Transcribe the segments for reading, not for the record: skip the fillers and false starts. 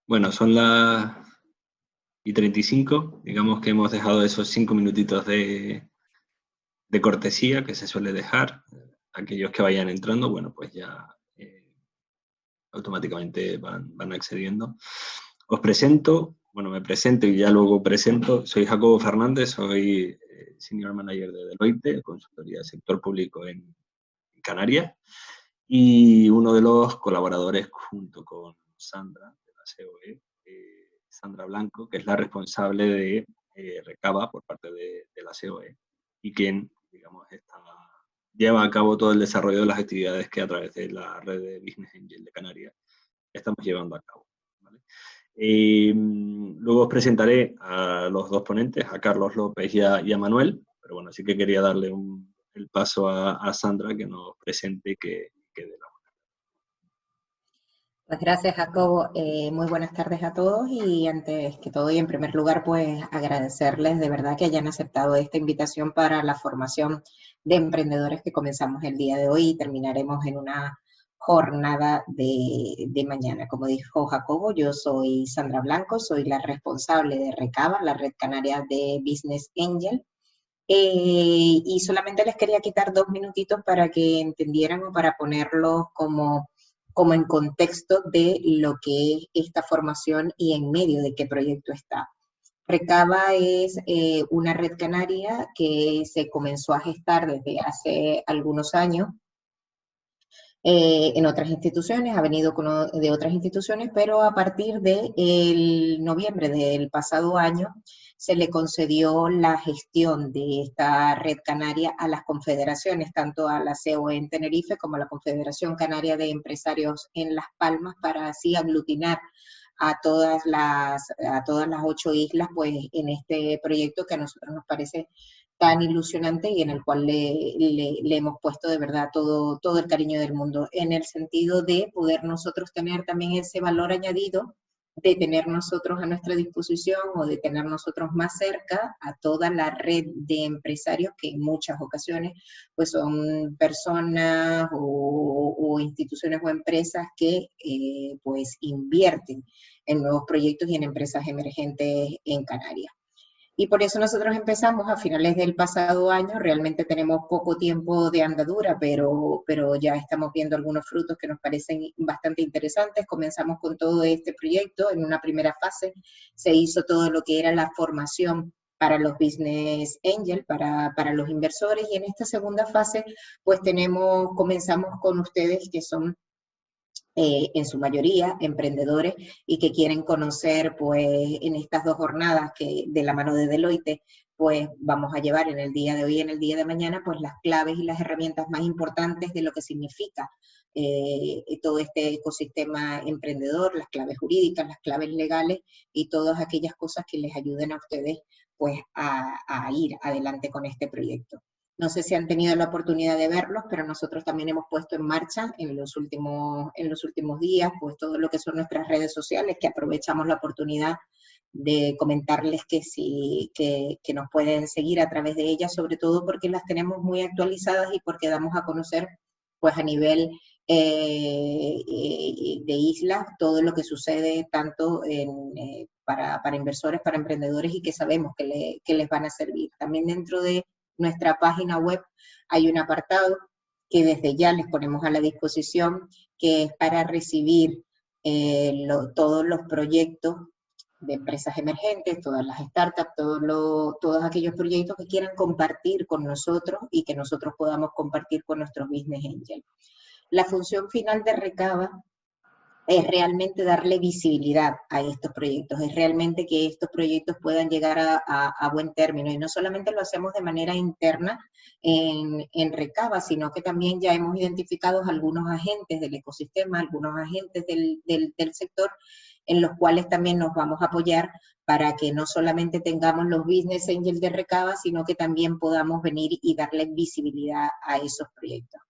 Bueno, son las y 35. Digamos que hemos dejado esos 5 minutitos de cortesía que se suele dejar. Aquellos que vayan entrando, bueno, pues ya automáticamente van accediendo. Os presento, bueno, me presento y ya luego presento. Soy Jacobo Fernández, soy Senior Manager de Deloitte, consultoría del sector público en Canarias, y uno de los colaboradores junto con Sandra, de la COE, Sandra Blanco, que es la responsable de Recaba por parte de la COE y quien, digamos, lleva a cabo todo el desarrollo de las actividades que a través de la red de Business Angel de Canarias estamos llevando a cabo, ¿vale? Luego os presentaré a los dos ponentes, a Carlos López y a Manuel, pero bueno, sí que quería darle el paso a Sandra que nos presente y que dé la. Pues gracias, Jacobo. Muy buenas tardes a todos y antes que todo y en primer lugar, pues agradecerles de verdad que hayan aceptado esta invitación para la formación de emprendedores que comenzamos el día de hoy y terminaremos en una jornada de mañana. Como dijo Jacobo, yo soy Sandra Blanco, soy la responsable de Recaba, la red canaria de Business Angel. Y solamente les quería quitar 2 minutitos para que entendieran o para ponerlos como en contexto de lo que es esta formación y en medio de qué proyecto está. Recaba es una red canaria que se comenzó a gestar desde hace algunos años en otras instituciones, ha venido de otras instituciones, pero a partir de noviembre del pasado año se le concedió la gestión de esta red canaria a las confederaciones, tanto a la COE en Tenerife como a la Confederación Canaria de Empresarios en Las Palmas, para así aglutinar a todas las 8 islas, pues en este proyecto que a nosotros nos parece tan ilusionante y en el cual le hemos puesto de verdad todo el cariño del mundo, en el sentido de poder nosotros tener también ese valor añadido de tener nosotros a nuestra disposición o de tener nosotros más cerca a toda la red de empresarios que en muchas ocasiones pues son personas o instituciones o empresas que pues invierten en nuevos proyectos y en empresas emergentes en Canarias. Y por eso nosotros empezamos a finales del pasado año. Realmente tenemos poco tiempo de andadura, pero ya estamos viendo algunos frutos que nos parecen bastante interesantes. Comenzamos con todo este proyecto. En una primera fase se hizo todo lo que era la formación para los business angel, para los inversores, y en esta segunda fase pues comenzamos con ustedes que son en su mayoría emprendedores y que quieren conocer pues en estas 2 jornadas que de la mano de Deloitte pues vamos a llevar en el día de hoy y en el día de mañana pues las claves y las herramientas más importantes de lo que significa todo este ecosistema emprendedor, las claves jurídicas, las claves legales y todas aquellas cosas que les ayuden a ustedes pues a ir adelante con este proyecto. No sé si han tenido la oportunidad de verlos, pero nosotros también hemos puesto en marcha en los últimos días, pues todo lo que son nuestras redes sociales, que aprovechamos la oportunidad de comentarles que nos pueden seguir a través de ellas, sobre todo porque las tenemos muy actualizadas y porque damos a conocer, pues a nivel de islas, todo lo que sucede tanto para inversores, para emprendedores y que sabemos que les van a servir. También dentro de nuestra página web hay un apartado que desde ya les ponemos a la disposición, que es para recibir todos los proyectos de empresas emergentes, todas las startups, todos aquellos proyectos que quieran compartir con nosotros y que nosotros podamos compartir con nuestros business angels. La función final de Recaba es realmente darle visibilidad a estos proyectos, es realmente que estos proyectos puedan llegar a buen término. Y no solamente lo hacemos de manera interna en Recaba, sino que también ya hemos identificado algunos agentes del ecosistema, algunos agentes del sector, en los cuales también nos vamos a apoyar para que no solamente tengamos los business angels de Recaba, sino que también podamos venir y darle visibilidad a esos proyectos.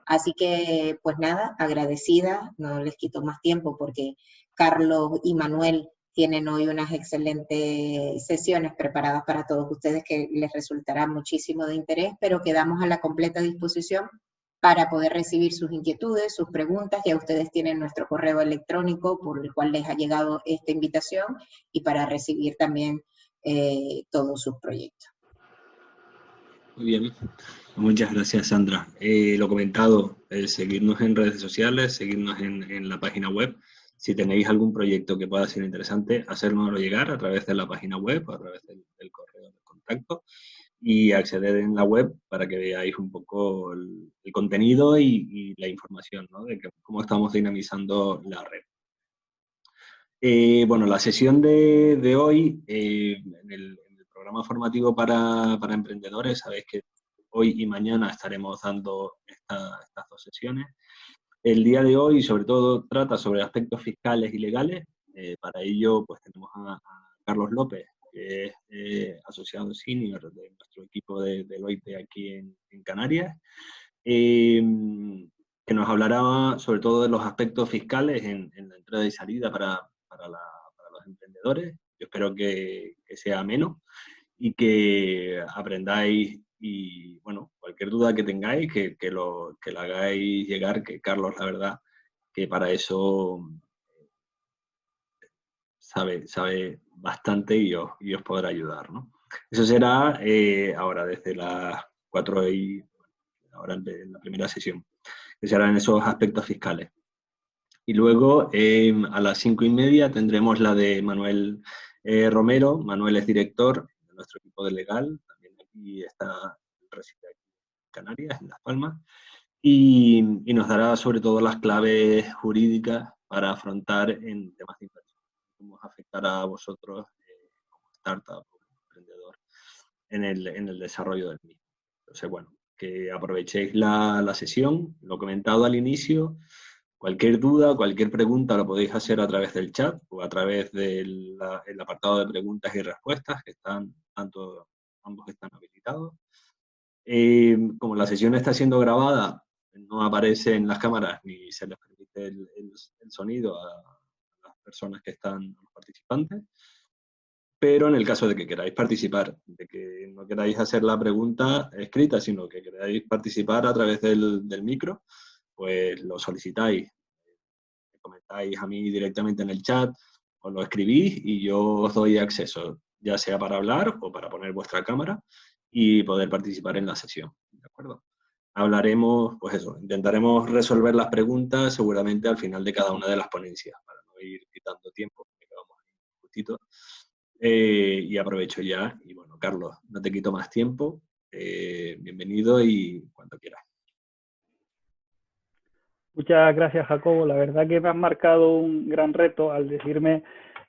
Así que, pues nada, agradecida, no les quito más tiempo porque Carlos y Manuel tienen hoy unas excelentes sesiones preparadas para todos ustedes que les resultará muchísimo de interés, pero quedamos a la completa disposición para poder recibir sus inquietudes, sus preguntas. Ya ustedes tienen nuestro correo electrónico por el cual les ha llegado esta invitación y para recibir también todos sus proyectos. Muy bien, muchas gracias, Sandra. Lo comentado, seguirnos en redes sociales, seguirnos en la página web. Si tenéis algún proyecto que pueda ser interesante, hacérnoslo llegar a través de la página web o a través del correo de contacto y acceder en la web para que veáis un poco el contenido y la información, ¿no? De cómo estamos dinamizando la red. Bueno, la sesión de hoy, en el programa formativo para emprendedores, sabéis que hoy y mañana estaremos dando estas dos sesiones. El día de hoy, sobre todo, trata sobre aspectos fiscales y legales. Para ello, pues tenemos a Carlos López, que es asociado senior de nuestro equipo de Deloitte aquí en Canarias, que nos hablará sobre todo de los aspectos fiscales en la entrada y salida para los emprendedores. Yo espero que sea ameno y que aprendáis y, bueno, cualquier duda que tengáis, que la hagáis llegar, que Carlos, la verdad, que para eso sabe bastante y os podrá ayudar, ¿no? Eso será ahora desde las 4 y ahora en la primera sesión, que serán esos aspectos fiscales. Y luego a las 5:30 tendremos la de Manuel Romero. Manuel es director de nuestro equipo de legal, también aquí está, reside aquí en Canarias, en Las Palmas, y nos dará sobre todo las claves jurídicas para afrontar en temas de inversión, cómo os afectará a vosotros como startup o emprendedor en el desarrollo del mismo. Entonces, bueno, que aprovechéis la sesión, lo comentado al inicio. Cualquier duda, cualquier pregunta lo podéis hacer a través del chat o a través del apartado de preguntas y respuestas, que ambos están habilitados. Como la sesión está siendo grabada, no aparece en las cámaras ni se les permite el sonido a las personas que están, los participantes. Pero en el caso de que queráis participar, de que no queráis hacer la pregunta escrita, sino que queráis participar a través del micro, pues lo solicitáis, me comentáis a mí directamente en el chat, os lo escribís y yo os doy acceso, ya sea para hablar o para poner vuestra cámara y poder participar en la sesión, ¿de acuerdo? Hablaremos, pues eso, intentaremos resolver las preguntas seguramente al final de cada una de las ponencias, para no ir quitando tiempo, que quedamos justito. Y aprovecho ya, y bueno, Carlos, no te quito más tiempo, bienvenido y cuando quieras. Muchas gracias, Jacobo. La verdad que me has marcado un gran reto al decirme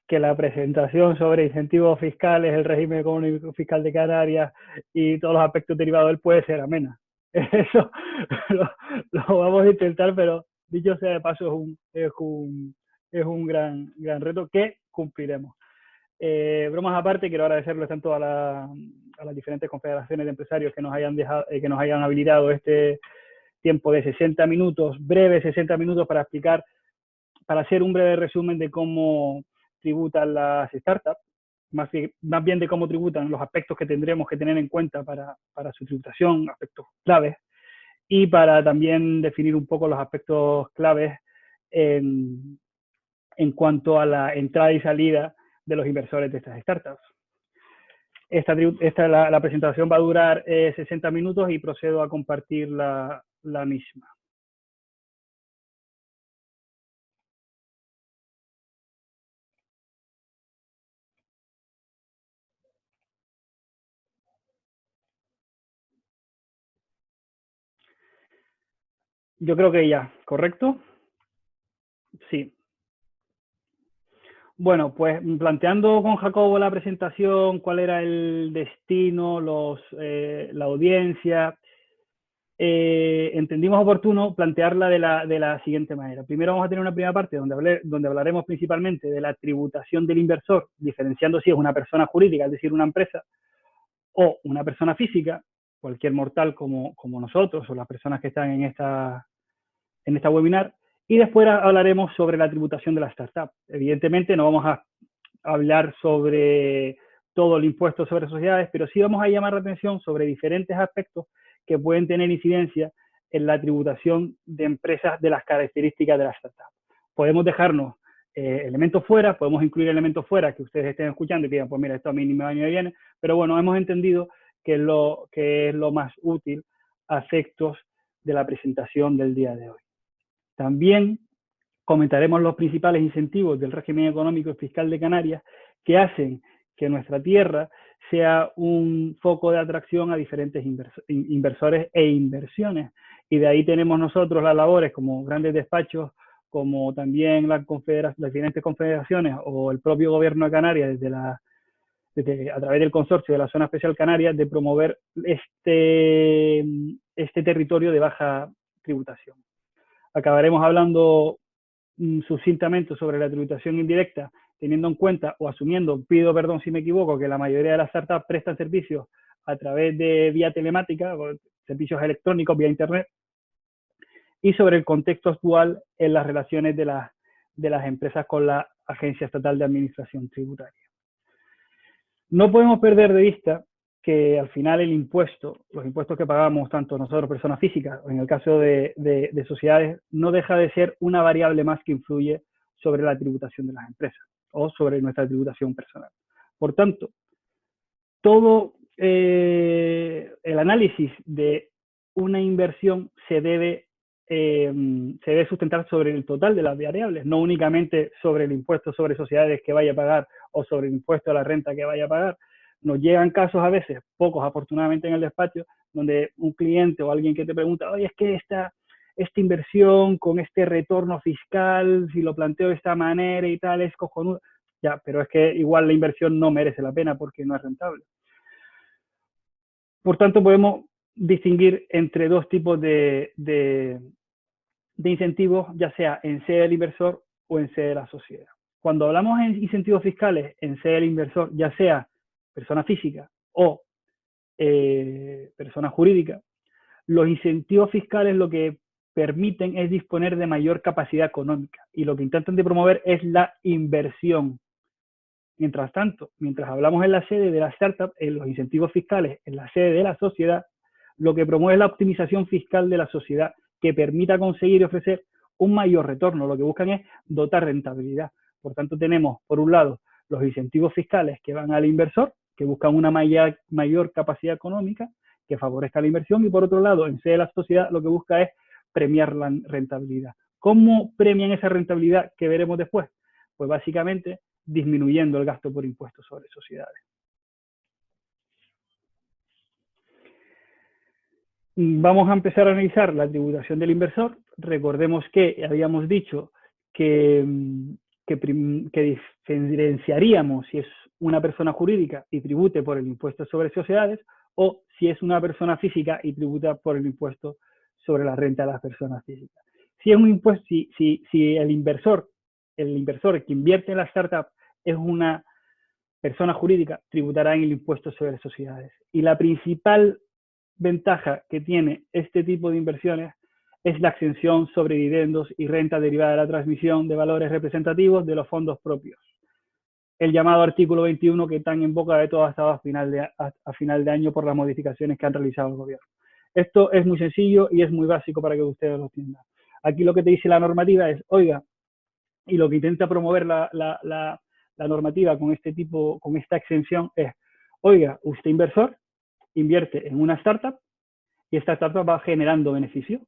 que la presentación sobre incentivos fiscales, el régimen económico fiscal de Canarias y todos los aspectos derivados de él puede ser amena. Eso lo vamos a intentar, pero dicho sea de paso, es un gran reto que cumpliremos. Bromas aparte, quiero agradecerles tanto a las diferentes confederaciones de empresarios que nos hayan habilitado este tiempo de 60 minutos, breves 60 minutos para explicar, para hacer un breve resumen de cómo tributan las startups, más bien de cómo tributan, los aspectos que tendremos que tener en cuenta para su tributación, aspectos claves, y para también definir un poco los aspectos claves en cuanto a la entrada y salida de los inversores de estas startups. La presentación va a durar 60 minutos y procedo a compartir la misma. Yo creo que ya, ¿correcto? Sí. Bueno, pues planteando con Jacobo la presentación, cuál era el destino, la audiencia, entendimos oportuno plantearla de la siguiente manera. Primero vamos a tener una primera parte donde hablaremos principalmente de la tributación del inversor, diferenciando si es una persona jurídica, es decir, una empresa, o una persona física, cualquier mortal como nosotros o las personas que están en esta webinar. Y después hablaremos sobre la tributación de la startup. Evidentemente no vamos a hablar sobre todo el impuesto sobre sociedades, pero sí vamos a llamar la atención sobre diferentes aspectos que pueden tener incidencia en la tributación de empresas de las características de la startup. Podemos dejarnos elementos fuera, podemos incluir elementos fuera que ustedes estén escuchando y que digan, pues mira, esto a mí ni me viene, pero bueno, hemos entendido que es lo más útil a efectos de la presentación del día de hoy. También comentaremos los principales incentivos del régimen económico y fiscal de Canarias que hacen que nuestra tierra sea un foco de atracción a diferentes inversores e inversiones. Y de ahí tenemos nosotros las labores como grandes despachos, como también las diferentes confederaciones o el propio gobierno de Canarias a través del consorcio de la Zona Especial Canarias, de promover este territorio de baja tributación. Acabaremos hablando sucintamente sobre la tributación indirecta, teniendo en cuenta o asumiendo, pido perdón si me equivoco, que la mayoría de las startups prestan servicios a través de vía telemática, o servicios electrónicos vía internet, y sobre el contexto actual en las relaciones de las empresas con la Agencia Estatal de Administración Tributaria. No podemos perder de vista que al final los impuestos que pagamos tanto nosotros, personas físicas, o en el caso de sociedades, no deja de ser una variable más que influye sobre la tributación de las empresas o sobre nuestra tributación personal. Por tanto, todo el análisis de una inversión se debe sustentar sobre el total de las variables, no únicamente sobre el impuesto sobre sociedades que vaya a pagar o sobre el impuesto a la renta que vaya a pagar. Nos llegan casos a veces, pocos afortunadamente en el despacho, donde un cliente o alguien que te pregunta, oye, es que esta inversión con este retorno fiscal, si lo planteo de esta manera y tal, es cojonudo. Ya, pero es que igual la inversión no merece la pena porque no es rentable. Por tanto, podemos distinguir entre dos tipos de incentivos, ya sea en sede del inversor o en sede de la sociedad. Cuando hablamos en incentivos fiscales en sede del inversor, ya sea persona física o persona jurídica, los incentivos fiscales lo que permiten es disponer de mayor capacidad económica y lo que intentan de promover es la inversión. Mientras tanto, mientras hablamos en la sede de la startup, en los incentivos fiscales en la sede de la sociedad, lo que promueve es la optimización fiscal de la sociedad que permita conseguir y ofrecer un mayor retorno. Lo que buscan es dotar rentabilidad. Por tanto, tenemos, por un lado, los incentivos fiscales que van al inversor, que buscan una mayor capacidad económica que favorezca la inversión, y por otro lado, en sede de la sociedad, lo que busca es premiar la rentabilidad. ¿Cómo premian esa rentabilidad que veremos después? Pues básicamente disminuyendo el gasto por impuestos sobre sociedades. Vamos a empezar a analizar la tributación del inversor. Recordemos que habíamos dicho que diferenciaríamos si es una persona jurídica y tribute por el impuesto sobre sociedades o si es una persona física y tributa por el impuesto sobre la renta de las personas físicas. Si es un impuesto, si el inversor que invierte en la startup es una persona jurídica, tributará en el impuesto sobre sociedades. Y la principal ventaja que tiene este tipo de inversiones es la exención sobre dividendos y renta derivada de la transmisión de valores representativos de los fondos propios. El llamado artículo 21 que tan en boca de todos ha estado a final de año por las modificaciones que han realizado el gobierno. Esto es muy sencillo y es muy básico para que ustedes lo entiendan. Aquí lo que te dice la normativa es, oiga, y lo que intenta promover la normativa con esta exención es, oiga, usted inversor invierte en una startup y esta startup va generando beneficio,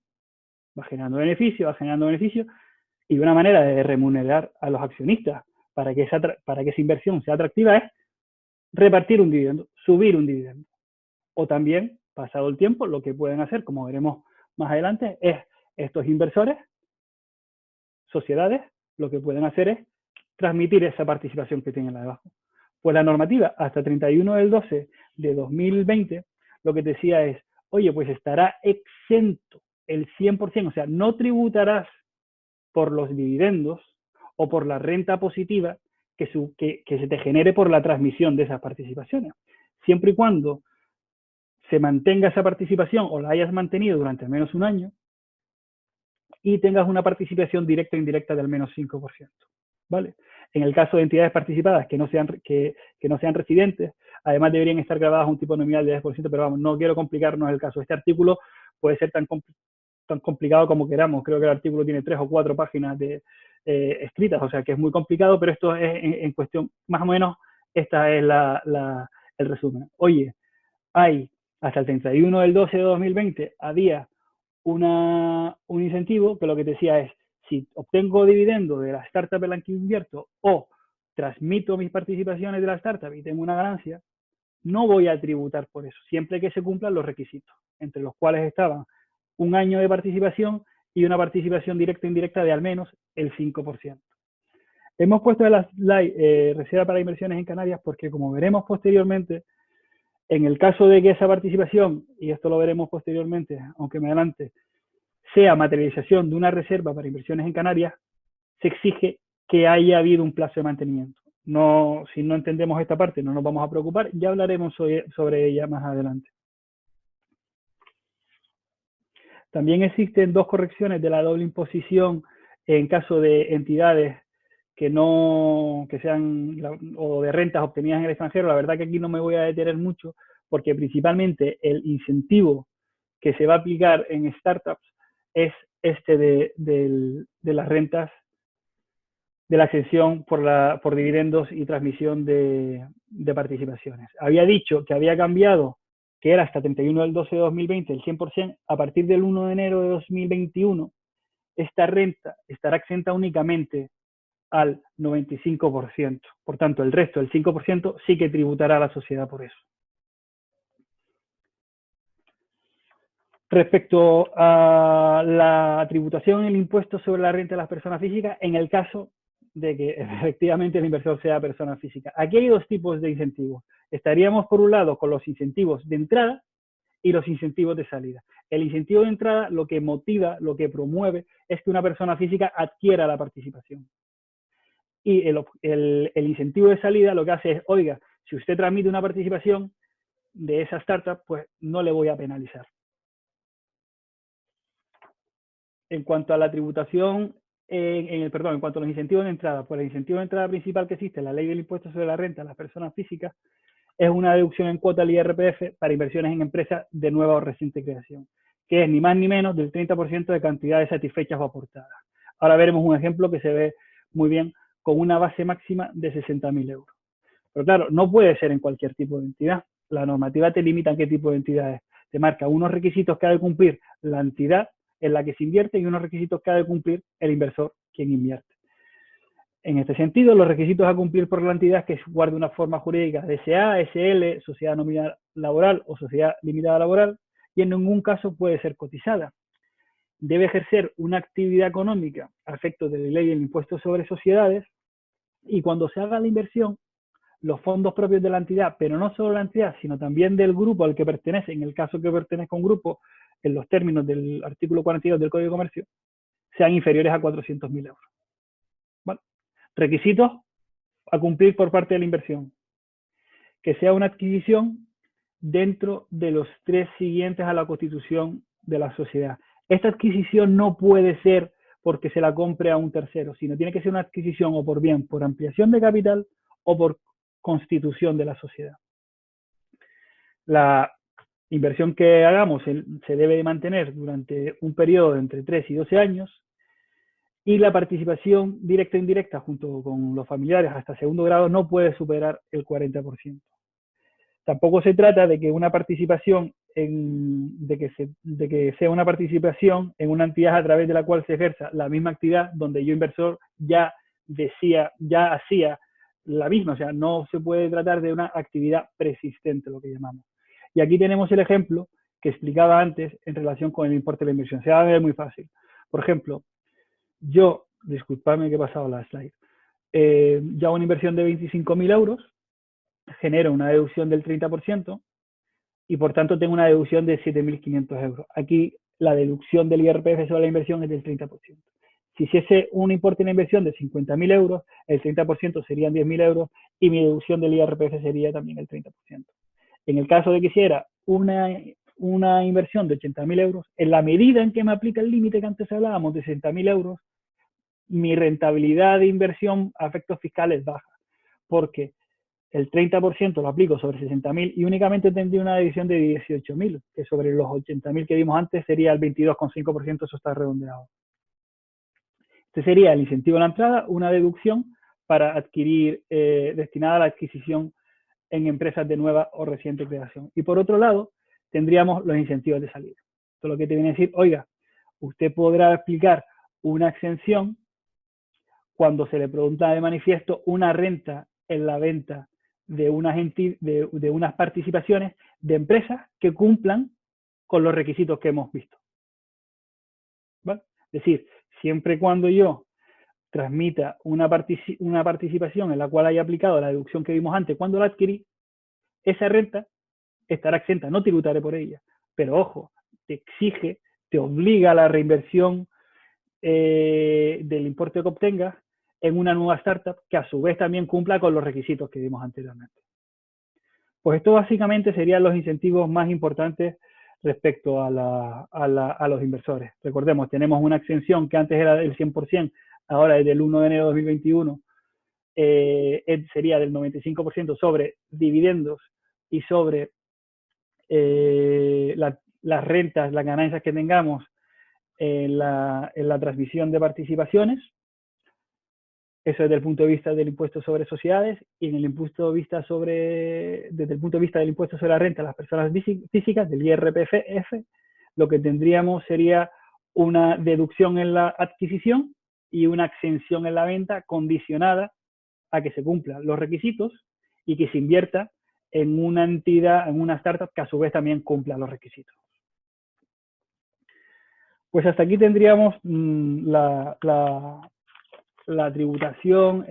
y una manera de remunerar a los accionistas para que esa inversión sea atractiva es repartir un dividendo, subir un dividendo. O también, pasado el tiempo, lo que pueden hacer, como veremos más adelante, es estos inversores, sociedades, lo que pueden hacer es transmitir esa participación que tienen abajo. Pues la normativa hasta 31 del 12 de 2020 lo que decía es, oye, pues estará exento el 100%, o sea, no tributarás por los dividendos o por la renta positiva que se te genere por la transmisión de esas participaciones. Siempre y cuando se mantenga esa participación o la hayas mantenido durante al menos un año y tengas una participación directa o indirecta de al menos 5%. ¿Vale? En el caso de entidades participadas que no sean residentes, además deberían estar grabadas a un tipo nominal de 10%, pero vamos, no quiero complicarnos el caso. Este artículo puede ser tan tan complicado como queramos. Creo que el artículo tiene 3 o 4 páginas escritas, o sea que es muy complicado, pero esto es en cuestión, más o menos, esta es el resumen. Oye, hay hasta el 31 del 12 de 2020, había un incentivo que lo que te decía es, si obtengo dividendo de la startup en la que invierto o transmito mis participaciones de la startup y tengo una ganancia, no voy a tributar por eso, siempre que se cumplan los requisitos, entre los cuales estaban un año de participación y una participación directa e indirecta de al menos el 5%. Hemos puesto la slide reserva para inversiones en Canarias porque, como veremos posteriormente, en el caso de que esa participación, y esto lo veremos posteriormente, aunque me adelante, sea materialización de una reserva para inversiones en Canarias, se exige que haya habido un plazo de mantenimiento. No, si no entendemos esta parte, no nos vamos a preocupar, ya hablaremos sobre ella más adelante. También existen 2 correcciones de la doble imposición en caso de entidades que sean o de rentas obtenidas en el extranjero. La verdad que aquí no me voy a detener mucho porque principalmente el incentivo que se va a aplicar en startups es este de las rentas, de la exención por dividendos y transmisión de participaciones. Había dicho que había cambiado, que era hasta 31 del 12 de 2020, el 100%, a partir del 1 de enero de 2021, esta renta estará exenta únicamente al 95%. Por tanto, el resto, el 5%, sí que tributará a la sociedad por eso. Respecto a la tributación en el impuesto sobre la renta de las personas físicas, en el caso de que efectivamente el inversor sea persona física. Aquí hay 2 tipos de incentivos. Estaríamos por un lado con los incentivos de entrada y los incentivos de salida. El incentivo de entrada lo que motiva, lo que promueve es que una persona física adquiera la participación. Y el incentivo de salida lo que hace es, oiga, si usted transmite una participación de esa startup, pues no le voy a penalizar. En cuanto a la tributación, en cuanto a los incentivos de entrada, pues el incentivo de entrada principal que existe en la ley del impuesto sobre la renta de las personas físicas es una deducción en cuota al IRPF para inversiones en empresas de nueva o reciente creación, que es ni más ni menos del 30% de cantidades satisfechas o aportadas. Ahora veremos un ejemplo que se ve muy bien con una base máxima de 60.000 euros. Pero claro, no puede ser en cualquier tipo de entidad. La normativa te limita en qué tipo de entidad es. Te marca unos requisitos que ha de cumplir la entidad en la que se invierte y unos requisitos que ha de cumplir el inversor, quien invierte. En este sentido, los requisitos a cumplir por la entidad que guarde una forma jurídica de SA, SL, sociedad nominal laboral o sociedad limitada laboral, y en ningún caso puede ser cotizada. Debe ejercer una actividad económica a efectos de la ley del impuesto sobre sociedades, y cuando se haga la inversión, los fondos propios de la entidad, pero no solo la entidad, sino también del grupo al que pertenece, en el caso que pertenezca a un grupo, en los términos del artículo 42 del Código de Comercio, sean inferiores a 400.000 euros. ¿Vale? Requisitos a cumplir por parte de la inversión. Que sea una adquisición dentro de los 3 siguientes a la constitución de la sociedad. Esta adquisición no puede ser porque se la compre a un tercero, sino tiene que ser una adquisición o por bien por ampliación de capital o por constitución de la sociedad. La inversión que hagamos se debe de mantener durante un periodo de entre 3 y 12 años y la participación directa e indirecta junto con los familiares hasta segundo grado no puede superar el 40%. Tampoco se trata de que una participación de que sea una participación en una entidad a través de la cual se ejerza la misma actividad donde yo inversor ya hacía la misma, o sea, no se puede tratar de una actividad persistente, lo que llamamos. Y aquí tenemos el ejemplo que explicaba antes en relación con el importe de la inversión. Se va a ver muy fácil. Por ejemplo, yo, disculpadme que he pasado la slide, yo hago una inversión de 25.000 euros, genero una deducción del 30% y por tanto tengo una deducción de 7.500 euros. Aquí la deducción del IRPF sobre la inversión es del 30%. Si hiciese un importe en inversión de 50.000 euros, el 30% serían 10.000 euros y mi deducción del IRPF sería también el 30%. En el caso de que hiciera una inversión de 80.000 euros, en la medida en que me aplica el límite que antes hablábamos de 60.000 euros, mi rentabilidad de inversión a efectos fiscales baja, porque el 30% lo aplico sobre 60.000 y únicamente tendría una deducción de 18.000, que sobre los 80.000 que vimos antes sería el 22,5%, eso está redondeado. Este sería el incentivo a la entrada, una deducción para adquirir, destinada a la adquisición en empresas de nueva o reciente creación. Y por otro lado, tendríamos los incentivos de salida. Esto es lo que te viene a decir, oiga, usted podrá aplicar una exención cuando se le pregunta de manifiesto una renta en la venta de unas participaciones de empresas que cumplan con los requisitos que hemos visto. ¿Vale? Es decir, siempre y cuando yo transmita una participación en la cual haya aplicado la deducción que vimos antes cuando la adquirí, esa renta estará exenta, no tributaré por ella. Pero ojo, te exige, te obliga a la reinversión del importe que obtengas en una nueva startup que a su vez también cumpla con los requisitos que vimos anteriormente. Pues esto básicamente serían los incentivos más importantes respecto a los inversores. Recordemos, tenemos una exención que antes era del 100%, ahora es del 1 de enero de 2021, sería del 95% sobre dividendos y sobre las rentas, las ganancias que tengamos en la transmisión de participaciones. Eso desde el punto de vista del impuesto sobre sociedades, y desde el punto de vista del impuesto sobre la renta de las personas físicas, del IRPF, lo que tendríamos sería una deducción en la adquisición y una exención en la venta condicionada a que se cumplan los requisitos y que se invierta en una entidad, en una startup que a su vez también cumpla los requisitos. Pues hasta aquí tendríamos la tributación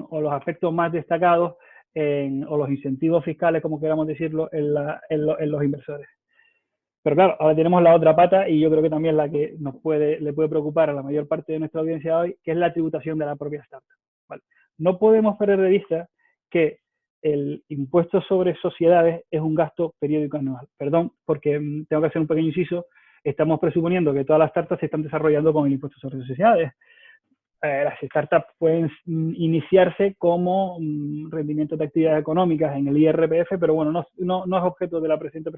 o los aspectos más destacados o los incentivos fiscales, como queramos decirlo, en los inversores. Pero claro, ahora tenemos la otra pata, y yo creo que también la que le puede preocupar a la mayor parte de nuestra audiencia hoy, que es la tributación de la propia startup. ¿Vale? No podemos perder de vista que el impuesto sobre sociedades es un gasto periódico anual. Perdón, porque tengo que hacer un pequeño inciso. Estamos presuponiendo que todas las startups se están desarrollando con el impuesto sobre sociedades. Las startups pueden iniciarse como rendimientos de actividades económicas en el IRPF, pero bueno, no es objeto de la presente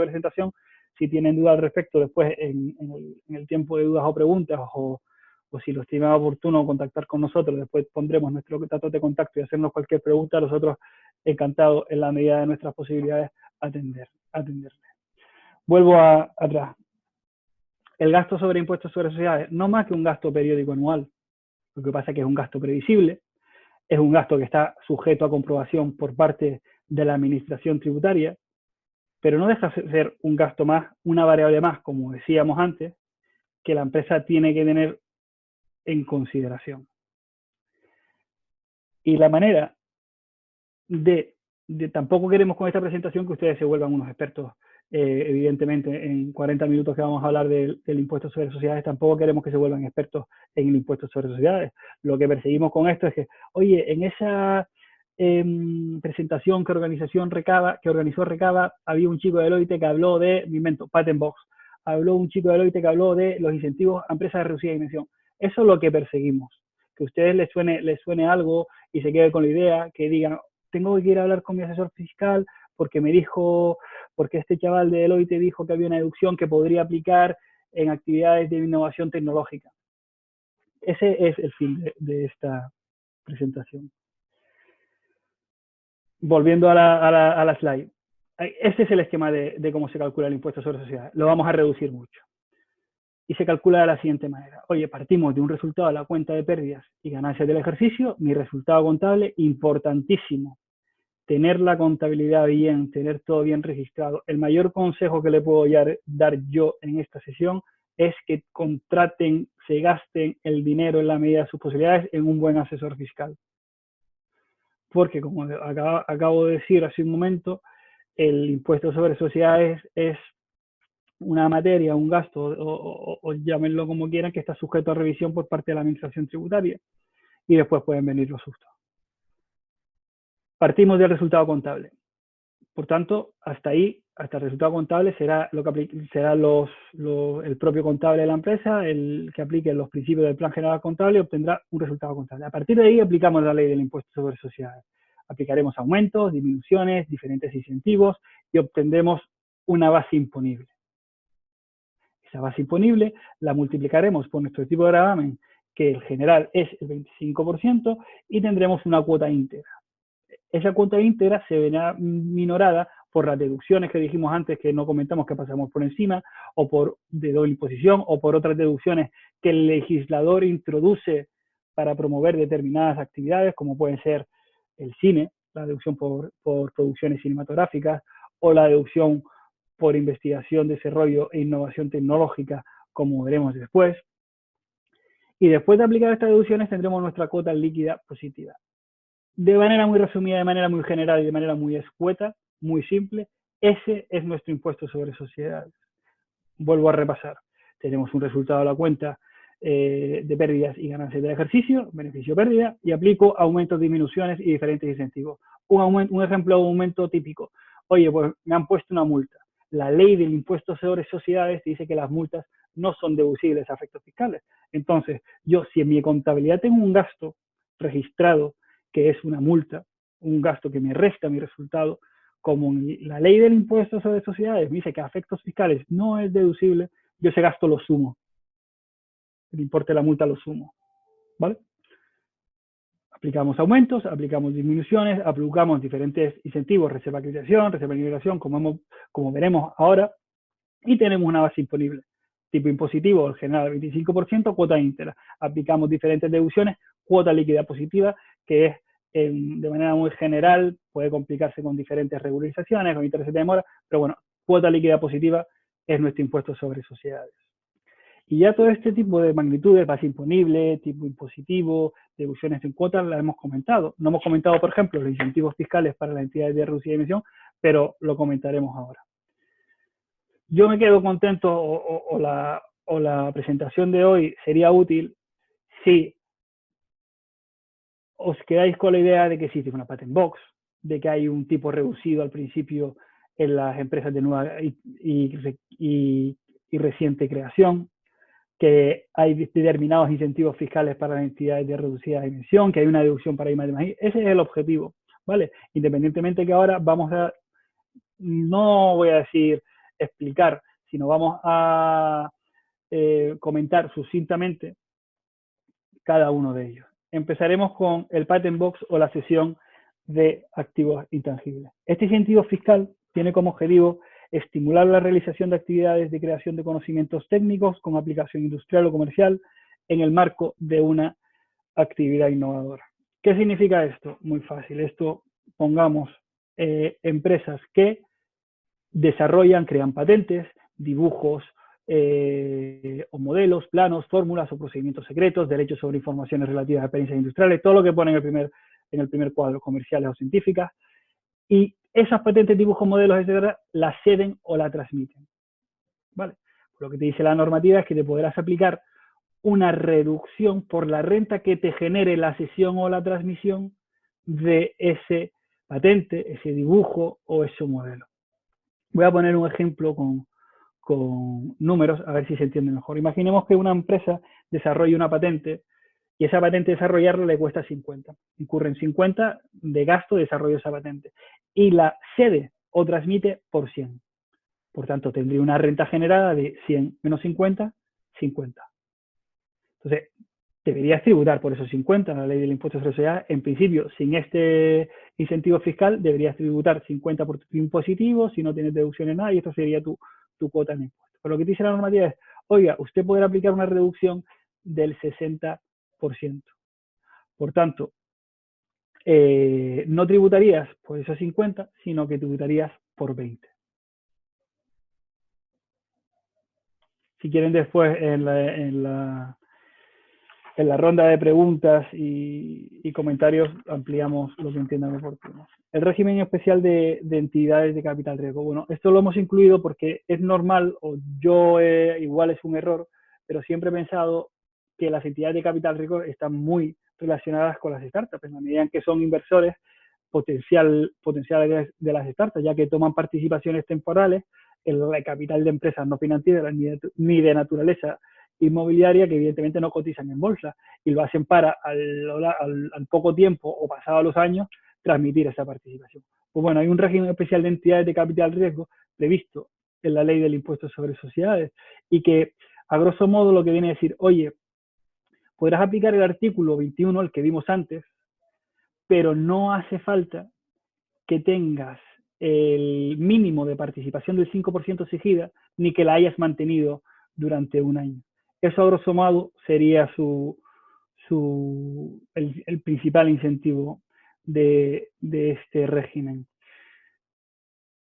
presentación. Si tienen dudas al respecto, después en el tiempo de dudas o preguntas, o si lo estiman oportuno contactar con nosotros, después pondremos nuestros datos de contacto y hacernos cualquier pregunta. Nosotros encantados, en la medida de nuestras posibilidades, atenderles. Vuelvo atrás. El gasto sobre impuestos sobre sociedades, no más que un gasto periódico anual. Lo que pasa es que es un gasto previsible, es un gasto que está sujeto a comprobación por parte de la administración tributaria, pero no deja de ser un gasto más, una variable más, como decíamos antes, que la empresa tiene que tener en consideración. Y la manera tampoco queremos con esta presentación que ustedes se vuelvan unos expertos. Evidentemente, en 40 minutos que vamos a hablar del impuesto sobre sociedades, tampoco queremos que se vuelvan expertos en el impuesto sobre sociedades. Lo que perseguimos con esto es que, oye, en esa presentación que organizó Recaba, había un chico de Deloitte que habló de, me invento, Patent Box. Habló un chico de Deloitte que habló de los incentivos a empresas de reducida dimensión. Eso es lo que perseguimos. Que a ustedes les suene algo y se queden con la idea, que digan, tengo que ir a hablar con mi asesor fiscal porque este chaval de Deloitte dijo que había una deducción que podría aplicar en actividades de innovación tecnológica. Ese es el fin de esta presentación. Volviendo a la slide. Este es el esquema de cómo se calcula el impuesto sobre sociedades. Lo vamos a reducir mucho. Y se calcula de la siguiente manera. Oye, partimos de un resultado de la cuenta de pérdidas y ganancias del ejercicio. Mi resultado contable, importantísimo. Tener la contabilidad bien, tener todo bien registrado. El mayor consejo que le puedo dar yo en esta sesión es que se gasten el dinero en la medida de sus posibilidades en un buen asesor fiscal. Porque, como acabo de decir hace un momento, el impuesto sobre sociedades es una materia, un gasto, o llámenlo como quieran, que está sujeto a revisión por parte de la administración tributaria. Y después pueden venir los sustos. Partimos del resultado contable. Por tanto, hasta el resultado contable será el propio contable de la empresa, el que aplique los principios del plan general contable, obtendrá un resultado contable. A partir de ahí aplicamos la ley del impuesto sobre sociedades. Aplicaremos aumentos, disminuciones, diferentes incentivos y obtendremos una base imponible. Esa base imponible la multiplicaremos por nuestro tipo de gravamen, que el general es el 25%, y tendremos una cuota íntegra. Esa cuota íntegra se verá minorada por las deducciones que dijimos antes, que no comentamos, que pasamos por encima, o por de doble imposición, o por otras deducciones que el legislador introduce para promover determinadas actividades, como pueden ser el cine, la deducción por producciones cinematográficas, o la deducción por investigación, desarrollo e innovación tecnológica, como veremos después. Y después de aplicar estas deducciones tendremos nuestra cuota líquida positiva. De manera muy resumida, de manera muy general y de manera muy escueta, muy simple, ese es nuestro impuesto sobre sociedades. Vuelvo a repasar. Tenemos un resultado de la cuenta de pérdidas y ganancias del ejercicio, beneficio-pérdida, y aplico aumentos, disminuciones y diferentes incentivos. Un ejemplo de aumento típico. Oye, pues me han puesto una multa. La ley del impuesto sobre sociedades dice que las multas no son deducibles a efectos fiscales. Entonces, yo, si en mi contabilidad tengo un gasto registrado que es una multa, un gasto que me resta mi resultado, como la ley del impuesto sobre sociedades me dice que a efectos fiscales no es deducible, yo ese gasto lo sumo. El importe de la multa lo sumo. ¿Vale? Aplicamos aumentos, aplicamos disminuciones, aplicamos diferentes incentivos, reserva de acreditación, reserva de liberación, como veremos ahora, y tenemos una base imponible. Tipo impositivo, el general 25%, cuota íntegra. Aplicamos diferentes deducciones, cuota líquida positiva, que es de manera muy general, puede complicarse con diferentes regularizaciones, con intereses de demora, pero bueno, cuota líquida positiva es nuestro impuesto sobre sociedades. Y ya todo este tipo de magnitudes, base imponible, tipo impositivo, deducciones en cuotas, las hemos comentado. No hemos comentado, por ejemplo, los incentivos fiscales para las entidades de reducida dimensión, pero lo comentaremos ahora. Yo me quedo contento, o la presentación de hoy sería útil si os quedáis con la idea de que existe una patent box, de que hay un tipo reducido al principio en las empresas de nueva y reciente creación, que hay determinados incentivos fiscales para las entidades de reducida dimensión, que hay una deducción para I más D+I. Ese es el objetivo, ¿vale? Independientemente que ahora vamos a, no voy a decir explicar, sino vamos a comentar sucintamente cada uno de ellos. Empezaremos con el Patent Box o la sesión de activos intangibles. Este incentivo fiscal tiene como objetivo estimular la realización de actividades de creación de conocimientos técnicos con aplicación industrial o comercial en el marco de una actividad innovadora. ¿Qué significa esto? Muy fácil. Esto, pongamos empresas que desarrollan, crean patentes, dibujos o modelos, planos, fórmulas o procedimientos secretos, derechos sobre informaciones relativas a experiencias industriales, todo lo que pone en el primer cuadro, comerciales o científicas, y esas patentes, dibujos, modelos, etcétera, las ceden o la transmiten. ¿Vale? Lo que te dice la normativa es que te podrás aplicar una reducción por la renta que te genere la cesión o la transmisión de ese patente, ese dibujo o ese modelo. Voy a poner un ejemplo con números, a ver si se entiende mejor. Imaginemos que una empresa desarrolla una patente y esa patente desarrollarla le cuesta 50. Incurren 50 de gasto de desarrollo de esa patente. Y la cede o transmite por 100. Por tanto, tendría una renta generada de 100 menos 50, 50. Entonces, deberías tributar por esos 50. La ley del impuesto sobre sociedades, en principio, sin este incentivo fiscal, deberías tributar 50 por tu impositivo, si no tienes deducciones nada, y esto sería tu cuota en impuesto. Pero lo que dice la normativa es, oiga, usted podrá aplicar una reducción del 60%. Por tanto, no tributarías por esos 50, sino que tributarías por 20. Si quieren después en la ronda de preguntas y comentarios ampliamos lo que entiendan oportuno. El régimen especial de entidades de capital riesgo. Bueno, esto lo hemos incluido porque es normal, o yo igual es un error, pero siempre he pensado que las entidades de capital riesgo están muy relacionadas con las startups, en la medida en que son inversores potenciales de las startups, ya que toman participaciones temporales en el capital de empresas no financieras ni de naturaleza inmobiliaria, que evidentemente no cotizan en bolsa, y lo hacen para al poco tiempo o pasado los años transmitir esa participación. Pues bueno, hay un régimen especial de entidades de capital riesgo previsto en la ley del impuesto sobre sociedades y que, a grosso modo, lo que viene a decir, oye, podrás aplicar el artículo 21, el que vimos antes, pero no hace falta que tengas el mínimo de participación del 5% exigida, ni que la hayas mantenido durante un año. Eso, a grosso modo, sería el principal incentivo de este régimen.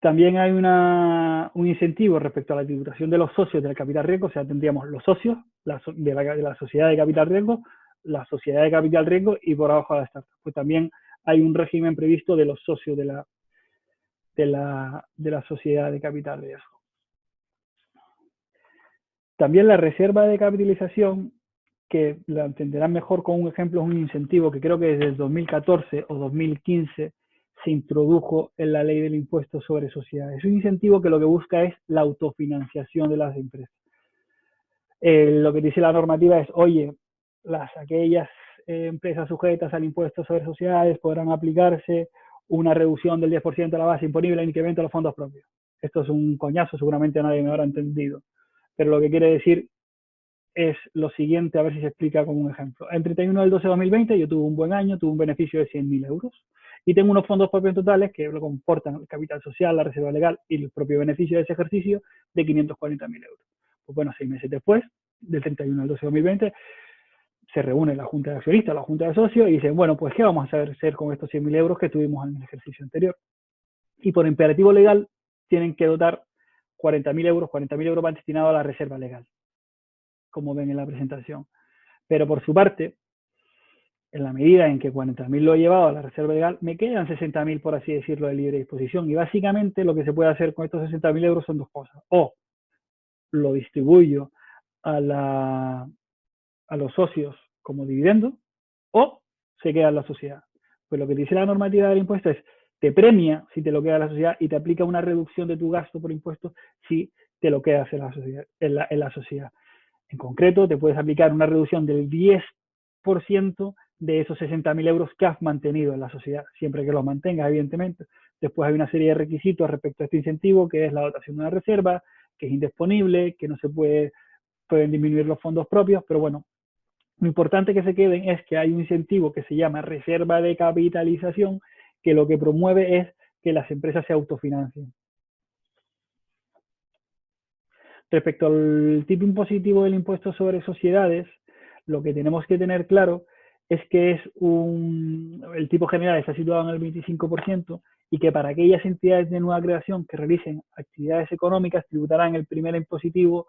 También hay un incentivo respecto a la tributación de los socios del capital riesgo, o sea, tendríamos los socios de la sociedad de capital riesgo, la sociedad de capital riesgo y por abajo la startup. Pues también hay un régimen previsto de los socios de la sociedad de capital riesgo. También la reserva de capitalización, que la entenderán mejor con un ejemplo, es un incentivo que creo que desde el 2014 o 2015 se introdujo en la ley del impuesto sobre sociedades. Es un incentivo que lo que busca es la autofinanciación de las empresas. Lo que dice la normativa es, oye, aquellas empresas sujetas al impuesto sobre sociedades podrán aplicarse una reducción del 10% de la base imponible e incremento de los fondos propios. Esto es un coñazo, seguramente nadie me habrá entendido. Pero lo que quiere decir es lo siguiente, a ver si se explica como un ejemplo. En 31 del 12 de 2020 yo tuve un buen año, tuve un beneficio de 100.000 euros y tengo unos fondos propios totales que lo comportan el capital social, la reserva legal y el propio beneficio de ese ejercicio de 540.000 euros. Pues bueno, 6 meses después, del 31 del 12 de 2020, se reúne la Junta de Accionistas, la Junta de Socios y dicen, bueno, pues ¿qué vamos a hacer con estos 100.000 euros que tuvimos en el ejercicio anterior? Y por imperativo legal tienen que dotar 40.000 euros van destinados a la reserva legal, como ven en la presentación. Pero por su parte, en la medida en que 40.000 lo he llevado a la reserva legal, me quedan 60.000, por así decirlo, de libre disposición. Y básicamente lo que se puede hacer con estos 60.000 euros son dos cosas. O lo distribuyo a los socios como dividendo, o se queda en la sociedad. Pues lo que dice la normativa del impuesto es, te premia si te lo queda en la sociedad y te aplica una reducción de tu gasto por impuestos si te lo quedas en la sociedad. En concreto, te puedes aplicar una reducción del 10% de esos 60.000 euros que has mantenido en la sociedad, siempre que los mantengas, evidentemente. Después hay una serie de requisitos respecto a este incentivo, que es la dotación de una reserva, que es indisponible, que no se pueden disminuir los fondos propios, pero bueno, lo importante que se queden es que hay un incentivo que se llama reserva de capitalización, que lo que promueve es que las empresas se autofinancien. Respecto al tipo impositivo del impuesto sobre sociedades, lo que tenemos que tener claro es que el tipo general está situado en el 25% y que para aquellas entidades de nueva creación que realicen actividades económicas tributarán el primer impositivo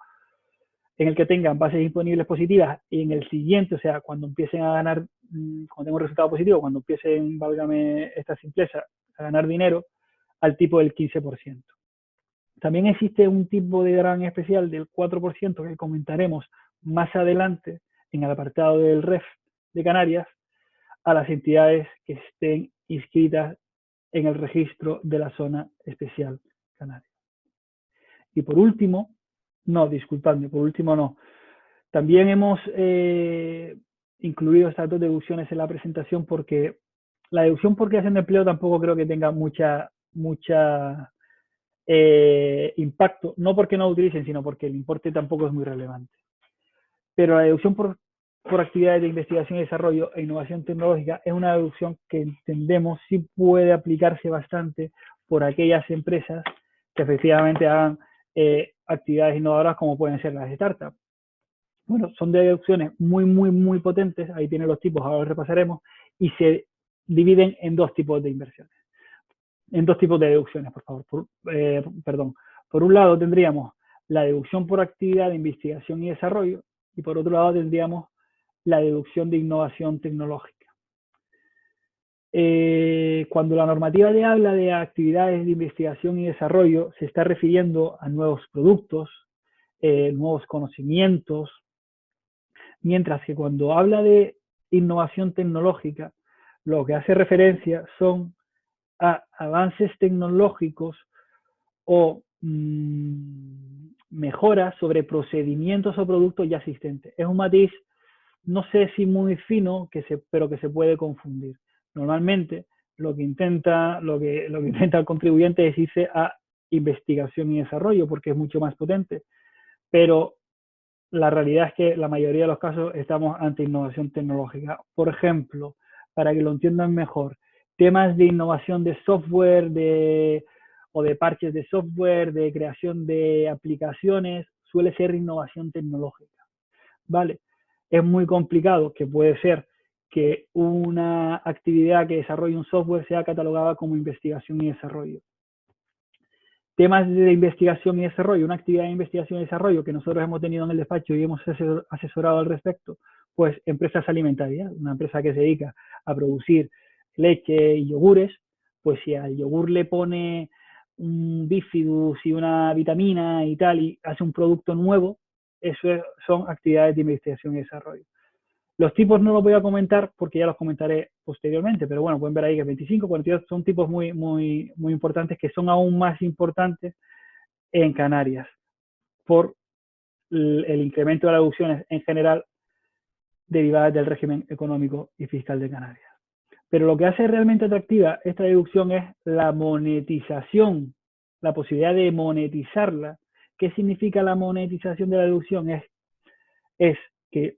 en el que tengan bases imponibles positivas y en el siguiente, o sea, cuando empiecen a ganar, cuando tengan un resultado positivo, cuando empiecen, válgame esta simpleza, a ganar dinero, al tipo del 15%. También existe un tipo de gravamen especial del 4% que comentaremos más adelante en el apartado del REF de Canarias a las entidades que estén inscritas en el registro de la zona especial canaria. Y por último, también hemos incluido estas dos deducciones en la presentación porque la deducción por creación de empleo tampoco creo que tenga mucha impacto, no porque no lo utilicen, sino porque el importe tampoco es muy relevante. Pero la deducción por actividades de investigación y desarrollo e innovación tecnológica es una deducción que entendemos sí puede aplicarse bastante por aquellas empresas que efectivamente hagan actividades innovadoras como pueden ser las startups. Bueno, son deducciones muy potentes, ahí tienen los tipos, ahora los repasaremos, y se dividen en dos tipos de inversiones. En dos tipos de deducciones, por favor. Por un lado tendríamos la deducción por actividad de investigación y desarrollo y por otro lado tendríamos la deducción de innovación tecnológica. Cuando la normativa habla de actividades de investigación y desarrollo, se está refiriendo a nuevos productos, nuevos conocimientos, mientras que cuando habla de innovación tecnológica, lo que hace referencia son a avances tecnológicos o mejoras sobre procedimientos o productos ya existentes. Es un matiz, no sé si muy fino, pero que se puede confundir. Normalmente, lo que intenta el contribuyente es irse a investigación y desarrollo, porque es mucho más potente. Pero la realidad es que la mayoría de los casos estamos ante innovación tecnológica. Por ejemplo, para que lo entiendan mejor, temas de innovación de software o de parches de software, de creación de aplicaciones, suele ser innovación tecnológica, ¿vale? Es muy complicado, que puede ser que una actividad que desarrolle un software sea catalogada como investigación y desarrollo. Temas de investigación y desarrollo, una actividad de investigación y desarrollo que nosotros hemos tenido en el despacho y hemos asesorado al respecto, pues empresas alimentarias, una empresa que se dedica a producir leche y yogures, pues si al yogur le pone un bifidus y una vitamina y tal y hace un producto nuevo, eso son actividades de investigación y desarrollo. Los tipos no los voy a comentar porque ya los comentaré posteriormente, pero bueno, pueden ver ahí que 25, 42 son tipos muy importantes, que son aún más importantes en Canarias por el incremento de las deducciones en general derivadas del régimen económico y fiscal de Canarias. Pero lo que hace realmente atractiva esta deducción es la monetización, la posibilidad de monetizarla. ¿Qué significa la monetización de la deducción? Es que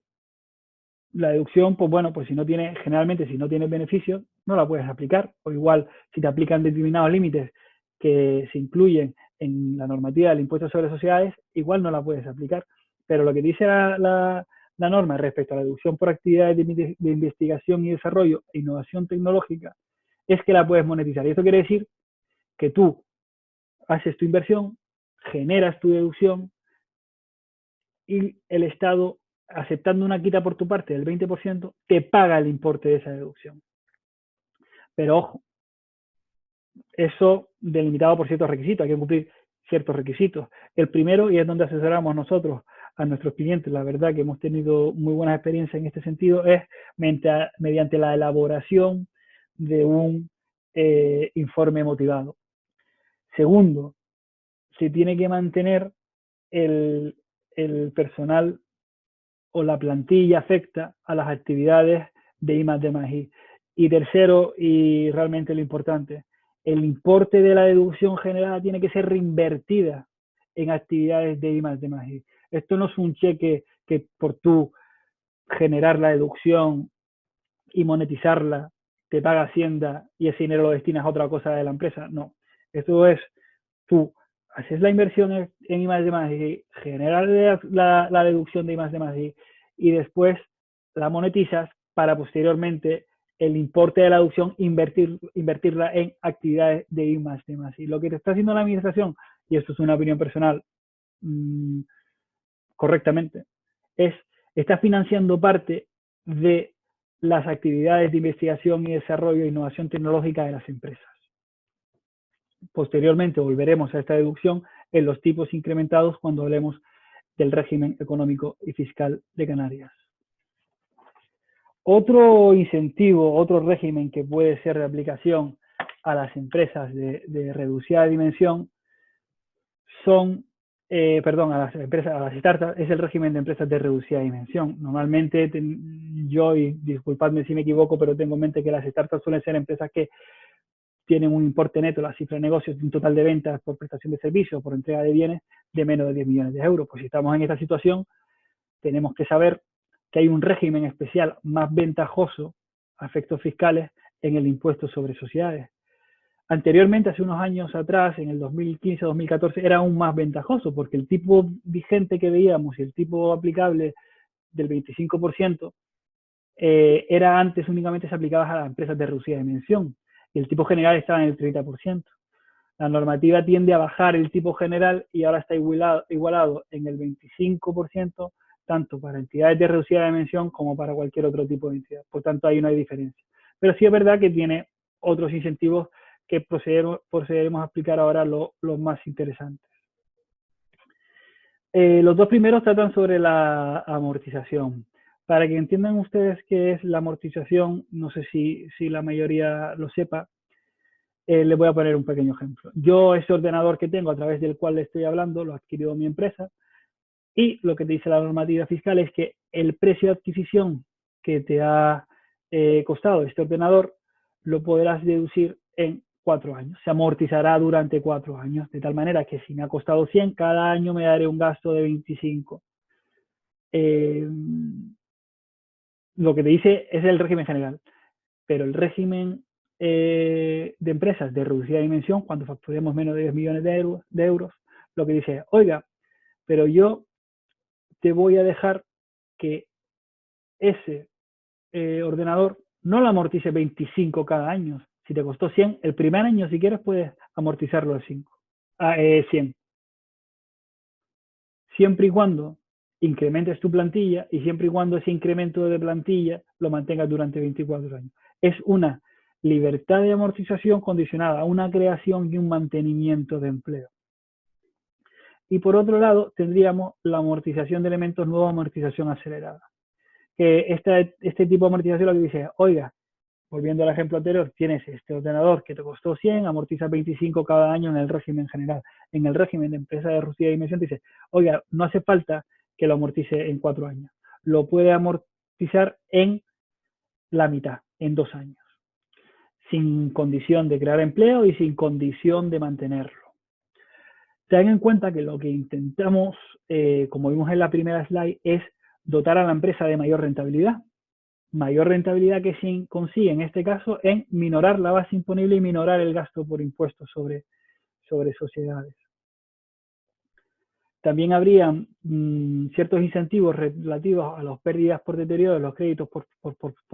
la deducción, pues bueno, pues generalmente si no tienes beneficios, no la puedes aplicar, o igual si te aplican determinados límites que se incluyen en la normativa del impuesto sobre sociedades, igual no la puedes aplicar. Pero lo que dice la norma respecto a la deducción por actividades de investigación y desarrollo e innovación tecnológica es que la puedes monetizar. Y esto quiere decir que tú haces tu inversión, generas tu deducción y el Estado, aceptando una quita por tu parte del 20%, te paga el importe de esa deducción. Pero ojo, eso delimitado por ciertos requisitos, hay que cumplir ciertos requisitos. El primero, y es donde asesoramos nosotros a nuestros clientes, la verdad que hemos tenido muy buenas experiencias en este sentido, es mediante la elaboración de un informe motivado. Segundo, se tiene que mantener el personal o la plantilla afecta a las actividades de I+D+I. Y tercero, y realmente lo importante, el importe de la deducción generada tiene que ser reinvertida en actividades de I+D+I. Esto no es un cheque que por tú generar la deducción y monetizarla te paga Hacienda y ese dinero lo destinas a otra cosa de la empresa. No, esto es tú haces la inversión en I+D+I, generas la deducción de I+D+I y después la monetizas para posteriormente el importe de la deducción invertirla en actividades de I+D+I. Lo que te está haciendo la administración, y esto es una opinión personal correctamente, está financiando parte de las actividades de investigación y desarrollo e innovación tecnológica de las empresas. Posteriormente volveremos a esta deducción en los tipos incrementados cuando hablemos del régimen económico y fiscal de Canarias. Otro incentivo, otro régimen que puede ser de aplicación a las empresas de reducida dimensión son, a las startups, es el régimen de empresas de reducida dimensión. Normalmente y disculpadme si me equivoco, pero tengo en mente que las startups suelen ser empresas que tienen un importe neto, la cifra de negocios, de un total de ventas por prestación de servicios, por entrega de bienes, de menos de 10 millones de euros. Pues si estamos en esta situación, tenemos que saber que hay un régimen especial más ventajoso a efectos fiscales en el impuesto sobre sociedades. Anteriormente, hace unos años atrás, en el 2015-2014, era aún más ventajoso, porque el tipo vigente que veíamos y el tipo aplicable del 25% era antes únicamente se aplicaba a las empresas de reducida dimensión. Y el tipo general estaba en el 30%. La normativa tiende a bajar el tipo general y ahora está igualado en el 25%, tanto para entidades de reducida dimensión como para cualquier otro tipo de entidad. Por tanto, ahí no hay diferencia. Pero sí es verdad que tiene otros incentivos que procederemos a explicar ahora los más interesantes. Los dos primeros tratan sobre la amortización. Para que entiendan ustedes qué es la amortización, no sé si la mayoría lo sepa, les voy a poner un pequeño ejemplo. Yo, ese ordenador que tengo a través del cual le estoy hablando, lo ha adquirido mi empresa, y lo que te dice la normativa fiscal es que el precio de adquisición que te ha costado este ordenador lo podrás deducir en 4 años. Se amortizará durante 4 años, de tal manera que si me ha costado 100, cada año me daré un gasto de 25. Lo que te dice es el régimen general, pero el régimen de empresas de reducida dimensión, cuando facturemos menos de 10 millones de euros, lo que dice, oiga, pero yo te voy a dejar que ese ordenador no lo amortice 25 cada año. Si te costó 100, el primer año, si quieres, puedes amortizarlo a 100. Siempre y cuando incrementes tu plantilla y siempre y cuando ese incremento de plantilla lo mantengas durante 24 años. Es una libertad de amortización condicionada a una creación y un mantenimiento de empleo. Y por otro lado, tendríamos la amortización de elementos nuevos, amortización acelerada. Que este tipo de amortización lo que dice, oiga, volviendo al ejemplo anterior, tienes este ordenador que te costó 100, amortiza 25 cada año en el régimen general. En el régimen de empresa de reducida dimensión dice, oiga, no hace falta que lo amortice en 4 años. Lo puede amortizar en la mitad, en 2 años. Sin condición de crear empleo y sin condición de mantenerlo. Ten en cuenta que lo que intentamos, como vimos en la primera slide, es dotar a la empresa de mayor rentabilidad. Mayor rentabilidad que se consigue en este caso en minorar la base imponible y minorar el gasto por impuestos sobre sociedades. También habría ciertos incentivos relativos a las pérdidas por deterioro de los créditos por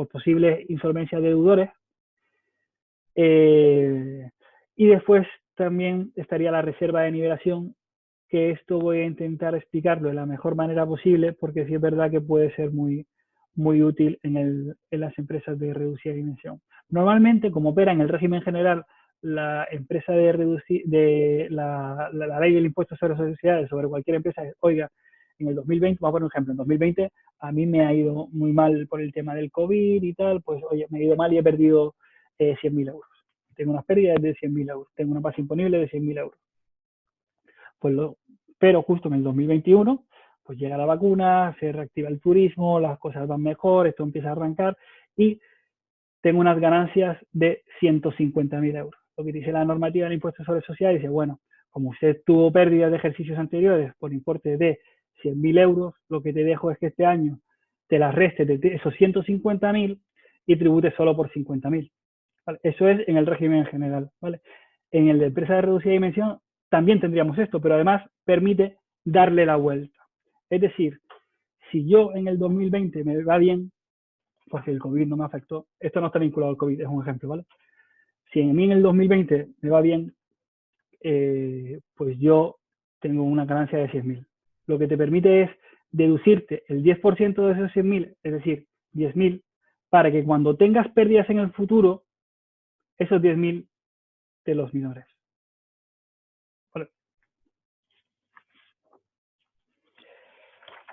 posibles insolvencias de deudores. Y después también estaría la reserva de nivelación, que esto voy a intentar explicarlo de la mejor manera posible, porque sí es verdad que puede ser muy útil en las empresas de reducida dimensión. Normalmente, como opera en el régimen general la empresa de la ley del impuesto sobre sociedades sobre cualquier empresa, oiga, en el 2020, vamos a poner un ejemplo, en 2020 a mí me ha ido muy mal por el tema del COVID y tal, pues oye, me ha ido mal y he perdido 100.000 euros. Tengo unas pérdidas de 100.000 euros, tengo una base imponible de 100.000 euros. Pero justo en el 2021, pues llega la vacuna, se reactiva el turismo, las cosas van mejor, esto empieza a arrancar y tengo unas ganancias de 150.000 euros. Lo que dice la normativa del impuesto sobre sociedades dice, bueno, como usted tuvo pérdidas de ejercicios anteriores por importe de 100.000 euros, lo que te dejo es que este año te las restes de esos 150.000 y tributes solo por 50.000. ¿Vale? Eso es en el régimen general. ¿Vale? En el de empresa de reducida dimensión también tendríamos esto, pero además permite darle la vuelta. Es decir, si yo en el 2020 me va bien, porque el COVID no me afectó, esto no está vinculado al COVID, es un ejemplo, ¿vale? Si a mí en el 2020 me va bien, pues yo tengo una ganancia de 100.000. Lo que te permite es deducirte el 10% de esos 100.000, es decir, 10.000, para que cuando tengas pérdidas en el futuro, esos 10.000 te los minores. ¿Vale?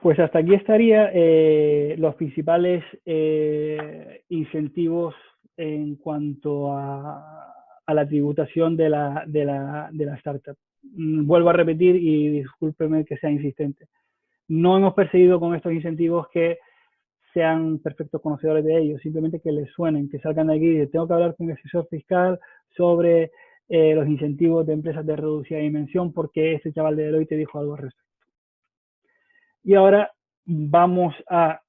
Pues hasta aquí estaría los principales incentivos en cuanto a la tributación de la startup. Vuelvo a repetir y discúlpeme que sea insistente. No hemos perseguido con estos incentivos que sean perfectos conocedores de ellos, simplemente que les suenen, que salgan de aquí y tengo que hablar con el asesor fiscal sobre los incentivos de empresas de reducida dimensión porque este chaval de Deloitte dijo algo al respecto. Y ahora vamos a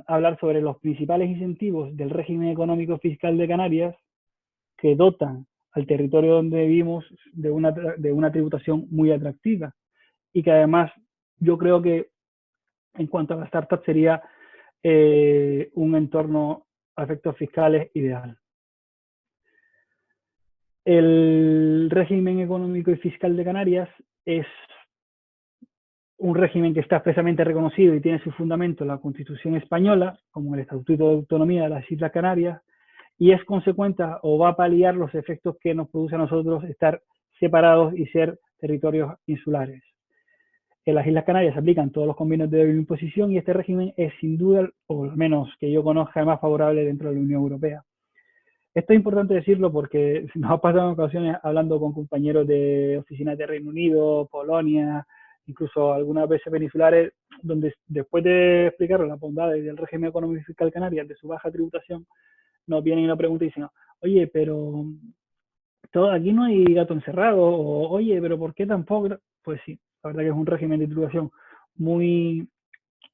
hablar sobre los principales incentivos del régimen económico fiscal de Canarias que dotan al territorio donde vivimos de una tributación muy atractiva y que además yo creo que en cuanto a la startup sería un entorno a efectos fiscales ideal. El régimen económico y fiscal de Canarias es un régimen que está expresamente reconocido y tiene su fundamento en la Constitución española, como el Estatuto de Autonomía de las Islas Canarias, y es consecuente o va a paliar los efectos que nos produce a nosotros estar separados y ser territorios insulares. En las Islas Canarias se aplican todos los convenios de doble imposición y este régimen es sin duda, o al menos que yo conozca, el más favorable dentro de la Unión Europea. Esto es importante decirlo porque nos ha pasado en ocasiones hablando con compañeros de oficinas de Reino Unido, Polonia, incluso algunas veces peninsulares, donde después de explicar las bondades del régimen económico fiscal Canarias, de su baja tributación, nos vienen y nos preguntan y dicen, oye, pero aquí no hay gato encerrado, o oye, pero ¿por qué tampoco? Pues sí, la verdad que es un régimen de tributación muy,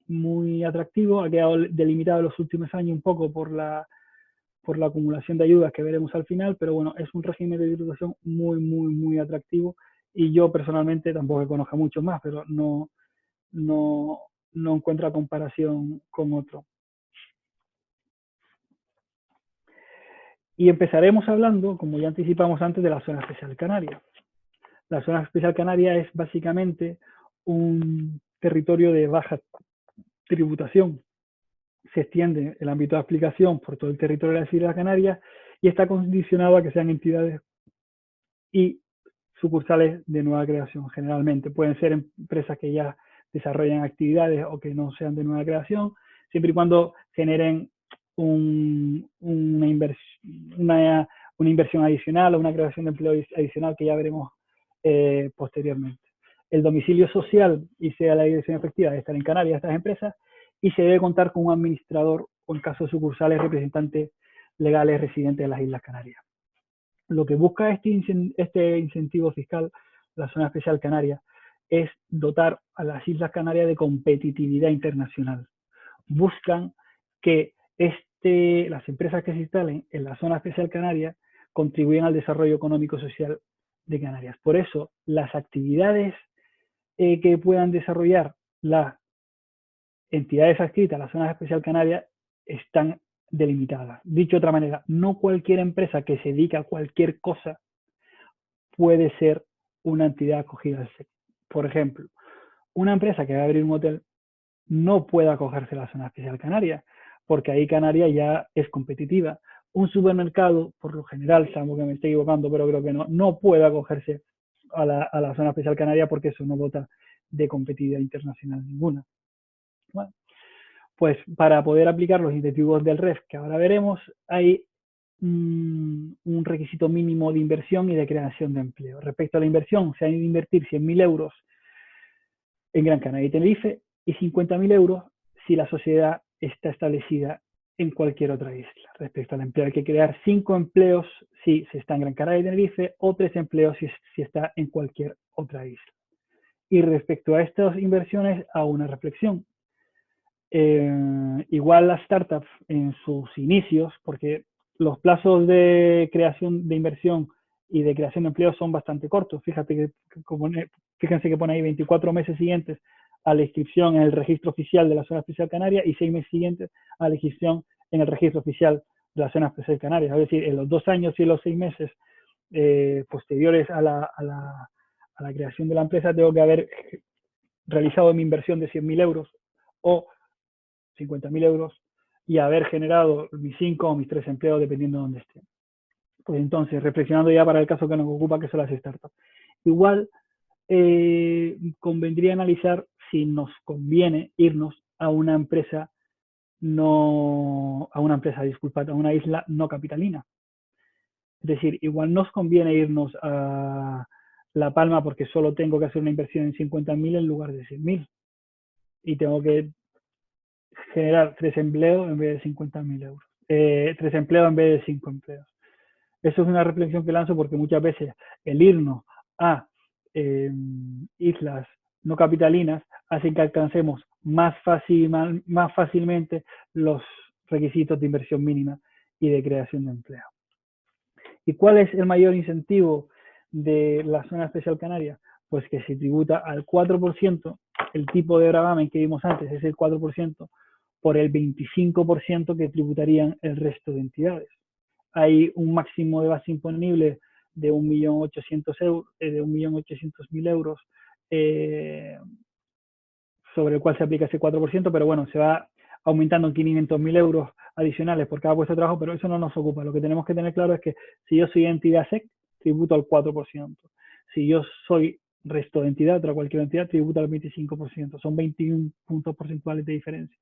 muy atractivo, ha quedado delimitado en los últimos años un poco por la acumulación de ayudas que veremos al final, pero bueno, es un régimen de tributación muy, muy, muy atractivo, y yo personalmente tampoco conozco mucho más, pero no encuentro comparación con otro. Y empezaremos hablando, como ya anticipamos antes, de la zona especial canaria. La zona especial canaria es básicamente un territorio de baja tributación. Se extiende el ámbito de aplicación por todo el territorio de las Islas Canarias y está condicionado a que sean entidades y sucursales de nueva creación. Generalmente pueden ser empresas que ya desarrollan actividades o que no sean de nueva creación, siempre y cuando generen una inversión adicional o una creación de empleo adicional, que ya veremos posteriormente. El domicilio social y sea la dirección efectiva debe estar en Canarias, estas empresas, y se debe contar con un administrador o, en caso de sucursales, representantes legales residentes de las Islas Canarias. Lo que busca este incentivo fiscal, la zona especial canaria, es dotar a las Islas Canarias de competitividad internacional. Buscan que las empresas que se instalen en la zona especial canaria contribuyan al desarrollo económico y social de Canarias. Por eso, las actividades que puedan desarrollar las entidades adscritas a la zona especial canaria están delimitadas. Dicho de otra manera, no cualquier empresa que se dedica a cualquier cosa puede ser una entidad acogida al SEC. Por ejemplo, una empresa que va a abrir un hotel no puede acogerse a la zona especial canaria, porque ahí Canarias ya es competitiva. Un supermercado, por lo general, salvo que me estoy equivocando, pero creo que no puede acogerse a la zona especial canaria, porque eso no dota de competitividad internacional ninguna. Bueno, pues para poder aplicar los incentivos del REF, que ahora veremos, hay un requisito mínimo de inversión y de creación de empleo. Respecto a la inversión, se han de invertir 100.000 euros en Gran Canaria y Tenerife y 50.000 euros si la sociedad está establecida en cualquier otra isla. Respecto al empleo, hay que crear 5 empleos si se está en Gran Canaria y Tenerife, o 3 empleos si está en cualquier otra isla. Y respecto a estas inversiones, hago una reflexión. Igual las startups en sus inicios, porque los plazos de creación de inversión y de creación de empleo son bastante cortos. Fíjense que pone ahí 24 meses siguientes a la inscripción en el registro oficial de la zona especial canaria y 6 meses siguientes a la inscripción en el registro oficial de la zona especial canaria. Es decir, en los 2 años y los 6 meses posteriores a la creación de la empresa, tengo que haber realizado mi inversión de 100.000 euros o 50.000 euros y haber generado mis 5 o mis 3 empleos, dependiendo de dónde estén. Pues entonces, reflexionando ya para el caso que nos ocupa, que son las startups. Igual convendría analizar si nos conviene irnos a una empresa a una isla no capitalina. Es decir, igual nos conviene irnos a La Palma porque solo tengo que hacer una inversión en 50.000 en lugar de 100.000 y tengo que generar 3 empleos en vez de 50.000 euros. 3 empleos en vez de 5 empleos. Eso es una reflexión que lanzo porque muchas veces el irnos a islas no capitalinas hace que alcancemos más fácilmente los requisitos de inversión mínima y de creación de empleo. ¿Y cuál es el mayor incentivo de la zona especial canaria? Pues que se tributa al 4%, el tipo de gravamen que vimos antes es el 4%, por el 25% que tributarían el resto de entidades. Hay un máximo de base imponible de 1.800.000 euros sobre el cual se aplica ese 4%, pero bueno, se va aumentando en 500.000 euros adicionales por cada puesto de trabajo, pero eso no nos ocupa. Lo que tenemos que tener claro es que si yo soy entidad SEC, tributo al 4%. Si yo soy resto de entidad, otra cualquier entidad, tributa al 25%. Son 21 puntos porcentuales de diferencia.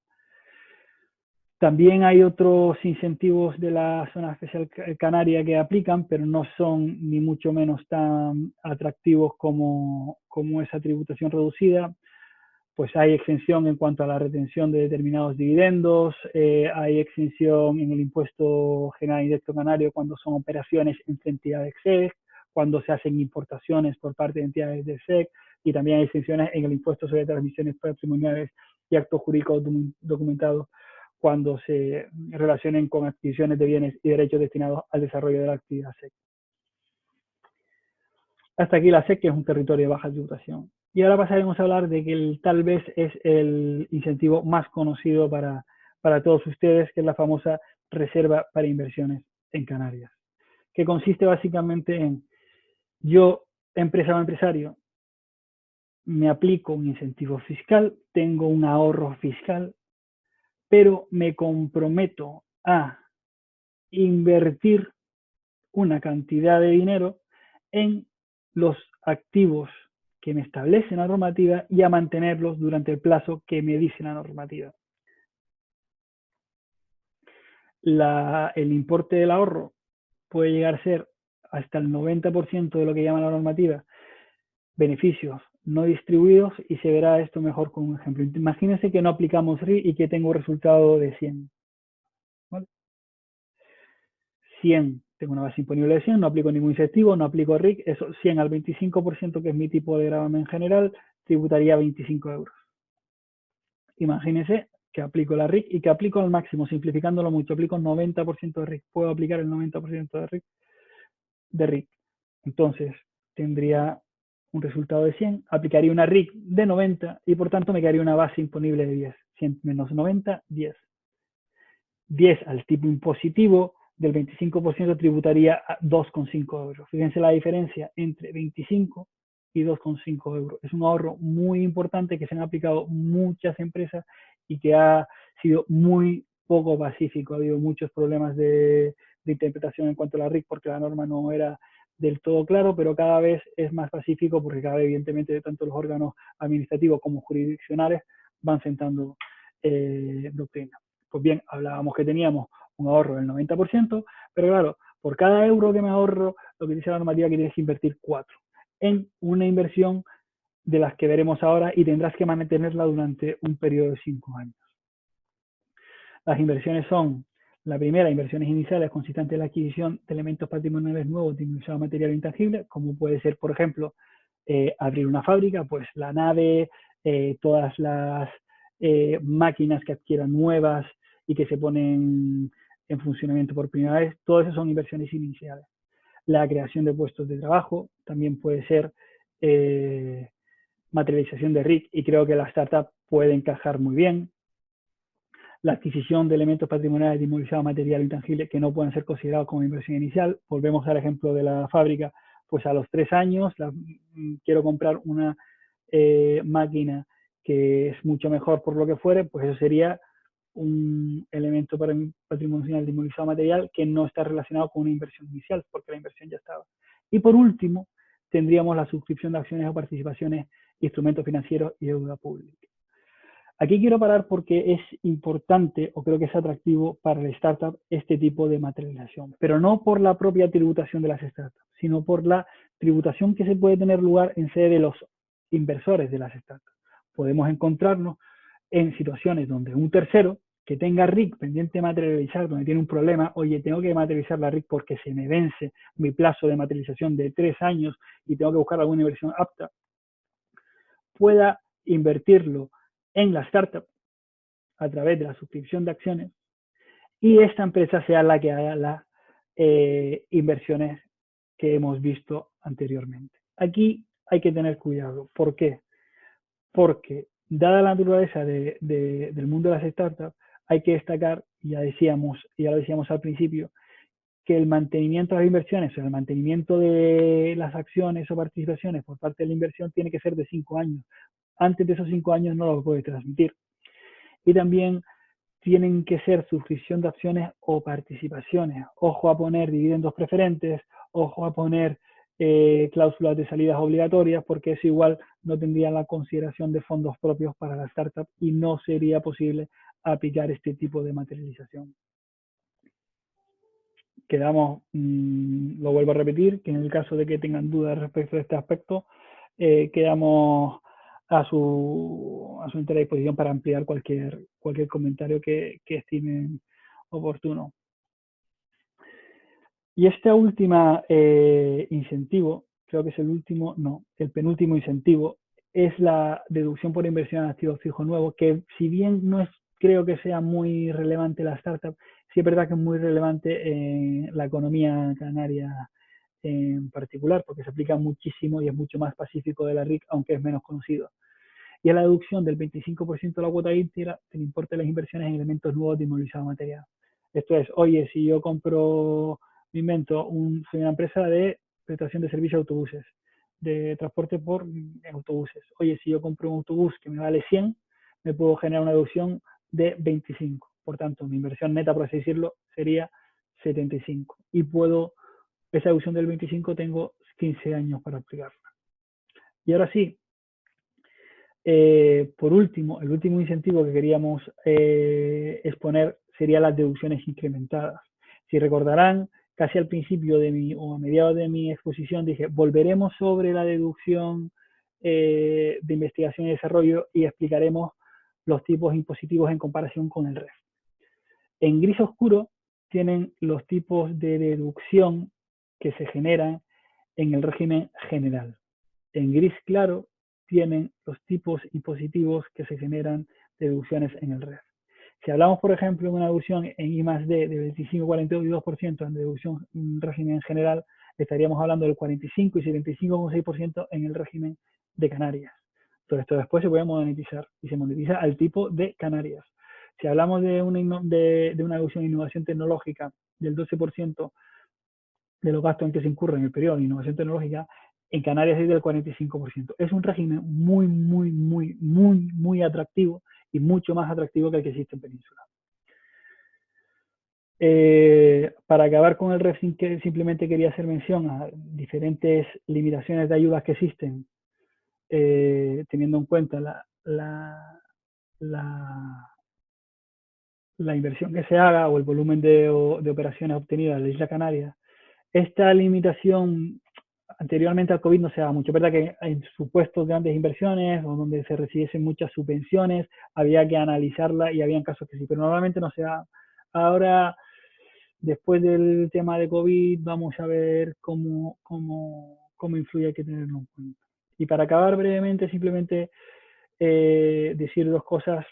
También hay otros incentivos de la zona especial canaria que aplican, pero no son ni mucho menos tan atractivos como esa tributación reducida. pues hay exención en cuanto a la retención de determinados dividendos, hay exención en el impuesto general indirecto canario cuando son operaciones entre entidades SEC, cuando se hacen importaciones por parte de entidades del SEC, y también hay exenciones en el impuesto sobre transmisiones patrimoniales y actos jurídicos documentados cuando se relacionen con adquisiciones de bienes y derechos destinados al desarrollo de la actividad SEC. Hasta aquí la SEC, que es un territorio de baja tributación. Y ahora pasaremos a hablar de que tal vez es el incentivo más conocido para todos ustedes, que es la famosa reserva para inversiones en Canarias, que consiste básicamente en: yo, empresa o empresario, me aplico un incentivo fiscal, tengo un ahorro fiscal, pero me comprometo a invertir una cantidad de dinero en los activos que me establece la normativa y a mantenerlos durante el plazo que me dice la normativa. El importe del ahorro puede llegar a ser hasta el 90% de lo que llama la normativa beneficios no distribuidos, y se verá esto mejor con un ejemplo. Imagínense que no aplicamos RIC y que tengo un resultado de 100. ¿Vale? 100, tengo una base imponible de 100, no aplico ningún incentivo, no aplico RIC, eso 100 al 25%, que es mi tipo de gravamen general, tributaría 25 euros. Imagínense que aplico la RIC y que aplico al máximo, simplificándolo mucho, aplico 90% de RIC, puedo aplicar el 90% de RIC. Entonces, tendría un resultado de 100, aplicaría una RIC de 90 y por tanto me quedaría una base imponible de 10. 100 menos 90, 10. 10 al tipo impositivo del 25% tributaría a 2,5 euros. Fíjense la diferencia entre 25 y 2,5 euros. Es un ahorro muy importante que se han aplicado muchas empresas y que ha sido muy poco pacífico. Ha habido muchos problemas de interpretación en cuanto a la RIC porque la norma no era del todo claro, pero cada vez es más pacífico porque cada vez, evidentemente, tanto los órganos administrativos como jurisdiccionales van sentando doctrina. Pues bien, hablábamos que teníamos un ahorro del 90%, pero claro, por cada euro que me ahorro, lo que dice la normativa es que tienes que invertir 4 en una inversión de las que veremos ahora y tendrás que mantenerla durante un periodo de 5 años. Las inversiones son: la primera, inversiones iniciales consistentes en la adquisición de elementos patrimoniales nuevos de ingresado material intangible, como puede ser, por ejemplo, abrir una fábrica, pues la nave, todas las máquinas que adquieran nuevas y que se ponen en funcionamiento por primera vez, todas esas son inversiones iniciales. La creación de puestos de trabajo también puede ser materialización de RIC, y creo que la startup puede encajar muy bien. La adquisición de elementos patrimoniales de inmovilizado material intangible que no pueden ser considerados como inversión inicial. Volvemos al ejemplo de la fábrica, pues a los 3 años quiero comprar una máquina que es mucho mejor por lo que fuere, pues eso sería un elemento patrimonial de inmovilizado material que no está relacionado con una inversión inicial, porque la inversión ya estaba. Y por último, tendríamos la suscripción de acciones o participaciones, instrumentos financieros y deuda pública. Aquí quiero parar porque es importante, o creo que es atractivo para la startup, este tipo de materialización, pero no por la propia tributación de las startups, sino por la tributación que se puede tener lugar en sede de los inversores de las startups. Podemos encontrarnos en situaciones donde un tercero que tenga RIC pendiente de materializar, donde tiene un problema, oye, tengo que materializar la RIC porque se me vence mi plazo de materialización de 3 años y tengo que buscar alguna inversión apta, pueda invertirlo en la startup a través de la suscripción de acciones y esta empresa sea la que haga las inversiones que hemos visto anteriormente. Aquí hay que tener cuidado. ¿Por qué? Porque dada la naturaleza del mundo de las startups, hay que destacar, ya lo decíamos al principio, que el mantenimiento de las inversiones o el mantenimiento de las acciones o participaciones por parte de la inversión tiene que ser de 5 años. Antes de esos 5 años no lo puede transmitir. Y también tienen que ser suscripción de acciones o participaciones. Ojo a poner dividendos preferentes, ojo a poner cláusulas de salidas obligatorias, porque es igual, no tendrían la consideración de fondos propios para la startup y no sería posible aplicar este tipo de materialización. Lo vuelvo a repetir, que en el caso de que tengan dudas respecto a este aspecto, quedamos a su entera disposición para ampliar cualquier comentario que estimen oportuno. Y esta última incentivo, creo que es el último, no, el penúltimo incentivo, es la deducción por inversión en activos fijos nuevos, que si bien no es, creo que sea muy relevante la startup, sí es verdad que es muy relevante en la economía canaria en particular, porque se aplica muchísimo y es mucho más pacífico de la RIC, aunque es menos conocido. Y es la deducción del 25% de la cuota íntegra del importe de las inversiones en elementos nuevos de inmovilizado material. Esto es, oye, si yo compro, me invento, soy una empresa de prestación de servicio de autobuses, de transporte por autobuses. Oye, si yo compro un autobús que me vale 100, me puedo generar una deducción de 25. Por tanto, mi inversión neta, por así decirlo, sería 75. Y puedo, esa deducción del 25 tengo 15 años para aplicarla. Y ahora sí, por último, el último incentivo que queríamos exponer sería las deducciones incrementadas. Si recordarán, casi al principio o a mediados de mi exposición dije, volveremos sobre la deducción de investigación y desarrollo y explicaremos los tipos impositivos en comparación con el REF. En gris oscuro tienen los tipos de deducción que se generan en el régimen general. En gris claro tienen los tipos impositivos que se generan de deducciones en el REF. Si hablamos, por ejemplo, de una deducción en I+D de 25, 42% en deducción en régimen general, estaríamos hablando del 45 y 75,6% en el régimen de Canarias. Todo esto después se puede monetizar y se monetiza al tipo de Canarias. Si hablamos de una deducción de innovación tecnológica del 12% de los gastos en que se incurre en el periodo de innovación tecnológica, en Canarias es del 45%. Es un régimen muy atractivo y mucho más atractivo que el que existe en Península. Para acabar con el REF, simplemente quería hacer mención a diferentes limitaciones de ayudas que existen, teniendo en cuenta la inversión que se haga o el volumen de operaciones obtenidas en la isla Canaria. Esta limitación anteriormente al COVID no se daba mucho. Es verdad que en supuestos grandes inversiones o donde se recibiesen muchas subvenciones había que analizarla y habían casos que sí, pero normalmente no se da. Ahora, después del tema de COVID, vamos a ver cómo influye, hay que tenerlo en cuenta. Y para acabar brevemente, simplemente decir dos cosas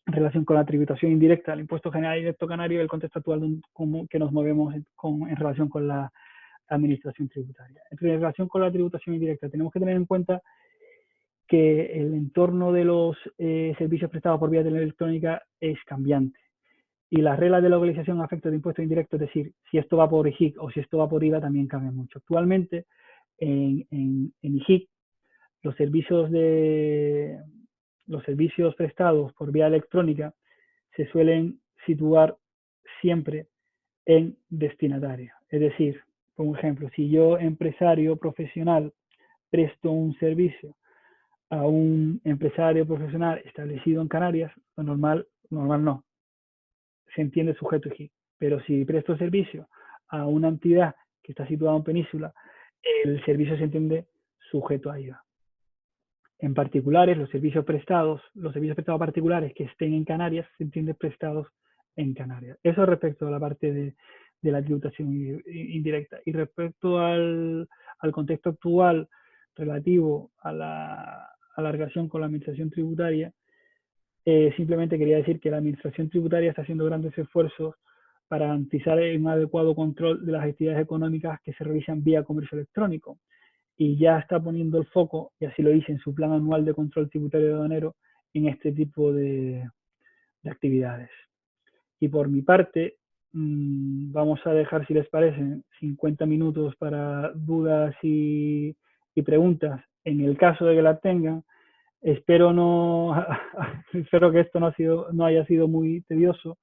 en relación con la tributación indirecta, el impuesto general directo canario y el contexto actual que nos movemos en relación con la administración tributaria. En relación con la tributación indirecta, tenemos que tener en cuenta que el entorno de los servicios prestados por vía electrónica es cambiante y las reglas de localización a efectos de impuestos indirectos, es decir, si esto va por IJIC o si esto va por IVA, también cambian mucho. Actualmente, en IJIC, los servicios prestados por vía electrónica se suelen situar siempre en destinatario. Es decir, por ejemplo, si yo, empresario profesional, presto un servicio a un empresario profesional establecido en Canarias, lo normal no, se entiende sujeto IJIC. Pero si presto servicio a una entidad que está situada en Península, el servicio se entiende sujeto a IVA. En particulares, los servicios prestados particulares que estén en Canarias se entienden prestados en Canarias. Eso respecto a la parte de la tributación indirecta. Y respecto al contexto actual relativo a la relación con la administración tributaria, simplemente quería decir que la administración tributaria está haciendo grandes esfuerzos para garantizar un adecuado control de las actividades económicas que se realizan vía comercio electrónico. Y ya está poniendo el foco, y así lo dice en su plan anual de control tributario de aduanero, en este tipo de actividades. Y por mi parte, vamos a dejar, si les parece, 50 minutos para dudas y preguntas, en el caso de que las tengan. Espero que esto no haya sido muy tedioso,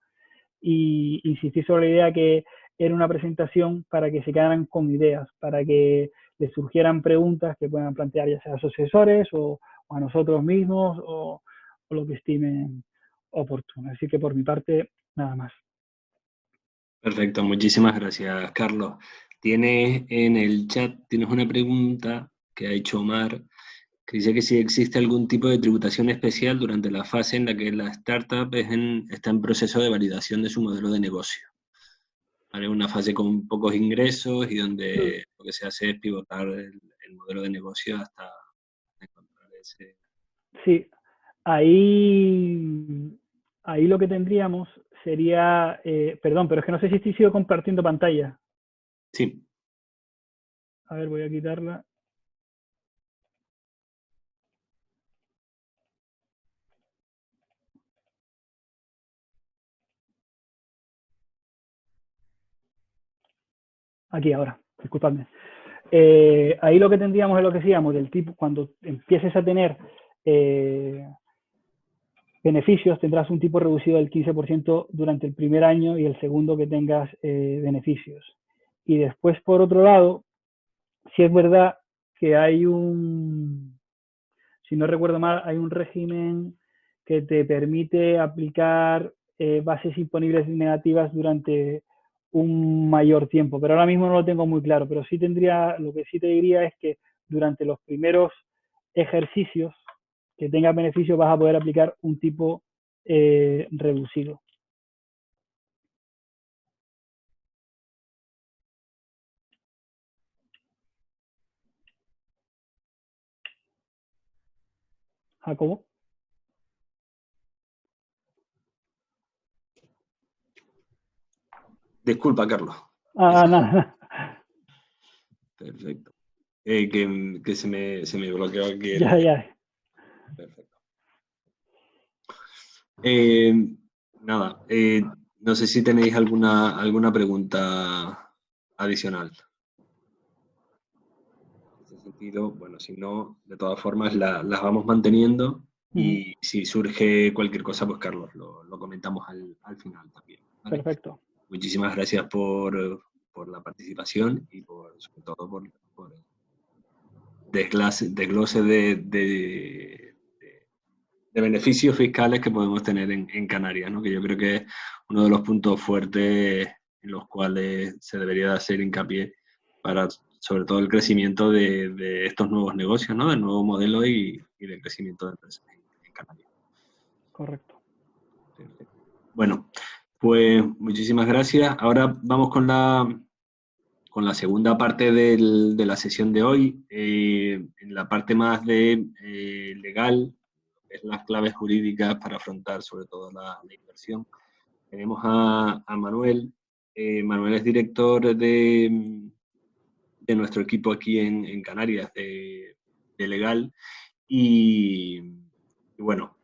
y insistir sobre la idea que era una presentación para que se quedaran con ideas, para que les surgieran preguntas que puedan plantear ya sea a sus asesores o a nosotros mismos o lo que estimen oportuno. Así que por mi parte, nada más. Perfecto, muchísimas gracias, Carlos. Tienes en el chat, tienes una pregunta que ha hecho Omar Que dice que si existe algún tipo de tributación especial durante la fase en la que la startup está en proceso de validación de su modelo de negocio. ¿Vale? Una fase con pocos ingresos y donde lo que se hace es pivotar el modelo de negocio hasta encontrar ese... Sí, ahí lo que tendríamos sería, perdón, pero es que no sé si estoy sigo compartiendo pantalla. Sí. A ver, voy a quitarla. Aquí ahora, disculpadme. Ahí lo que tendríamos es lo que decíamos, del tipo, cuando empieces a tener beneficios, tendrás un tipo reducido del 15% durante el primer año y el segundo que tengas beneficios. Y después, por otro lado, si es verdad que hay si no recuerdo mal, hay un régimen que te permite aplicar bases imponibles negativas durante un mayor tiempo, pero ahora mismo no lo tengo muy claro, pero sí lo que sí te diría es que durante los primeros ejercicios que tengas beneficios vas a poder aplicar un tipo reducido. Jacobo. Disculpa, Carlos. Nada. Perfecto. Que se me bloqueó aquí. Ya. Perfecto. Nada, no sé si tenéis alguna pregunta adicional. En ese sentido, bueno, si no, de todas formas las vamos manteniendo y si surge cualquier cosa, pues Carlos, lo comentamos al final también. ¿Vale? Perfecto. Muchísimas gracias por la participación y sobre todo por el desglose de beneficios fiscales que podemos tener en Canarias, ¿no? Que yo creo que es uno de los puntos fuertes en los cuales se debería de hacer hincapié para, sobre todo, el crecimiento de estos nuevos negocios, ¿no? Del nuevo modelo y del crecimiento de empresas en Canarias. Correcto. Perfecto. Bueno, pues muchísimas gracias. Ahora vamos con la segunda parte de la sesión de hoy, en la parte más de legal, es las claves jurídicas para afrontar sobre todo la inversión. Tenemos a Manuel. Manuel es director de nuestro equipo aquí en Canarias, de legal, y bueno,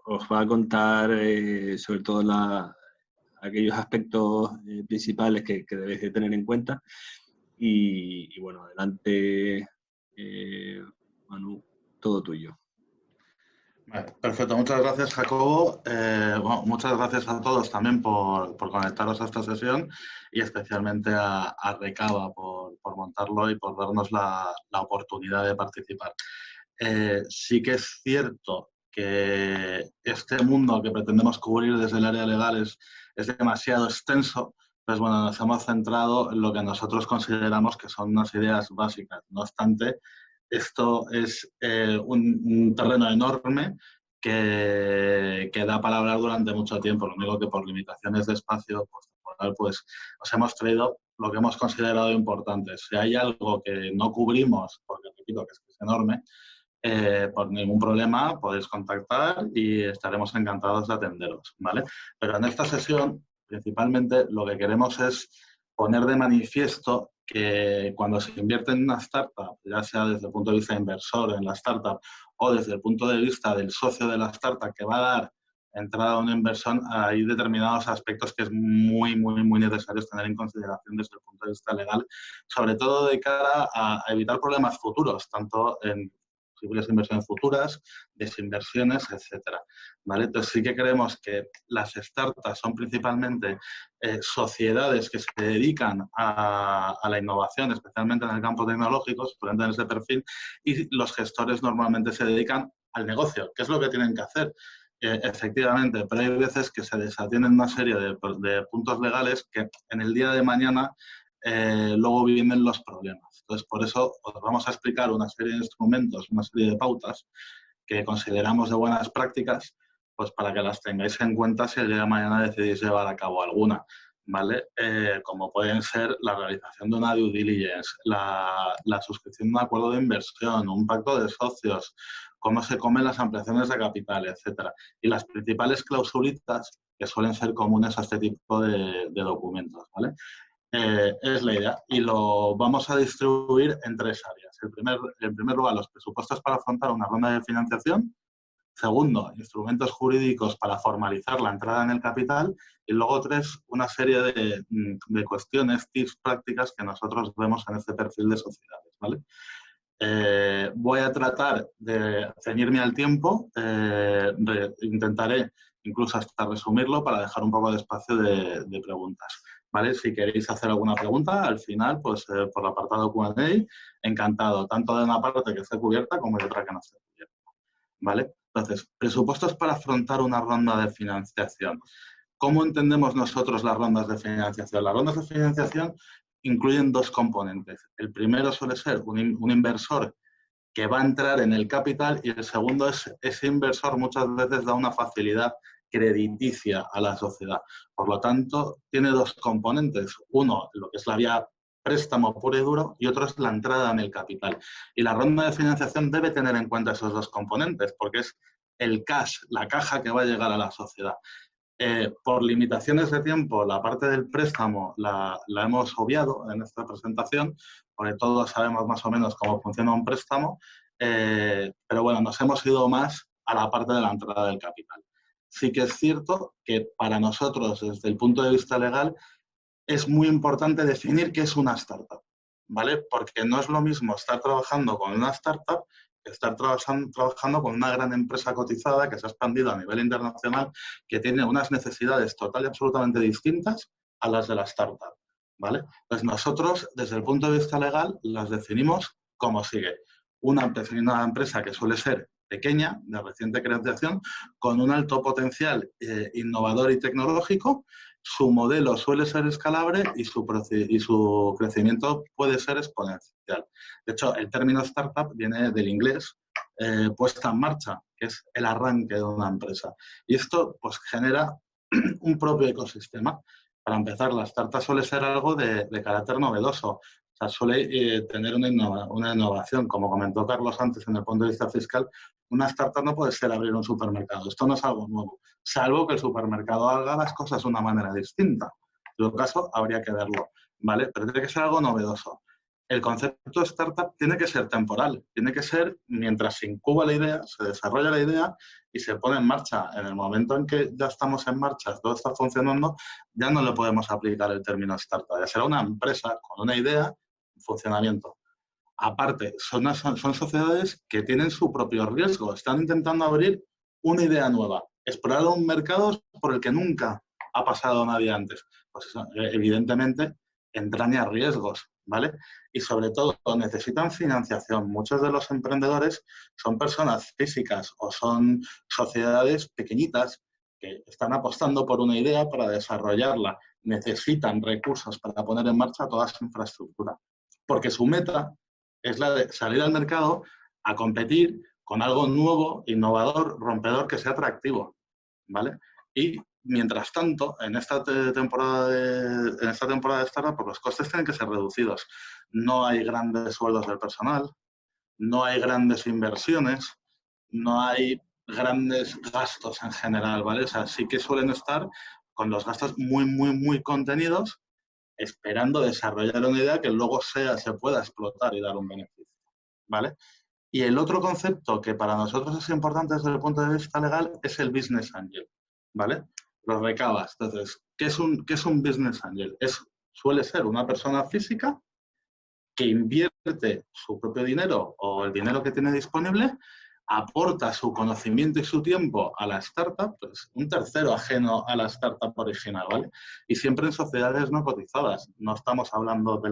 os va a contar sobre todo aquellos aspectos principales que debéis de tener en cuenta. Y bueno, adelante, Manu, todo tuyo. Vale, perfecto, muchas gracias, Jacobo. Bueno, muchas gracias a todos también por conectaros a esta sesión y especialmente a Recaba por montarlo y por darnos la oportunidad de participar. Sí que es cierto que este mundo que pretendemos cubrir desde el área legal es demasiado extenso, pues bueno, nos hemos centrado en lo que nosotros consideramos que son unas ideas básicas. No obstante, esto es un terreno enorme que da para hablar durante mucho tiempo. Lo único que por limitaciones de espacio pues os hemos traído lo que hemos considerado importante. Si hay algo que no cubrimos, porque repito que es enorme, por ningún problema podéis contactar y estaremos encantados de atenderos, ¿vale? Pero en esta sesión, principalmente, lo que queremos es poner de manifiesto que cuando se invierte en una startup, ya sea desde el punto de vista inversor en la startup o desde el punto de vista del socio de la startup que va a dar entrada a una inversión, hay determinados aspectos que es muy necesario tener en consideración desde el punto de vista legal, sobre todo de cara a evitar problemas futuros, tanto en posibles inversiones futuras, desinversiones, etcétera, ¿vale? Entonces sí que creemos que las startups son principalmente sociedades que se dedican a la innovación, especialmente en el campo tecnológico, suelen tener ese perfil, y los gestores normalmente se dedican al negocio, que es lo que tienen que hacer. Efectivamente, pero hay veces que se desatienden una serie de puntos legales que en el día de mañana luego vienen los problemas. Entonces, por eso os vamos a explicar una serie de instrumentos, una serie de pautas que consideramos de buenas prácticas, pues para que las tengáis en cuenta si el día de mañana decidís llevar a cabo alguna, ¿vale? Como pueden ser la realización de una due diligence, la suscripción de un acuerdo de inversión, un pacto de socios, cómo se comen las ampliaciones de capital, etcétera. Y las principales clausulitas que suelen ser comunes a este tipo de documentos, ¿vale? Es la idea y lo vamos a distribuir en 3 áreas. En primer lugar, los presupuestos para afrontar una ronda de financiación. Segundo, instrumentos jurídicos para formalizar la entrada en el capital. Y luego 3, una serie de cuestiones, tips, prácticas que nosotros vemos en este perfil de sociedades, ¿vale? Voy a tratar de ceñirme al tiempo, intentaré incluso hasta resumirlo para dejar un poco de espacio de preguntas, ¿vale? Si queréis hacer alguna pregunta, al final, pues por el apartado Q&A, encantado, tanto de una parte que esté cubierta como de otra que no esté cubierta, ¿vale? Entonces, presupuestos para afrontar una ronda de financiación. ¿Cómo entendemos nosotros las rondas de financiación? Las rondas de financiación incluyen 2 componentes. El primero suele ser un inversor que va a entrar en el capital y el segundo es ese inversor muchas veces da una facilidad crediticia a la sociedad. Por lo tanto, tiene 2 componentes. Uno, lo que es la vía préstamo puro y duro, y otro es la entrada en el capital. Y la ronda de financiación debe tener en cuenta esos 2 componentes, porque es el cash, la caja que va a llegar a la sociedad. Por limitaciones de tiempo, la parte del préstamo la hemos obviado en esta presentación, porque todos sabemos más o menos cómo funciona un préstamo, pero bueno, nos hemos ido más a la parte de la entrada del capital. Sí que es cierto que para nosotros, desde el punto de vista legal, es muy importante definir qué es una startup, ¿vale? Porque no es lo mismo estar trabajando con una startup que estar trabajando con una gran empresa cotizada que se ha expandido a nivel internacional, que tiene unas necesidades total y absolutamente distintas a las de la startup, ¿vale? Entonces nosotros, desde el punto de vista legal, las definimos como sigue. Una empresa que suele ser pequeña, de reciente creación, con un alto potencial innovador y tecnológico. Su modelo suele ser escalable y su crecimiento puede ser exponencial. De hecho, el término startup viene del inglés puesta en marcha, que es el arranque de una empresa. Y esto pues genera un propio ecosistema. Para empezar, la startup suele ser algo de carácter novedoso. O sea, suele tener una innovación. Como comentó Carlos antes en el punto de vista fiscal, una startup no puede ser abrir un supermercado. Esto no es algo nuevo, salvo que el supermercado haga las cosas de una manera distinta. En todo caso, habría que verlo, ¿vale? Pero tiene que ser algo novedoso. El concepto de startup tiene que ser temporal, tiene que ser mientras se incuba la idea, se desarrolla la idea y se pone en marcha. En el momento en que ya estamos en marcha, todo está funcionando, ya no le podemos aplicar el término startup. Ya será una empresa con una idea en funcionamiento. Aparte, son sociedades que tienen su propio riesgo, están intentando abrir una idea nueva, explorar un mercado por el que nunca ha pasado nadie antes. Pues eso, evidentemente, entraña riesgos, ¿vale? Y sobre todo necesitan financiación. Muchos de los emprendedores son personas físicas o son sociedades pequeñitas que están apostando por una idea para desarrollarla. Necesitan recursos para poner en marcha toda su infraestructura. Porque su meta es la de salir al mercado a competir con algo nuevo, innovador, rompedor, que sea atractivo, ¿vale? Y mientras tanto, en esta temporada de startup, pues los costes tienen que ser reducidos. No hay grandes sueldos del personal, no hay grandes inversiones, no hay grandes gastos en general, ¿vale? O sea, sí que suelen estar con los gastos muy, muy, muy contenidos, esperando desarrollar una idea que luego se pueda explotar y dar un beneficio, ¿vale? Y el otro concepto que para nosotros es importante desde el punto de vista legal es el business angel, ¿vale? Los recabas. Entonces, ¿qué es un business angel? Suele ser una persona física que invierte su propio dinero o el dinero que tiene disponible, aporta su conocimiento y su tiempo a la startup, pues un tercero ajeno a la startup original, ¿vale? Y siempre en sociedades no cotizadas. No estamos hablando de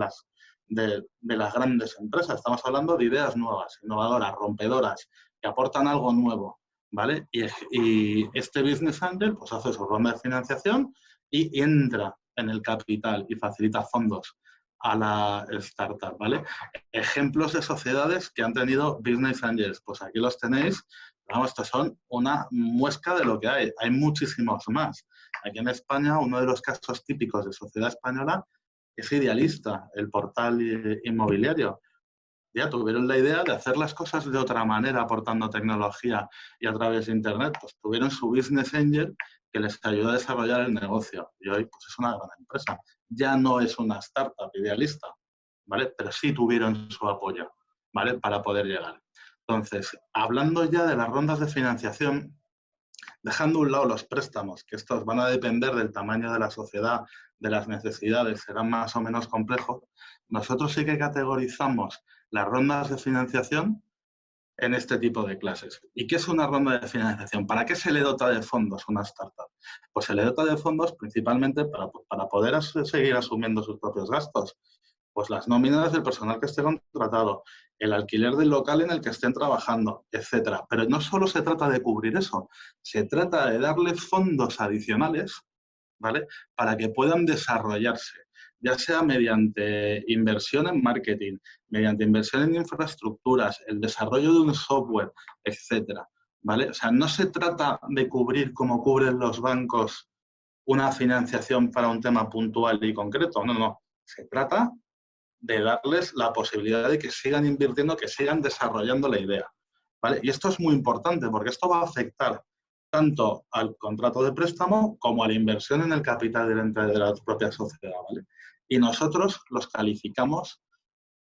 las grandes empresas, estamos hablando de ideas nuevas, innovadoras, rompedoras, que aportan algo nuevo, ¿vale? Y este business angel pues hace su ronda de financiación y entra en el capital y facilita fondos a la startup, ¿vale? Ejemplos de sociedades que han tenido Business Angels, pues aquí los tenéis. Vamos, estos son una muesca de lo que hay. Hay muchísimos más. Aquí en España, uno de los casos típicos de sociedad española es Idealista, el portal inmobiliario. Ya tuvieron la idea de hacer las cosas de otra manera, aportando tecnología y a través de Internet. Pues tuvieron su Business Angel que les ayudó a desarrollar el negocio. Y hoy pues, es una gran empresa. Ya no es una startup Idealista, ¿vale? Pero sí tuvieron su apoyo, ¿vale? Para poder llegar. Entonces, hablando ya de las rondas de financiación, dejando a un lado los préstamos, que estos van a depender del tamaño de la sociedad, de las necesidades, serán más o menos complejos, nosotros sí que categorizamos las rondas de financiación en este tipo de clases. ¿Y qué es una ronda de financiación? ¿Para qué se le dota de fondos a una startup? Pues se le dota de fondos principalmente para poder seguir asumiendo sus propios gastos. Pues las nóminas del personal que esté contratado, el alquiler del local en el que estén trabajando, etcétera. Pero no solo se trata de cubrir eso, se trata de darles fondos adicionales, ¿vale? Para que puedan desarrollarse, ya sea mediante inversión en marketing, mediante inversión en infraestructuras, el desarrollo de un software, etcétera, ¿vale? O sea, no se trata de cubrir como cubren los bancos una financiación para un tema puntual y concreto, no. Se trata de darles la posibilidad de que sigan invirtiendo, que sigan desarrollando la idea, ¿vale? Y esto es muy importante porque esto va a afectar tanto al contrato de préstamo como a la inversión en el capital de la propia sociedad, ¿vale? Y nosotros los calificamos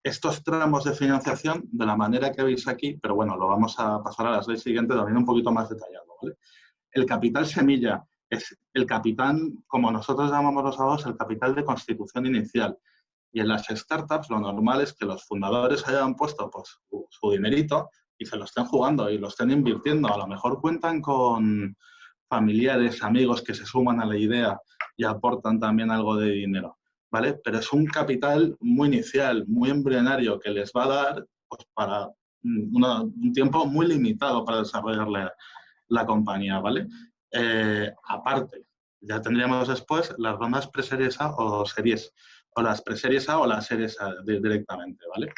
estos tramos de financiación de la manera que veis aquí, pero bueno, lo vamos a pasar a la slide siguiente también un poquito más detallado, ¿vale? El capital semilla es el capital, como nosotros llamamos los abogados, el capital de constitución inicial. Y en las startups lo normal es que los fundadores hayan puesto pues, su dinerito y se lo estén jugando y lo estén invirtiendo. A lo mejor cuentan con familiares, amigos que se suman a la idea y aportan también algo de dinero, ¿vale? Pero es un capital muy inicial, muy embrionario que les va a dar pues, para un tiempo muy limitado para desarrollar la compañía, ¿vale? Aparte, ya tendríamos después las rondas pre-series A o series, o las pre-series A o las series A directamente, ¿vale?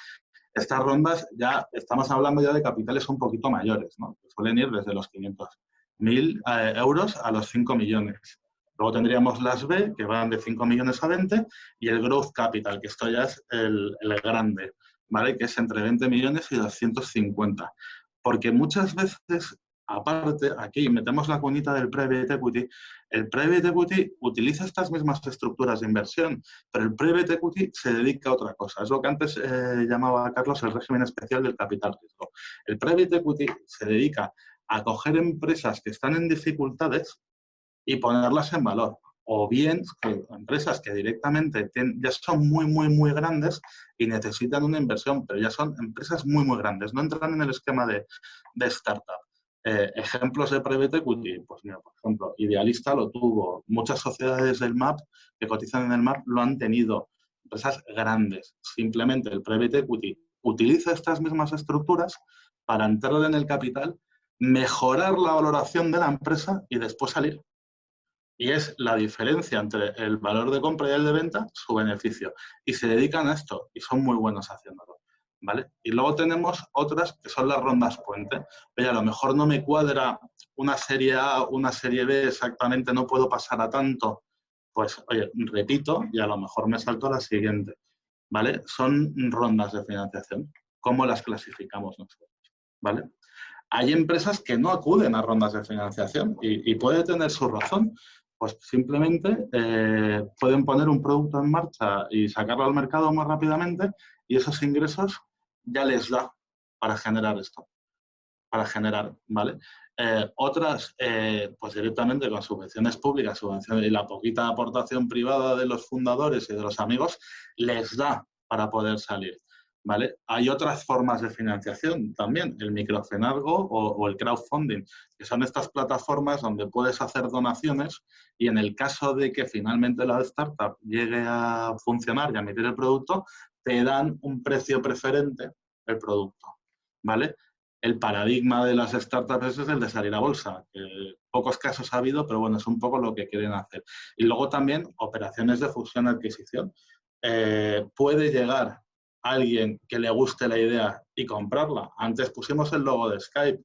Estas rondas ya estamos hablando ya de capitales un poquito mayores, ¿no? Que suelen ir desde los 500.000 euros a los 5 millones. Luego tendríamos las B, que van de 5 millones a 20, y el Growth Capital, que esto ya es el grande, ¿vale? Que es entre 20 millones y 250. Porque muchas veces, aparte, aquí metemos la cuñita del Private Equity. El Private Equity utiliza estas mismas estructuras de inversión, pero el Private Equity se dedica a otra cosa. Es lo que antes llamaba Carlos el régimen especial del capital riesgo. El Private Equity se dedica a coger empresas que están en dificultades y ponerlas en valor. O bien empresas que directamente ya son muy grandes y necesitan una inversión, pero ya son empresas muy grandes, no entran en el esquema de startup. Ejemplos de private equity, pues mira, por ejemplo, Idealista lo tuvo, muchas sociedades del MAP que cotizan en el MAP lo han tenido, empresas grandes. Simplemente el private equity utiliza estas mismas estructuras para entrar en el capital, mejorar la valoración de la empresa y después salir. Y es la diferencia entre el valor de compra y el de venta, su beneficio. Y se dedican a esto y son muy buenos haciéndolo, ¿vale? Y luego tenemos otras que son las rondas puente. Oye, a lo mejor no me cuadra una serie A, una serie B exactamente, no puedo pasar a tanto. Pues, oye, repito y a lo mejor me salto a la siguiente, ¿vale? Son rondas de financiación. ¿Cómo las clasificamos nosotros? ¿Vale? Hay empresas que no acuden a rondas de financiación y puede tener su razón. Pues simplemente pueden poner un producto en marcha y sacarlo al mercado más rápidamente y esos ingresos ya les da para generar esto, ¿vale? Otras, pues directamente con subvenciones públicas, subvenciones y la poquita aportación privada de los fundadores y de los amigos, les da para poder salir, ¿vale? Hay otras formas de financiación también, el microcenazgo o el crowdfunding, que son estas plataformas donde puedes hacer donaciones y en el caso de que finalmente la startup llegue a funcionar y a emitir el producto, te dan un precio preferente el producto, ¿vale? El paradigma de las startups es el de salir a bolsa. Pocos casos ha habido, pero bueno, es un poco lo que quieren hacer. Y luego también operaciones de fusión-adquisición. puede llegar alguien que le guste la idea y comprarla. Antes pusimos el logo de Skype.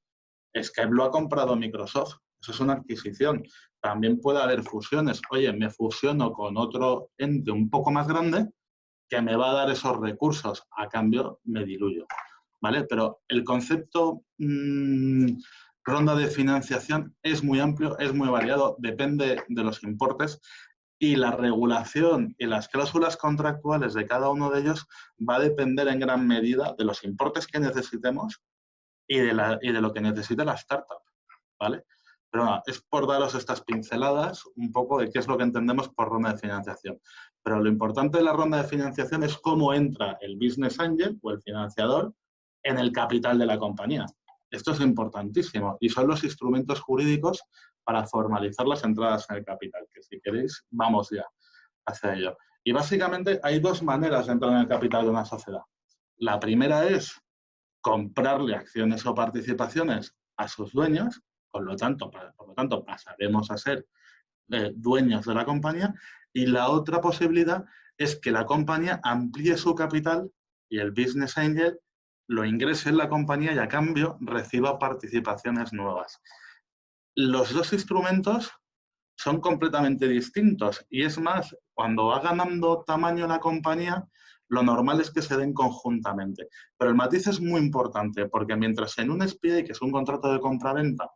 Skype lo ha comprado Microsoft. Eso es una adquisición. También puede haber fusiones. Oye, me fusiono con otro ente un poco más grande que me va a dar esos recursos. A cambio, me diluyo. ¿Vale? Pero el concepto ronda de financiación es muy amplio, es muy variado, depende de los importes. Y la regulación y las cláusulas contractuales de cada uno de ellos va a depender en gran medida de los importes que necesitemos y de lo que necesite la startup, ¿vale? Pero no, es por daros estas pinceladas un poco de qué es lo que entendemos por ronda de financiación. Pero lo importante de la ronda de financiación es cómo entra el business angel o el financiador en el capital de la compañía. Esto es importantísimo y son los instrumentos jurídicos para formalizar las entradas en el capital, que si queréis, vamos ya hacia ello. Y básicamente hay dos maneras de entrar en el capital de una sociedad. La primera es comprarle acciones o participaciones a sus dueños, por lo tanto pasaremos a ser dueños de la compañía, y la otra posibilidad es que la compañía amplíe su capital y el business angel lo ingrese en la compañía y a cambio reciba participaciones nuevas. Los dos instrumentos son completamente distintos y es más, cuando va ganando tamaño la compañía, lo normal es que se den conjuntamente. Pero el matiz es muy importante porque mientras en un SPA, que es un contrato de compraventa,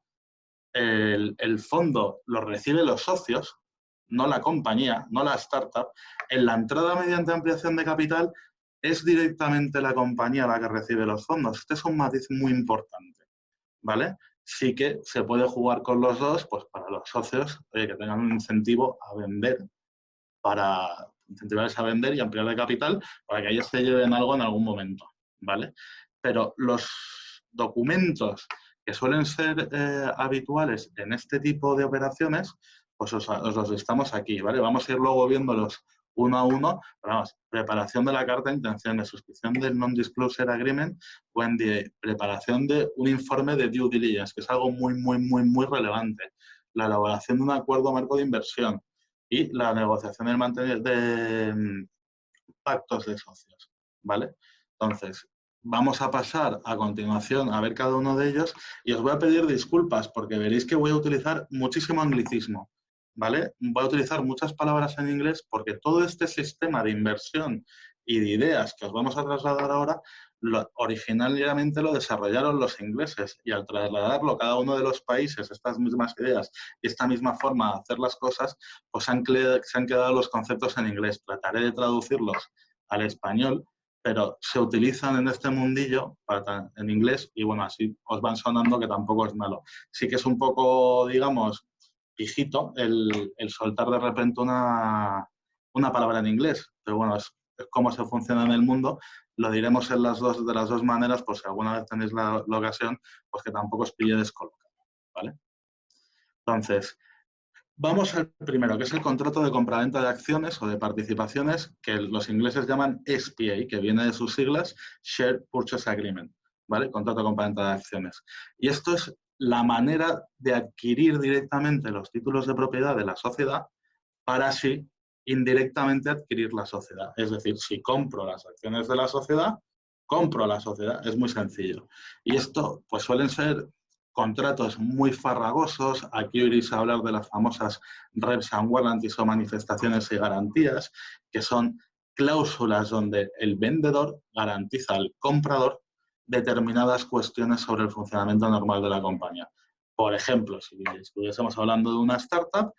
el fondo lo recibe los socios, no la compañía, no la startup, en la entrada mediante ampliación de capital es directamente la compañía la que recibe los fondos. Este es un matiz muy importante, ¿vale? Sí que se puede jugar con los dos, pues para los socios, que tengan un incentivo a vender, para incentivarles a vender y ampliar el capital, para que ellos se lleven algo en algún momento, ¿vale? Pero los documentos que suelen ser habituales en este tipo de operaciones, pues os los listamos aquí, ¿vale? Vamos a ir luego viéndolos uno a uno, pero vamos, preparación de la carta de intenciones, suscripción del non-disclosure agreement o en preparación de un informe de due diligence, que es algo muy relevante. La elaboración de un acuerdo marco de inversión y la negociación de pactos de socios, ¿vale? Entonces, vamos a pasar a continuación a ver cada uno de ellos y os voy a pedir disculpas porque veréis que voy a utilizar muchísimo anglicismo, ¿vale? Voy a utilizar muchas palabras en inglés porque todo este sistema de inversión y de ideas que os vamos a trasladar ahora, originalmente lo desarrollaron los ingleses y al trasladarlo a cada uno de los países, estas mismas ideas y esta misma forma de hacer las cosas, pues se han quedado los conceptos en inglés. Trataré de traducirlos al español, pero se utilizan en este mundillo en inglés y bueno, así os van sonando que tampoco es malo. Sí que es un poco, digamos, pijito el soltar de repente una palabra en inglés, pero bueno, es cómo se funciona en el mundo. Lo diremos en de las dos maneras, pues si alguna vez tenéis la ocasión, pues que tampoco os pille descolocado, ¿vale? Entonces, vamos al primero, que es el contrato de compraventa de acciones o de participaciones, que los ingleses llaman SPA, que viene de sus siglas, Share Purchase Agreement, ¿vale? Contrato de compraventa de acciones. Y esto es la manera de adquirir directamente los títulos de propiedad de la sociedad para así indirectamente adquirir la sociedad. Es decir, si compro las acciones de la sociedad, compro la sociedad. Es muy sencillo. Y esto, pues suelen ser contratos muy farragosos. Aquí oiréis hablar de las famosas reps and warranties o manifestaciones y garantías, que son cláusulas donde el vendedor garantiza al comprador determinadas cuestiones sobre el funcionamiento normal de la compañía. Por ejemplo, si estuviésemos hablando de una startup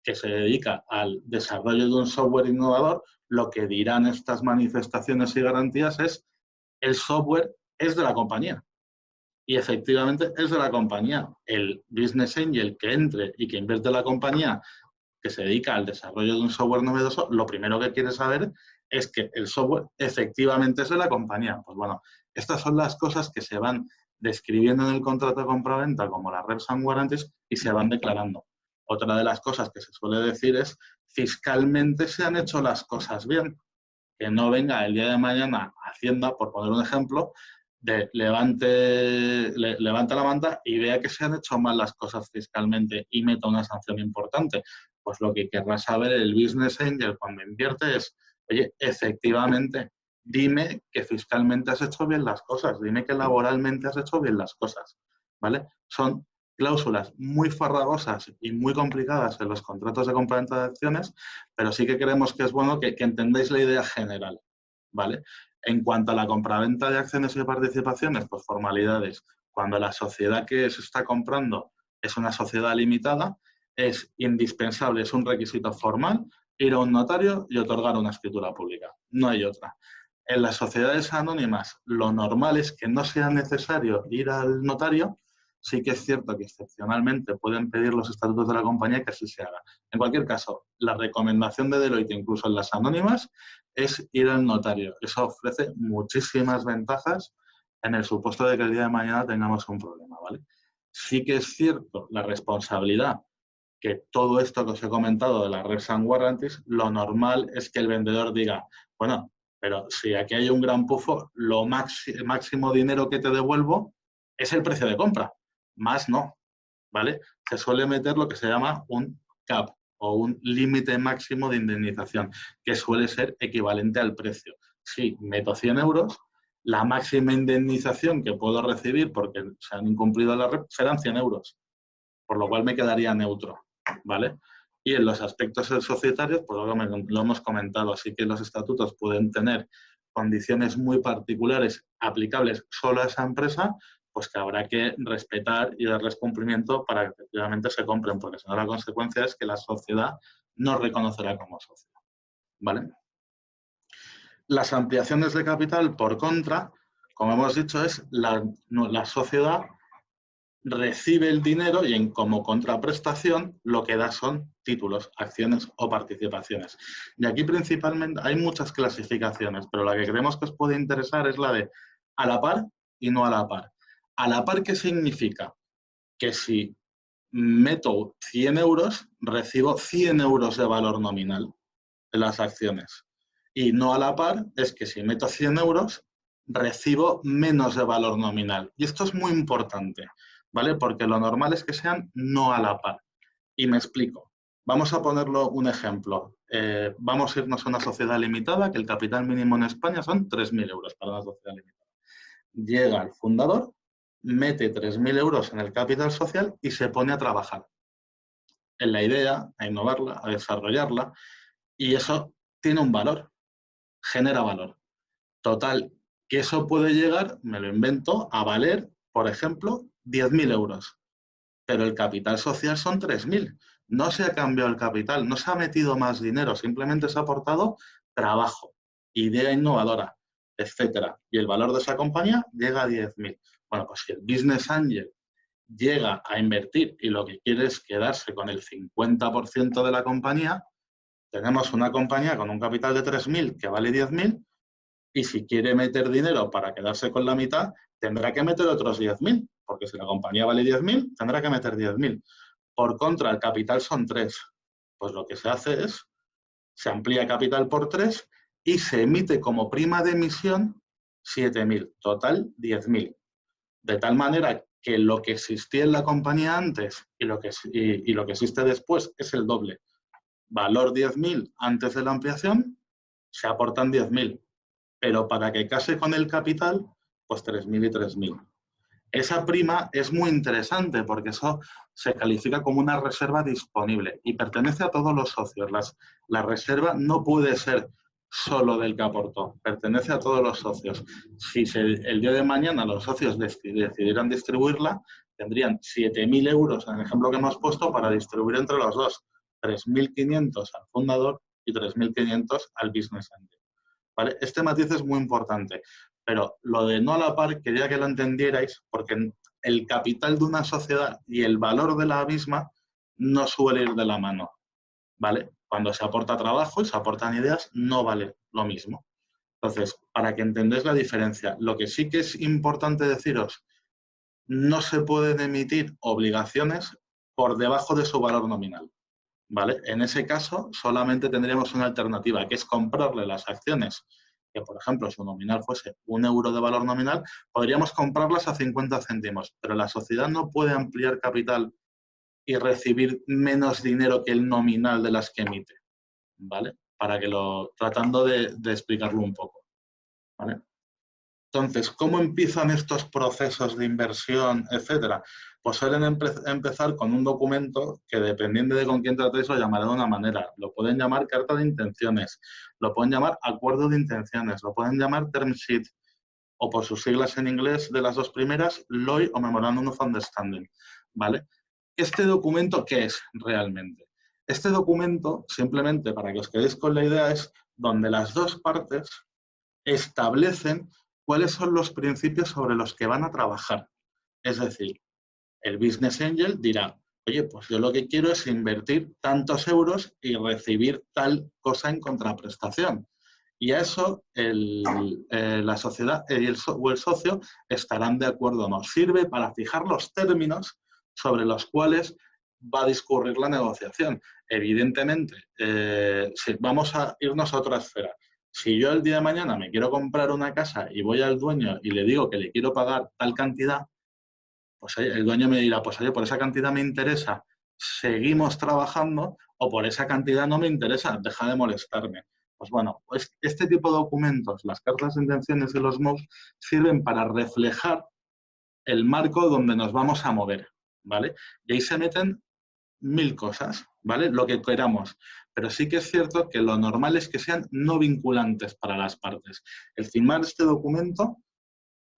que se dedica al desarrollo de un software innovador, lo que dirán estas manifestaciones y garantías es el software es de la compañía. Y efectivamente es de la compañía. El business angel que entre y que invierte en la compañía, que se dedica al desarrollo de un software novedoso, lo primero que quiere saber es que el software efectivamente es de la compañía. Pues bueno, estas son las cosas que se van describiendo en el contrato de compraventa como las reps and warranties y se van declarando. Otra de las cosas que se suele decir es fiscalmente se han hecho las cosas bien. Que no venga el día de mañana Hacienda, por poner un ejemplo, levanta la manta y vea que se han hecho mal las cosas fiscalmente y meta una sanción importante. Pues lo que querrá saber el business angel cuando invierte es, Oye, efectivamente, dime que fiscalmente has hecho bien las cosas, dime que laboralmente has hecho bien las cosas, ¿vale? Son cláusulas muy farragosas y muy complicadas en los contratos de compraventa de acciones, pero sí que creemos que es bueno que entendáis la idea general, ¿vale? En cuanto a la compraventa de acciones y de participaciones, pues formalidades. Cuando la sociedad que se está comprando es una sociedad limitada, es indispensable, es un requisito formal, ir a un notario y otorgar una escritura pública. No hay otra. En las sociedades anónimas, lo normal es que no sea necesario ir al notario. Sí que es cierto que excepcionalmente pueden pedir los estatutos de la compañía que así se haga. En cualquier caso, la recomendación de Deloitte, incluso en las anónimas, es ir al notario. Eso ofrece muchísimas ventajas en el supuesto de que el día de mañana tengamos un problema, ¿vale? Sí que es cierto la responsabilidad que todo esto que os he comentado de las reps and warranties, lo normal es que el vendedor diga, bueno, pero si aquí hay un gran pufo, el máximo dinero que te devuelvo es el precio de compra, más no, ¿vale? Se suele meter lo que se llama un cap o un límite máximo de indemnización, que suele ser equivalente al precio. Si meto 100 euros, la máxima indemnización que puedo recibir porque se han incumplido las reps serán 100 euros, por lo cual me quedaría neutro, ¿vale? Y en los aspectos societarios, pues lo hemos comentado, así que los estatutos pueden tener condiciones muy particulares aplicables solo a esa empresa, pues que habrá que respetar y darles cumplimiento para que efectivamente se compren, porque si no la consecuencia es que la sociedad no reconocerá como sociedad, ¿vale? Las ampliaciones de capital, por contra, como hemos dicho, es la sociedad recibe el dinero y como contraprestación lo que da son títulos, acciones o participaciones. Y aquí principalmente hay muchas clasificaciones, pero la que creemos que os puede interesar es la de a la par y no a la par. A la par, ¿qué significa? Que si meto 100 euros, recibo 100 euros de valor nominal de las acciones. Y no a la par es que si meto 100 euros, recibo menos de valor nominal. Y esto es muy importante, ¿vale? Porque lo normal es que sean no a la par. Y me explico. Vamos a ponerlo un ejemplo. Vamos a irnos a una sociedad limitada, que el capital mínimo en España son 3.000 euros para una sociedad limitada. Llega el fundador, mete 3.000 euros en el capital social y se pone a trabajar en la idea, a innovarla, a desarrollarla, y eso tiene un valor, genera valor. Total, que eso puede llegar, me lo invento, a valer, por ejemplo, 10.000 euros. Pero el capital social son 3.000. No se ha cambiado el capital, no se ha metido más dinero, simplemente se ha aportado trabajo, idea innovadora, etcétera. Y el valor de esa compañía llega a 10.000. Bueno, pues si el Business Angel llega a invertir y lo que quiere es quedarse con el 50% de la compañía, tenemos una compañía con un capital de 3.000 que vale 10.000 y si quiere meter dinero para quedarse con la mitad, tendrá que meter otros 10.000, porque si la compañía vale 10.000, tendrá que meter 10.000. Por contra, el capital son 3. Pues lo que se hace es, se amplía capital por 3 y se emite como prima de emisión 7.000, total 10.000. De tal manera que lo que existía en la compañía antes y lo que existe después es el doble. Valor 10.000 antes de la ampliación, se aportan 10.000. Pero para que case con el capital, pues 3.000 y 3.000. Esa prima es muy interesante porque eso se califica como una reserva disponible y pertenece a todos los socios. La reserva no puede ser solo del que aportó, pertenece a todos los socios. Si el día de mañana los socios decidieran distribuirla, tendrían 7.000 euros en el ejemplo que hemos puesto para distribuir entre los dos, 3.500 al fundador y 3.500 al business angel. ¿Vale? Este matiz es muy importante, pero lo de no a la par quería que lo entendierais porque el capital de una sociedad y el valor de la misma no suele ir de la mano, ¿vale? Cuando se aporta trabajo y se aportan ideas, no vale lo mismo. Entonces, para que entendáis la diferencia, lo que sí que es importante deciros, no se pueden emitir obligaciones por debajo de su valor nominal, ¿vale? En ese caso, solamente tendríamos una alternativa, que es comprarle las acciones, que por ejemplo su nominal fuese 1 euro de valor nominal, podríamos comprarlas a 50 céntimos, pero la sociedad no puede ampliar capital y recibir menos dinero que el nominal de las que emite, ¿vale? tratando de explicarlo un poco, ¿vale? Entonces, ¿cómo empiezan estos procesos de inversión, etcétera? Pues suelen empezar con un documento que, dependiendo de con quién tratéis, lo llamarán de una manera. Lo pueden llamar carta de intenciones, lo pueden llamar acuerdo de intenciones, lo pueden llamar term sheet, o por sus siglas en inglés de las dos primeras, LOI o Memorandum of Understanding, ¿vale? ¿Este documento qué es realmente? Este documento, simplemente para que os quedéis con la idea, es donde las dos partes establecen cuáles son los principios sobre los que van a trabajar. Es decir, el Business Angel dirá, oye, pues yo lo que quiero es invertir tantos euros y recibir tal cosa en contraprestación. Y a eso la sociedad o el socio estarán de acuerdo o no. Sirve para fijar los términos sobre los cuales va a discurrir la negociación. Evidentemente, si vamos a irnos a otra esfera. Si yo el día de mañana me quiero comprar una casa y voy al dueño y le digo que le quiero pagar tal cantidad, pues el dueño me dirá, pues oye, por esa cantidad me interesa, seguimos trabajando, o por esa cantidad no me interesa, deja de molestarme. Pues bueno, pues este tipo de documentos, las cartas de intenciones y los MOUs, sirven para reflejar el marco donde nos vamos a mover, ¿vale? Y ahí se meten 1000 cosas, ¿vale? Lo que queramos. Pero sí que es cierto que lo normal es que sean no vinculantes para las partes. El firmar este documento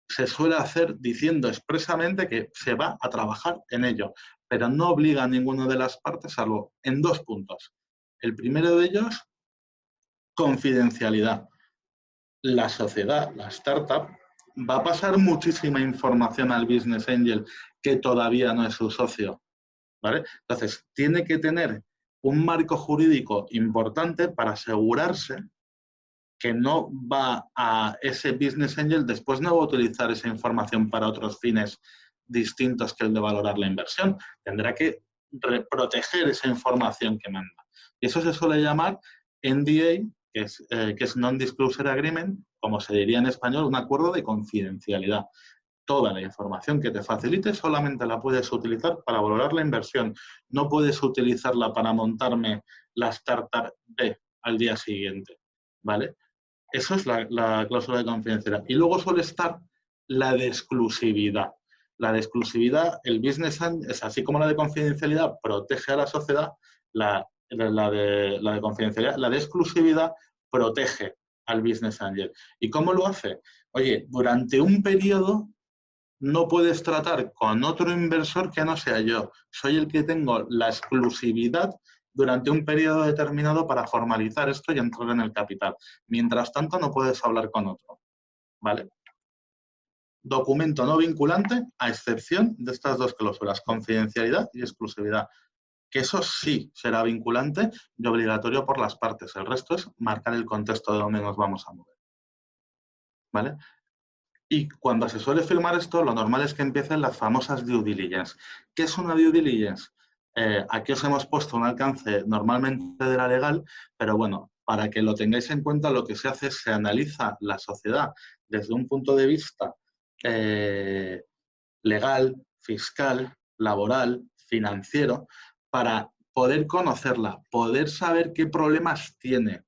se suele hacer diciendo expresamente que se va a trabajar en ello, pero no obliga a ninguna de las partes, salvo en 2 puntos. El primero de ellos, confidencialidad. La sociedad, la startup, va a pasar muchísima información al Business Angel que todavía no es su socio, ¿vale? Entonces, tiene que tener un marco jurídico importante para asegurarse que no va a ese Business Angel, después no va a utilizar esa información para otros fines distintos que el de valorar la inversión. Tendrá que proteger esa información que manda. Y eso se suele llamar NDA, que es Non-Disclosure Agreement, como se diría en español, un acuerdo de confidencialidad. Toda la información que te facilite solamente la puedes utilizar para valorar la inversión. No puedes utilizarla para montarme la startup B al día siguiente, ¿vale? Eso es la cláusula de confidencialidad. Y luego suele estar la de exclusividad. La de exclusividad, el Business Angel, es así como la de confidencialidad protege a la sociedad, la de confidencialidad, la de exclusividad protege al Business Angel. ¿Y cómo lo hace? Oye, durante un periodo no puedes tratar con otro inversor que no sea yo. Soy el que tengo la exclusividad durante un periodo determinado para formalizar esto y entrar en el capital. Mientras tanto, no puedes hablar con otro, ¿vale? Documento no vinculante, a excepción de estas dos cláusulas, confidencialidad y exclusividad, que eso sí será vinculante y obligatorio por las partes. El resto es marcar el contexto de donde nos vamos a mover, ¿vale? Y cuando se suele firmar esto, lo normal es que empiecen las famosas due diligence. ¿Qué es una due diligence? Aquí os hemos puesto un alcance normalmente de la legal, pero bueno, para que lo tengáis en cuenta, lo que se hace es se analiza la sociedad desde un punto de vista legal, fiscal, laboral, financiero, para poder conocerla, poder saber qué problemas tiene,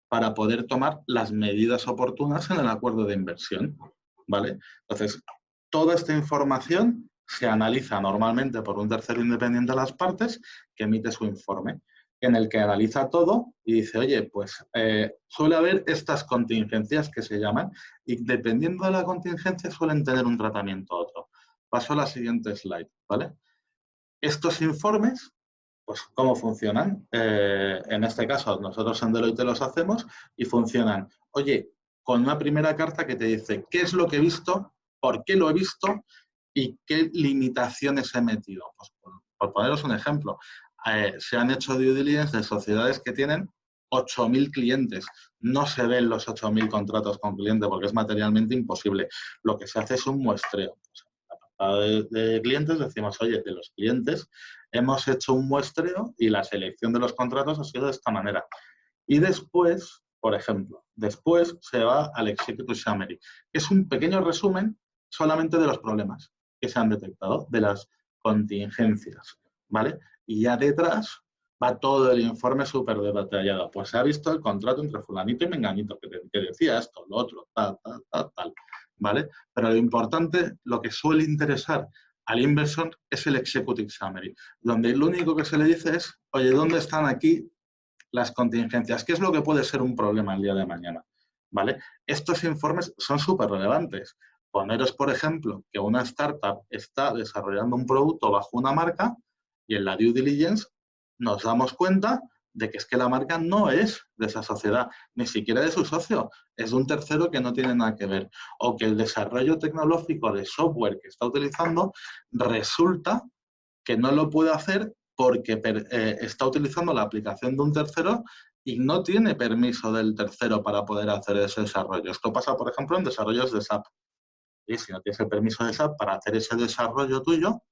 para poder tomar las medidas oportunas en el acuerdo de inversión, ¿vale? Entonces, toda esta información se analiza normalmente por un tercero independiente de las partes que emite su informe, en el que analiza todo y dice, oye, pues suele haber estas contingencias que se llaman y dependiendo de la contingencia suelen tener un tratamiento u otro. Paso a la siguiente slide, ¿vale? Estos informes, pues, ¿cómo funcionan? En este caso, nosotros en Deloitte los hacemos y funcionan, oye, con una primera carta que te dice qué es lo que he visto, por qué lo he visto y qué limitaciones he metido. Pues por poneros un ejemplo, se han hecho due diligence de sociedades que tienen 8.000 clientes. No se ven los 8.000 contratos con cliente porque es materialmente imposible. Lo que se hace es un muestreo. De clientes decimos, oye, de los clientes hemos hecho un muestreo y la selección de los contratos ha sido de esta manera. Y después, por ejemplo, después se va al Executive Summary, que es un pequeño resumen solamente de los problemas que se han detectado, de las contingencias, ¿vale? Y ya detrás va todo el informe súper detallado. Pues se ha visto el contrato entre fulanito y menganito, que decía esto, lo otro, tal, ¿vale? Pero lo importante, lo que suele interesar al inversor es el executive summary, donde lo único que se le dice es, oye, ¿dónde están aquí las contingencias? ¿Qué es lo que puede ser un problema el día de mañana? ¿Vale? Estos informes son súper relevantes. Poneros, por ejemplo, que una startup está desarrollando un producto bajo una marca y en la due diligence nos damos cuenta de que es que la marca no es de esa sociedad, ni siquiera de su socio, es de un tercero que no tiene nada que ver. O que el desarrollo tecnológico de software que está utilizando resulta que no lo puede hacer porque está utilizando la aplicación de un tercero y no tiene permiso del tercero para poder hacer ese desarrollo. Esto pasa, por ejemplo, en desarrollos de SAP. Y si no tienes el permiso de SAP para hacer ese desarrollo tuyo,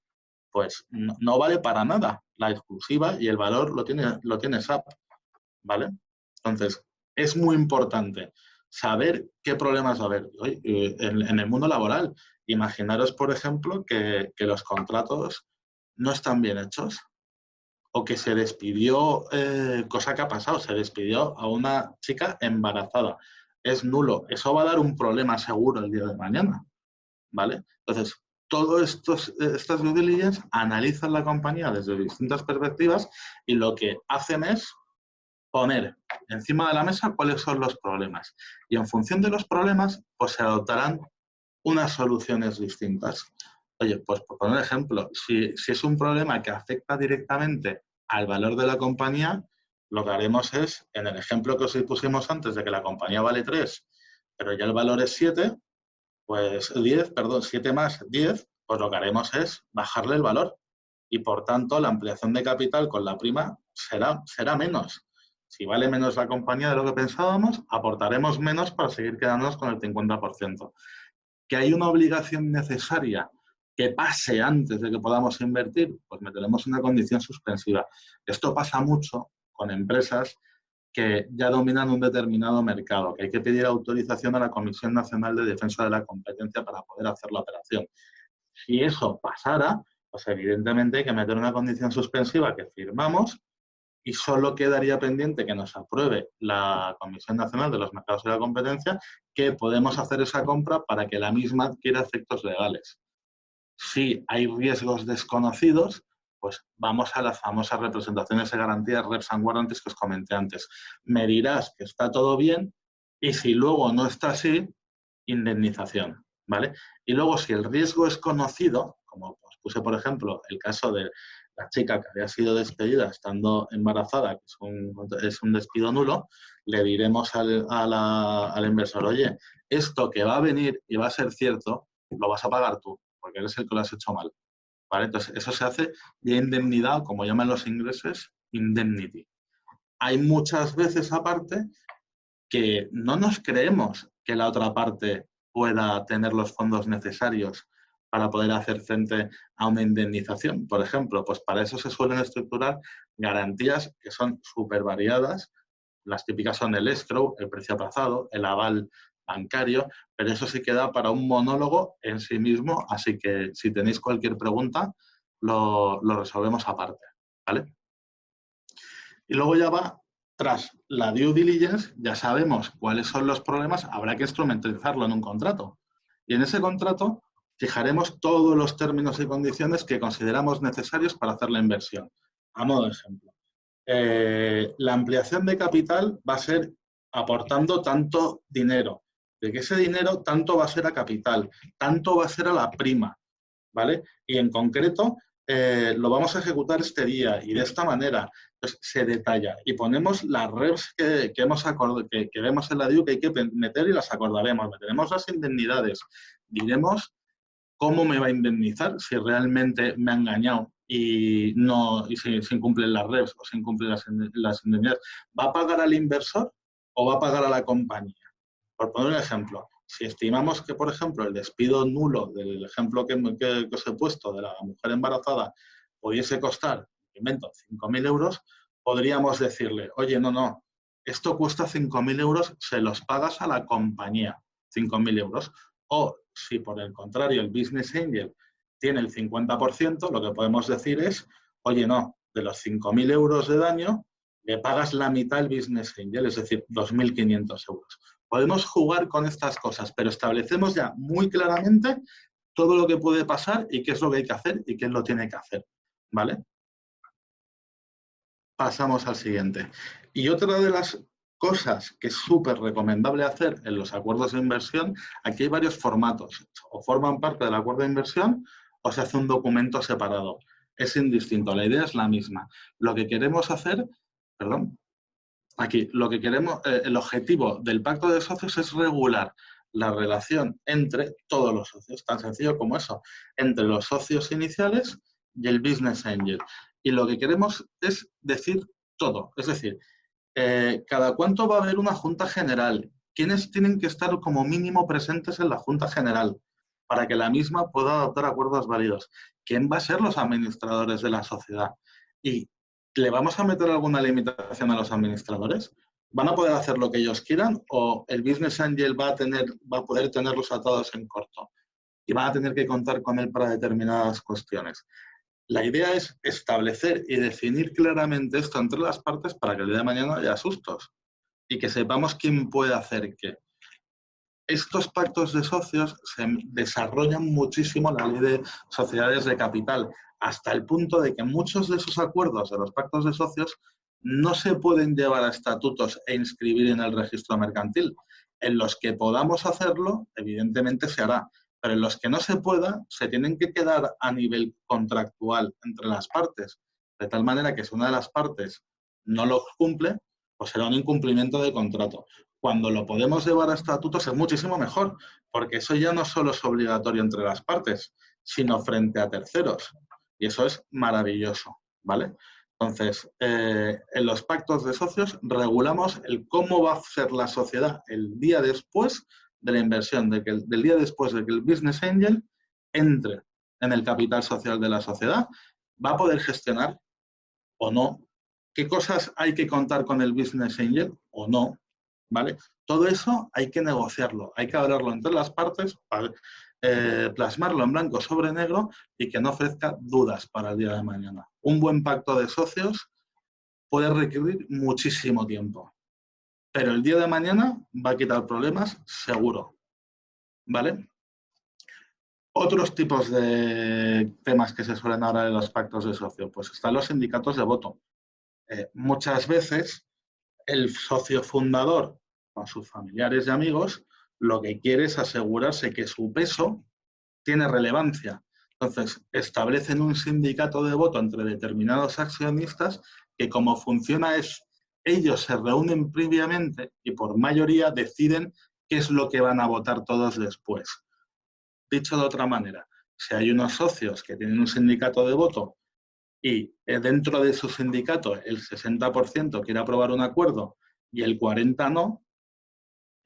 pues no vale para nada la exclusiva y el valor lo tiene SAP, ¿vale? Entonces, es muy importante saber qué problemas va a haber en el mundo laboral. Imaginaros, por ejemplo, que los contratos no están bien hechos o que se despidió, cosa que ha pasado, se despidió a una chica embarazada. Es nulo. Eso va a dar un problema seguro el día de mañana, ¿vale? Entonces, todas estas due diligence analizan la compañía desde distintas perspectivas y lo que hacen es poner encima de la mesa cuáles son los problemas. Y en función de los problemas, pues se adoptarán unas soluciones distintas. Oye, pues por poner ejemplo, si es un problema que afecta directamente al valor de la compañía, lo que haremos es, en el ejemplo que os pusimos antes de que la compañía vale 3, pero ya el valor es 7, pues 7 más 10, pues lo que haremos es bajarle el valor y por tanto la ampliación de capital con la prima será menos. Si vale menos la compañía de lo que pensábamos, aportaremos menos para seguir quedándonos con el 50%. ¿Que hay una obligación necesaria que pase antes de que podamos invertir? Pues meteremos una condición suspensiva. Esto pasa mucho con empresas que ya dominan un determinado mercado, que hay que pedir autorización a la Comisión Nacional de Defensa de la Competencia para poder hacer la operación. Si eso pasara, pues evidentemente hay que meter una condición suspensiva que firmamos y solo quedaría pendiente que nos apruebe la Comisión Nacional de los Mercados y la Competencia que podemos hacer esa compra para que la misma adquiera efectos legales. Si hay riesgos desconocidos, pues vamos a las famosas representaciones de garantías, reps and warranties que os comenté antes. Me dirás que está todo bien y si luego no está así, indemnización, ¿vale? Y luego si el riesgo es conocido, como os puse por ejemplo el caso de la chica que había sido despedida estando embarazada, que es un despido nulo, le diremos al inversor, oye, esto que va a venir y va a ser cierto, lo vas a pagar tú, porque eres el que lo has hecho mal, ¿vale? Entonces, eso se hace de indemnidad, como llaman los ingleses, indemnity. Hay muchas veces aparte que no nos creemos que la otra parte pueda tener los fondos necesarios para poder hacer frente a una indemnización. Por ejemplo, pues para eso se suelen estructurar garantías que son súper variadas. Las típicas son el escrow, el precio aplazado, el aval bancario, pero eso sí queda para un monólogo en sí mismo, así que si tenéis cualquier pregunta, lo resolvemos aparte, ¿vale? Y luego ya va, tras la due diligence, ya sabemos cuáles son los problemas, habrá que instrumentalizarlo en un contrato. Y en ese contrato fijaremos todos los términos y condiciones que consideramos necesarios para hacer la inversión. A modo de ejemplo, la ampliación de capital va a ser aportando tanto dinero, de que ese dinero tanto va a ser a capital, tanto va a ser a la prima, ¿vale? Y en concreto lo vamos a ejecutar este día y de esta manera. Pues se detalla y ponemos las reps que vemos en la DIU que hay que meter y las acordaremos. Meteremos las indemnidades, diremos cómo me va a indemnizar si realmente me ha engañado y si incumplen las reps o si incumplen las indemnidades. ¿Va a pagar al inversor o va a pagar a la compañía? Por poner un ejemplo, si estimamos que, por ejemplo, el despido nulo del ejemplo que os he puesto de la mujer embarazada pudiese costar, invento, 5.000 euros, podríamos decirle, oye, no, esto cuesta 5.000 euros, se los pagas a la compañía, 5.000 euros. O si por el contrario el business angel tiene el 50%, lo que podemos decir es, oye, no, de los 5.000 euros de daño, le pagas la mitad al business angel, es decir, 2.500 euros. Podemos jugar con estas cosas, pero establecemos ya muy claramente todo lo que puede pasar y qué es lo que hay que hacer y quién lo tiene que hacer, ¿vale? Pasamos al siguiente. Y otra de las cosas que es súper recomendable hacer en los acuerdos de inversión, aquí hay varios formatos. O forman parte del acuerdo de inversión o se hace un documento separado. Es indistinto, la idea es la misma. Lo que queremos hacer, perdón, aquí, lo que queremos, el objetivo del pacto de socios es regular la relación entre todos los socios, tan sencillo como eso, entre los socios iniciales y el business angel. Y lo que queremos es decir todo, es decir, cada cuánto va a haber una junta general, quiénes tienen que estar como mínimo presentes en la junta general para que la misma pueda adoptar acuerdos válidos, quién va a ser los administradores de la sociedad y ¿le vamos a meter alguna limitación a los administradores? ¿Van a poder hacer lo que ellos quieran o el business angel va a poder tenerlos atados en corto y van a tener que contar con él para determinadas cuestiones? La idea es establecer y definir claramente esto entre las partes para que el día de mañana haya sustos y que sepamos quién puede hacer qué. Estos pactos de socios se desarrollan muchísimo en la ley de sociedades de capital, hasta el punto de que muchos de esos acuerdos de los pactos de socios no se pueden llevar a estatutos e inscribir en el registro mercantil. En los que podamos hacerlo, evidentemente se hará, pero en los que no se pueda, se tienen que quedar a nivel contractual entre las partes, de tal manera que si una de las partes no lo cumple, pues será un incumplimiento de contrato. Cuando lo podemos llevar a estatutos es muchísimo mejor, porque eso ya no solo es obligatorio entre las partes, sino frente a terceros. Y eso es maravilloso, ¿vale? Entonces, en los pactos de socios regulamos el cómo va a ser la sociedad el día después de la inversión, del día después de que el business angel entre en el capital social de la sociedad, va a poder gestionar o no, qué cosas hay que contar con el business angel o no, ¿vale? Todo eso hay que negociarlo, hay que hablarlo entre las partes para plasmarlo en blanco sobre negro y que no ofrezca dudas para el día de mañana. Un buen pacto de socios puede requerir muchísimo tiempo, pero el día de mañana va a quitar problemas seguro, ¿vale? Otros tipos de temas que se suelen hablar en los pactos de socio, pues están los sindicatos de voto. Muchas veces el socio fundador con sus familiares y amigos lo que quiere es asegurarse que su peso tiene relevancia. Entonces, establecen un sindicato de voto entre determinados accionistas que como funciona es, ellos se reúnen previamente y por mayoría deciden qué es lo que van a votar todos después. Dicho de otra manera, si hay unos socios que tienen un sindicato de voto y dentro de su sindicato el 60% quiere aprobar un acuerdo y el 40% no,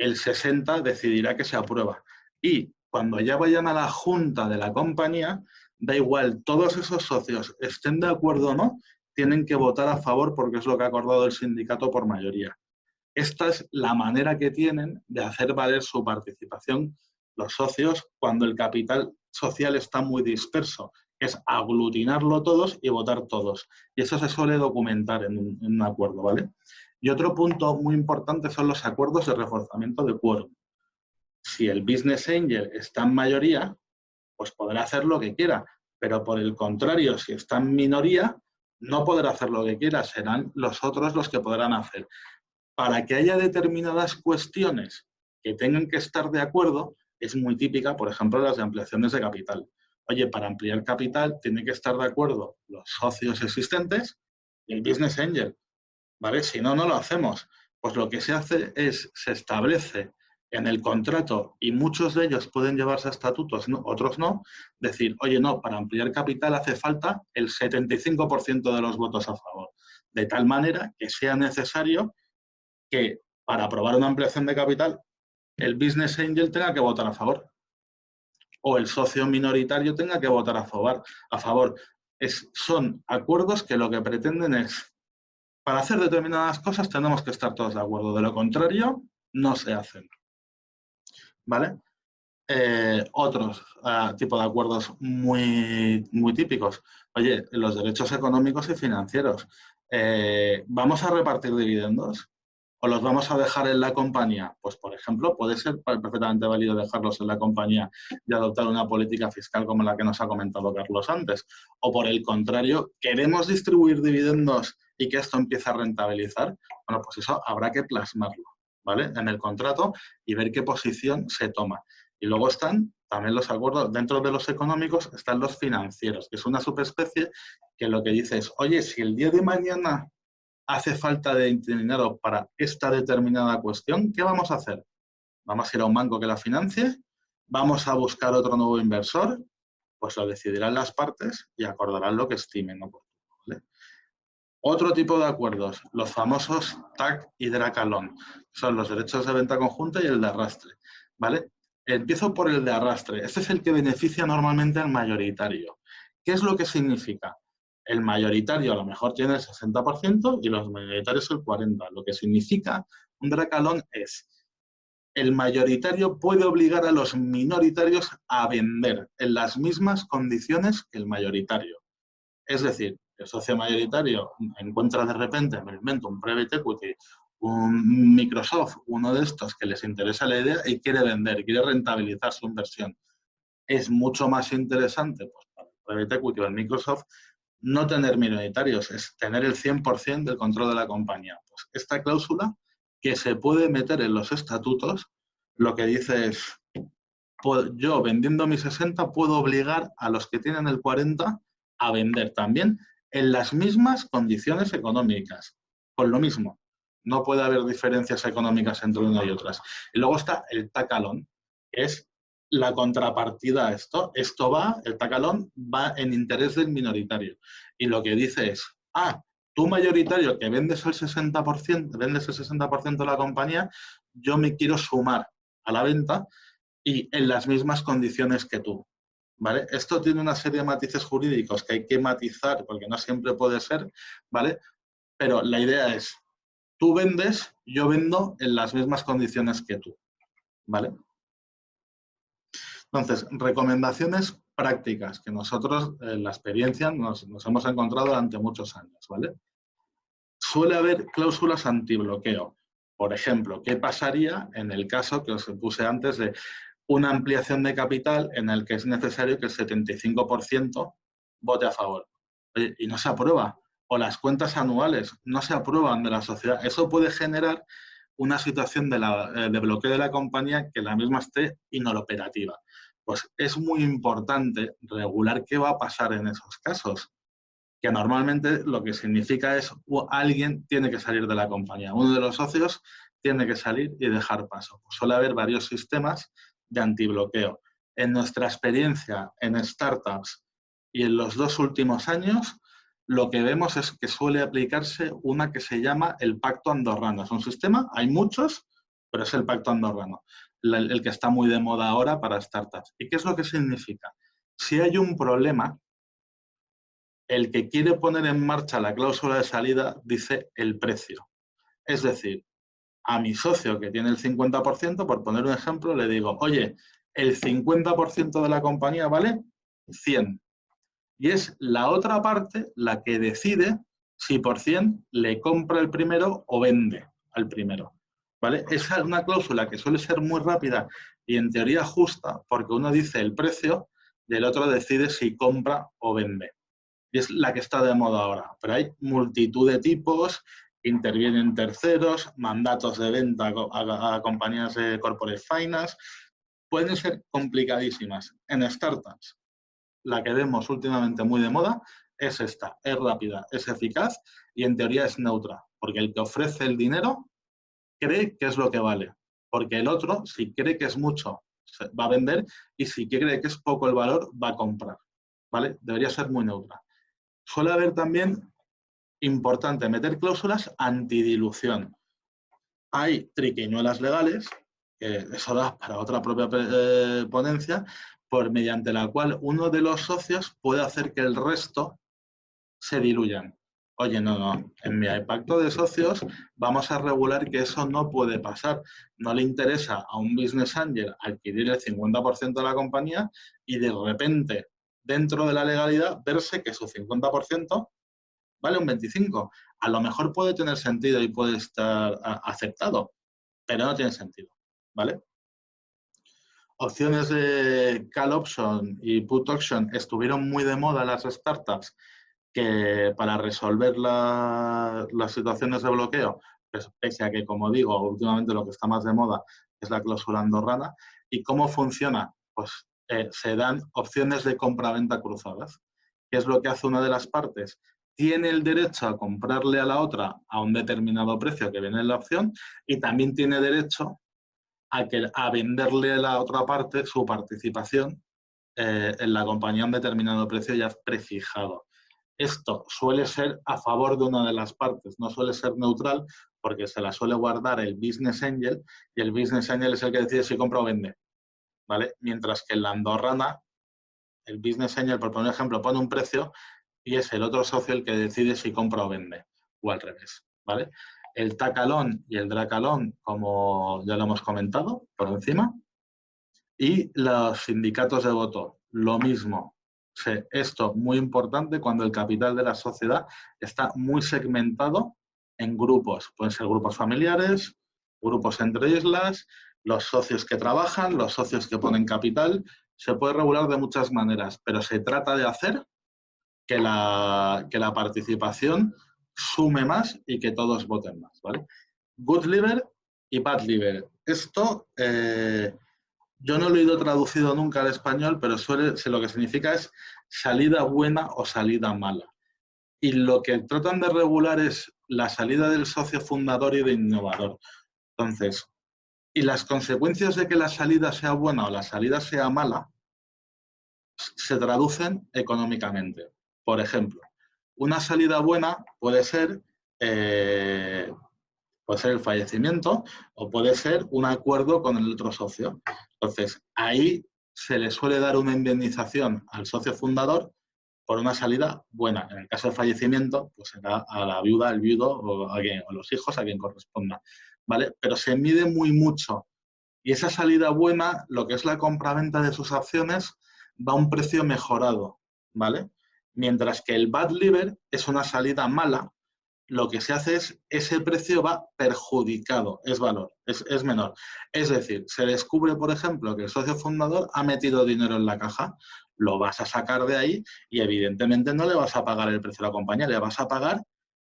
el 60% decidirá que se aprueba. Y cuando ya vayan a la junta de la compañía, da igual, todos esos socios estén de acuerdo o no, tienen que votar a favor porque es lo que ha acordado el sindicato por mayoría. Esta es la manera que tienen de hacer valer su participación los socios cuando el capital social está muy disperso, es aglutinarlo todos y votar todos. Y eso se suele documentar en un acuerdo, ¿vale? Y otro punto muy importante son los acuerdos de reforzamiento de quórum. Si el business angel está en mayoría, pues podrá hacer lo que quiera, pero por el contrario, si está en minoría, no podrá hacer lo que quiera, serán los otros los que podrán hacer. Para que haya determinadas cuestiones que tengan que estar de acuerdo, es muy típica, por ejemplo, las de ampliaciones de capital. Oye, para ampliar capital tienen que estar de acuerdo los socios existentes y el business angel, ¿vale? Si no, no lo hacemos. Pues lo que se hace es, se establece en el contrato, y muchos de ellos pueden llevarse a estatutos, ¿no? Otros no, decir, oye, no, para ampliar capital hace falta el 75% de los votos a favor. De tal manera que sea necesario que para aprobar una ampliación de capital, el business angel tenga que votar a favor o el socio minoritario tenga que votar a favor. Son acuerdos que lo que pretenden es, para hacer determinadas cosas tenemos que estar todos de acuerdo, de lo contrario, no se hacen. ¿Vale? Otros tipos de acuerdos muy típicos. Oye, los derechos económicos y financieros. ¿Vamos a repartir dividendos o los vamos a dejar en la compañía? Pues, por ejemplo, puede ser perfectamente válido dejarlos en la compañía y adoptar una política fiscal como la que nos ha comentado Carlos antes. O, por el contrario, ¿queremos distribuir dividendos y que esto empiece a rentabilizar? Bueno, pues eso habrá que plasmarlo, ¿vale?, en el contrato y ver qué posición se toma. Y luego están también los acuerdos, dentro de los económicos están los financieros, que es una subespecie que lo que dice es, oye, si el día de mañana hace falta de dinero para esta determinada cuestión, ¿qué vamos a hacer? ¿Vamos a ir a un banco que la financie? ¿Vamos a buscar otro nuevo inversor? Pues lo decidirán las partes y acordarán lo que estimen, ¿no? ¿Vale? Otro tipo de acuerdos, los famosos TAC y DRACalón, son los derechos de venta conjunta y el de arrastre, ¿vale? Empiezo por el de arrastre. Este es el que beneficia normalmente al mayoritario. ¿Qué es lo que significa? El mayoritario a lo mejor tiene el 60% y los minoritarios el 40%. Lo que significa un DRACalón es el mayoritario puede obligar a los minoritarios a vender en las mismas condiciones que el mayoritario. Es decir, el socio mayoritario encuentra de repente, me invento, un private equity, un Microsoft, uno de estos que les interesa la idea y quiere vender, quiere rentabilizar su inversión. Es mucho más interesante, pues, para el private equity o el Microsoft, no tener minoritarios, es tener el 100% del control de la compañía. Pues esta cláusula que se puede meter en los estatutos, lo que dice es, yo vendiendo mi 60 puedo obligar a los que tienen el 40 a vender también en las mismas condiciones económicas, con lo mismo. No puede haber diferencias económicas entre una y otras. Y luego está el TACalón, que es la contrapartida a esto. El TACalón va en interés del minoritario. Y lo que dice es, tú mayoritario que vendes el 60% de la compañía, yo me quiero sumar a la venta y en las mismas condiciones que tú. ¿Vale? Esto tiene una serie de matices jurídicos que hay que matizar porque no siempre puede ser, ¿vale? Pero la idea es, tú vendes, yo vendo en las mismas condiciones que tú, ¿vale? Entonces, recomendaciones prácticas que nosotros en la experiencia nos hemos encontrado durante muchos años, ¿vale? Suele haber cláusulas antibloqueo. Por ejemplo, ¿qué pasaría en el caso que os puse antes de una ampliación de capital en el que es necesario que el 75% vote a favor? Oye, y no se aprueba. O las cuentas anuales no se aprueban de la sociedad. Eso puede generar una situación de bloqueo de la compañía que la misma esté inoperativa. Pues es muy importante regular qué va a pasar en esos casos, que normalmente lo que significa es alguien tiene que salir de la compañía. Uno de los socios tiene que salir y dejar paso. Pues suele haber varios sistemas de antibloqueo. En nuestra experiencia en startups y en los 2 últimos años, lo que vemos es que suele aplicarse una que se llama el Pacto Andorrano. Es un sistema, hay muchos, pero es el Pacto Andorrano, el que está muy de moda ahora para startups. ¿Y qué es lo que significa? Si hay un problema, el que quiere poner en marcha la cláusula de salida dice el precio. Es decir, a mi socio que tiene el 50%, por poner un ejemplo, le digo, oye, el 50% de la compañía vale 100. Y es la otra parte la que decide si por 100 le compra el primero o vende al primero. ¿Vale? Esa es una cláusula que suele ser muy rápida y en teoría justa, porque uno dice el precio y el otro decide si compra o vende. Y es la que está de moda ahora. Pero hay multitud de tipos, intervienen terceros, mandatos de venta a compañías de corporate finance. Pueden ser complicadísimas. En startups, la que vemos últimamente muy de moda es esta. Es rápida, es eficaz y en teoría es neutra. Porque el que ofrece el dinero cree que es lo que vale. Porque el otro, si cree que es mucho, va a vender y si cree que es poco el valor, va a comprar. ¿Vale? Debería ser muy neutra. Suele haber también, importante, meter cláusulas antidilución. Hay triquiñuelas legales, que eso da para otra propia ponencia, mediante la cual uno de los socios puede hacer que el resto se diluyan. Oye, no, en mi pacto de socios vamos a regular que eso no puede pasar. No le interesa a un business angel adquirir el 50% de la compañía y de repente, dentro de la legalidad, verse que su 50% vale un 25%. A lo mejor puede tener sentido y puede estar aceptado, pero no tiene sentido, ¿vale? Opciones de call option y put option estuvieron muy de moda en las startups, que para resolver las situaciones de bloqueo, pues, pese a que, como digo, últimamente lo que está más de moda es la cláusula andorrana. ¿Y cómo funciona? Pues se dan opciones de compra-venta cruzadas. ¿Qué es lo que hace una de las partes? Tiene el derecho a comprarle a la otra a un determinado precio que viene en la opción y también tiene derecho a venderle a la otra parte su participación en la compañía a un determinado precio ya prefijado. Esto suele ser a favor de una de las partes, no suele ser neutral porque se la suele guardar el business angel y el business angel es el que decide si compra o vende, ¿vale? Mientras que en la andorrana, el business angel, por poner un ejemplo, pone un precio y es el otro socio el que decide si compra o vende, o al revés, ¿vale? El tacalón y el dracalón, como ya lo hemos comentado por encima, y los sindicatos de voto, lo mismo. Esto muy importante cuando el capital de la sociedad está muy segmentado en grupos. Pueden ser grupos familiares, grupos entre islas, los socios que trabajan, los socios que ponen capital. Se puede regular de muchas maneras, pero se trata de hacer que la participación sume más y que todos voten más, ¿vale? Good liver y bad liver. Esto yo no lo he ido traducido nunca al español, pero lo que significa es salida buena o salida mala. Y lo que tratan de regular es la salida del socio fundador y de innovador. Entonces, y las consecuencias de que la salida sea buena o la salida sea mala se traducen económicamente. Por ejemplo, una salida buena puede ser el fallecimiento o puede ser un acuerdo con el otro socio. Entonces, ahí se le suele dar una indemnización al socio fundador por una salida buena. En el caso de fallecimiento, pues será a la viuda, al viudo o a los hijos, a quien corresponda, ¿vale? Pero se mide muy mucho. Y esa salida buena, lo que es la compraventa de sus acciones, va a un precio mejorado, ¿vale? Mientras que el bad liver es una salida mala, lo que se hace es, ese precio va perjudicado, es valor, es menor. Es decir, se descubre, por ejemplo, que el socio fundador ha metido dinero en la caja, lo vas a sacar de ahí y evidentemente no le vas a pagar el precio de la compañía, le vas a pagar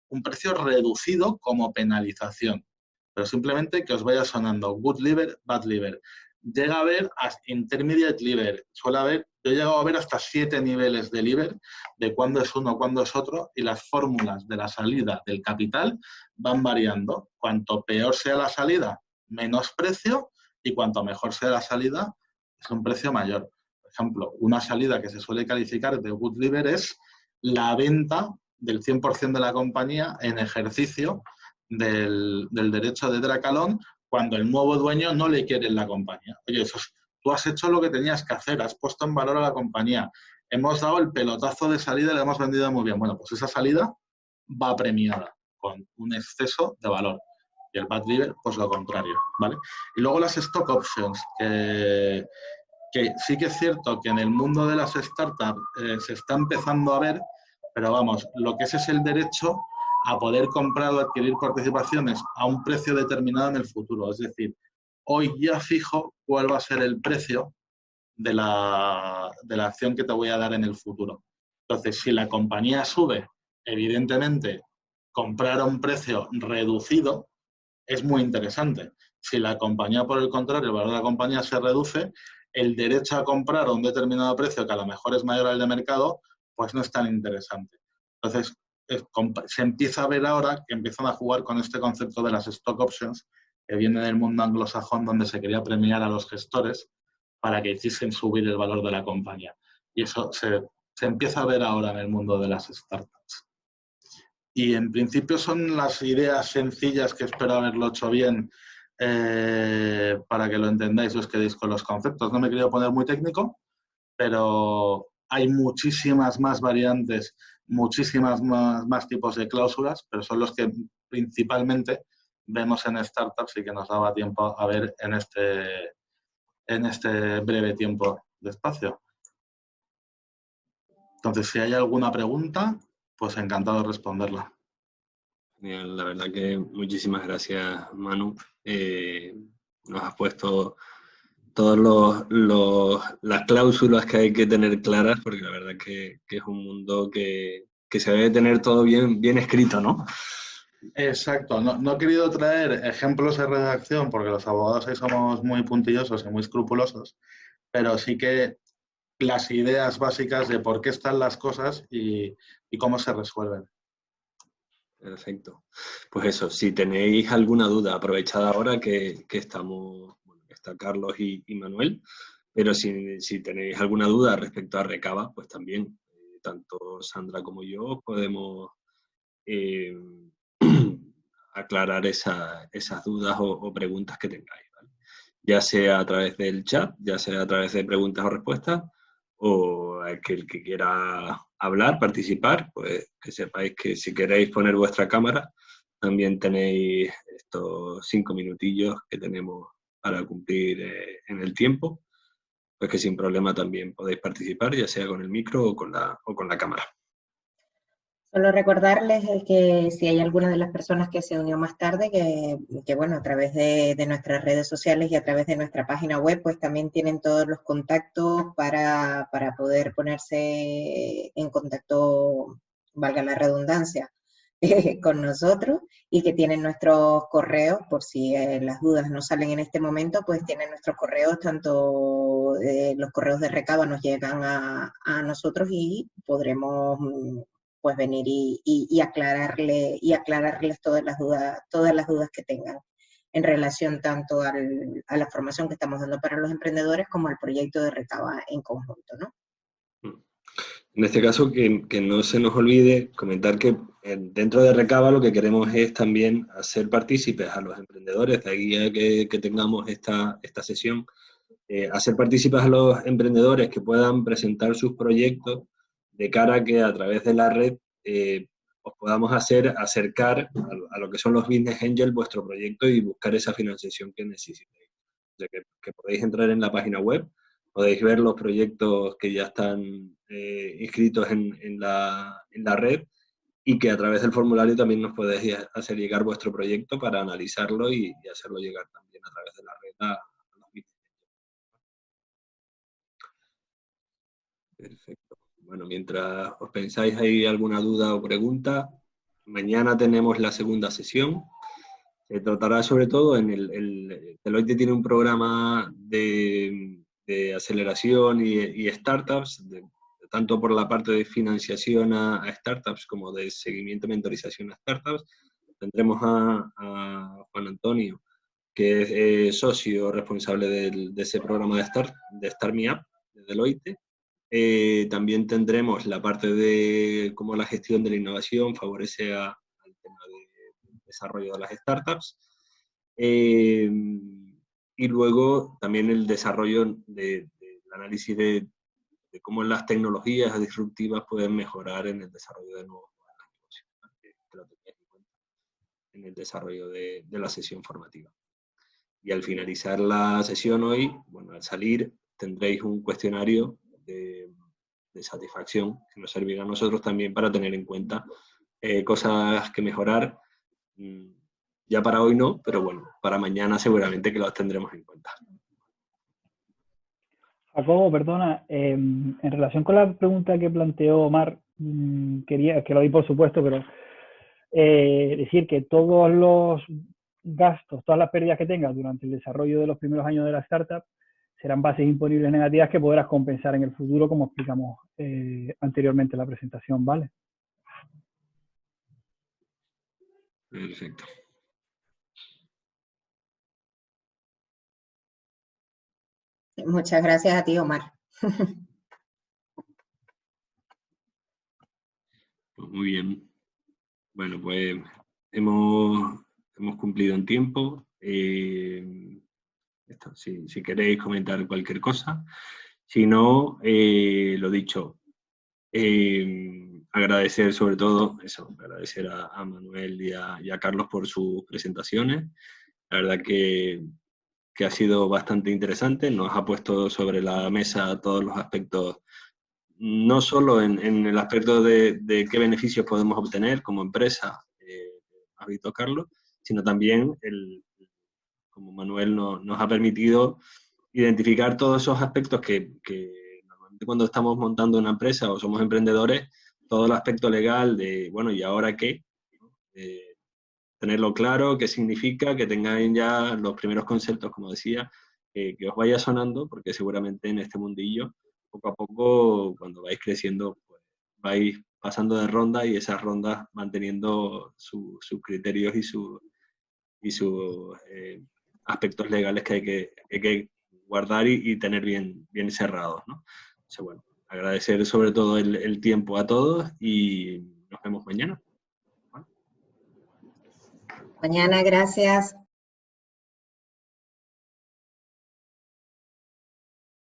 un precio reducido como penalización. Pero simplemente que os vaya sonando good liver, bad liver. Llega a haber intermediate liver, yo he llegado a ver hasta 7 niveles de liver, de cuándo es uno, cuándo es otro, y las fórmulas de la salida del capital van variando. Cuanto peor sea la salida, menos precio, y cuanto mejor sea la salida, es un precio mayor. Por ejemplo, una salida que se suele calificar de good liver es la venta del 100% de la compañía en ejercicio del derecho de dracalón cuando el nuevo dueño no le quiere en la compañía. Oye, tú has hecho lo que tenías que hacer, has puesto en valor a la compañía, hemos dado el pelotazo de salida y la hemos vendido muy bien. Bueno, pues esa salida va premiada con un exceso de valor. Y el bad liver, pues lo contrario, ¿vale? Y luego las stock options, que sí que es cierto que en el mundo de las startups se está empezando a ver, pero vamos, lo que es el derecho a poder comprar o adquirir participaciones a un precio determinado en el futuro. Es decir, hoy ya fijo cuál va a ser el precio de la acción que te voy a dar en el futuro. Entonces, si la compañía sube, evidentemente, comprar a un precio reducido es muy interesante. Si la compañía, por el contrario, el valor de la compañía se reduce, el derecho a comprar a un determinado precio que a lo mejor es mayor al de mercado, pues no es tan interesante. Entonces, se empieza a ver ahora que empiezan a jugar con este concepto de las stock options, que viene del mundo anglosajón, donde se quería premiar a los gestores para que hiciesen subir el valor de la compañía. Y eso se empieza a ver ahora en el mundo de las startups. Y en principio son las ideas sencillas que espero haberlo hecho bien para que lo entendáis y os quedéis con los conceptos. No me he querido poner muy técnico, pero hay muchísimas más variantes muchísimas más tipos de cláusulas, pero son los que principalmente vemos en startups y que nos daba tiempo a ver en este breve tiempo de espacio. Entonces, si hay alguna pregunta, pues encantado de responderla. Genial, la verdad que muchísimas gracias, Manu. Nos has puesto todas las cláusulas que hay que tener claras, porque la verdad que es un mundo que se debe tener todo bien escrito, ¿no? Exacto. No he querido traer ejemplos de redacción porque los abogados ahí somos muy puntillosos y muy escrupulosos, pero sí que las ideas básicas de por qué están las cosas y cómo se resuelven. Perfecto. Pues eso, si tenéis alguna duda, aprovechad ahora que estamos, bueno, está Carlos y Manuel, pero si tenéis alguna duda respecto a Recaba, pues también, tanto Sandra como yo podemos aclarar esas dudas o preguntas que tengáis, ¿vale? Ya sea a través del chat, ya sea a través de preguntas o respuestas, o aquel que quiera hablar, participar, pues que sepáis que si queréis poner vuestra cámara, también tenéis estos 5 minutillos que tenemos para cumplir en el tiempo, pues que sin problema también podéis participar, ya sea con el micro o con la cámara. Solo recordarles que si hay alguna de las personas que se unió más tarde, que bueno, a través de nuestras redes sociales y a través de nuestra página web, pues también tienen todos los contactos para poder ponerse en contacto, valga la redundancia, con nosotros, y que tienen nuestros correos, por si las dudas no salen en este momento, pues tienen nuestros correos, tanto los correos de Recaba nos llegan a nosotros y podremos pues venir y aclararles todas las dudas que tengan en relación tanto a la formación que estamos dando para los emprendedores como al proyecto de Recaba en conjunto, ¿no? En este caso, que no se nos olvide comentar que dentro de Recaba lo que queremos es también hacer partícipes a los emprendedores, de ahí a que tengamos esta sesión, hacer partícipes a los emprendedores que puedan presentar sus proyectos de cara a que a través de la red os podamos acercar a lo que son los Business Angels vuestro proyecto y buscar esa financiación que necesitéis. O sea, que podéis entrar en la página web, podéis ver los proyectos que ya están inscritos en la red y que a través del formulario también nos podéis hacer llegar vuestro proyecto para analizarlo y hacerlo llegar también a través de la red a los Business Angels. Perfecto. Bueno, mientras os pensáis ahí alguna duda o pregunta, mañana tenemos la segunda sesión. Se tratará sobre todo Deloitte tiene un programa de aceleración y startups, tanto por la parte de financiación a startups como de seguimiento y mentorización a startups. Tendremos a Juan Antonio, que es socio responsable de ese programa de Start Me Up de Deloitte. También tendremos la parte de cómo la gestión de la innovación favorece al tema del desarrollo de las startups. Y luego también el desarrollo del análisis de cómo las tecnologías disruptivas pueden mejorar en el desarrollo de nuevos negocios, que lo tengáis en cuenta en el desarrollo de la sesión formativa. Y al finalizar la sesión hoy, bueno, al salir tendréis un cuestionario de satisfacción que nos servirá a nosotros también para tener en cuenta cosas que mejorar. Ya para hoy no, pero bueno, para mañana seguramente que las tendremos en cuenta. Jacobo, perdona, en relación con la pregunta que planteó Omar, quería, que lo di por supuesto, pero decir que todos los gastos, todas las pérdidas que tengas durante el desarrollo de los primeros años de la startup serán bases imponibles negativas que podrás compensar en el futuro, como explicamos anteriormente en la presentación, ¿vale? Perfecto. Muchas gracias a ti, Omar. Pues muy bien. Bueno, pues hemos cumplido en tiempo. Si queréis comentar cualquier cosa. Si no, lo dicho, agradecer sobre todo eso, agradecer a Manuel y a Carlos por sus presentaciones. La verdad que ha sido bastante interesante, nos ha puesto sobre la mesa todos los aspectos, no solo en el aspecto de qué beneficios podemos obtener como empresa, ha visto Carlos, sino también, como Manuel nos ha permitido identificar todos esos aspectos que normalmente cuando estamos montando una empresa o somos emprendedores, todo el aspecto legal de, bueno, ¿y ahora qué? Tenerlo claro, qué significa, que tengáis ya los primeros conceptos, como decía, que os vaya sonando, porque seguramente en este mundillo, poco a poco, cuando vais creciendo, pues, vais pasando de ronda y esas rondas van teniendo sus criterios y sus aspectos legales que hay que guardar y tener bien cerrados, ¿no? Entonces, bueno, agradecer sobre todo el tiempo a todos y nos vemos mañana. Mañana, gracias.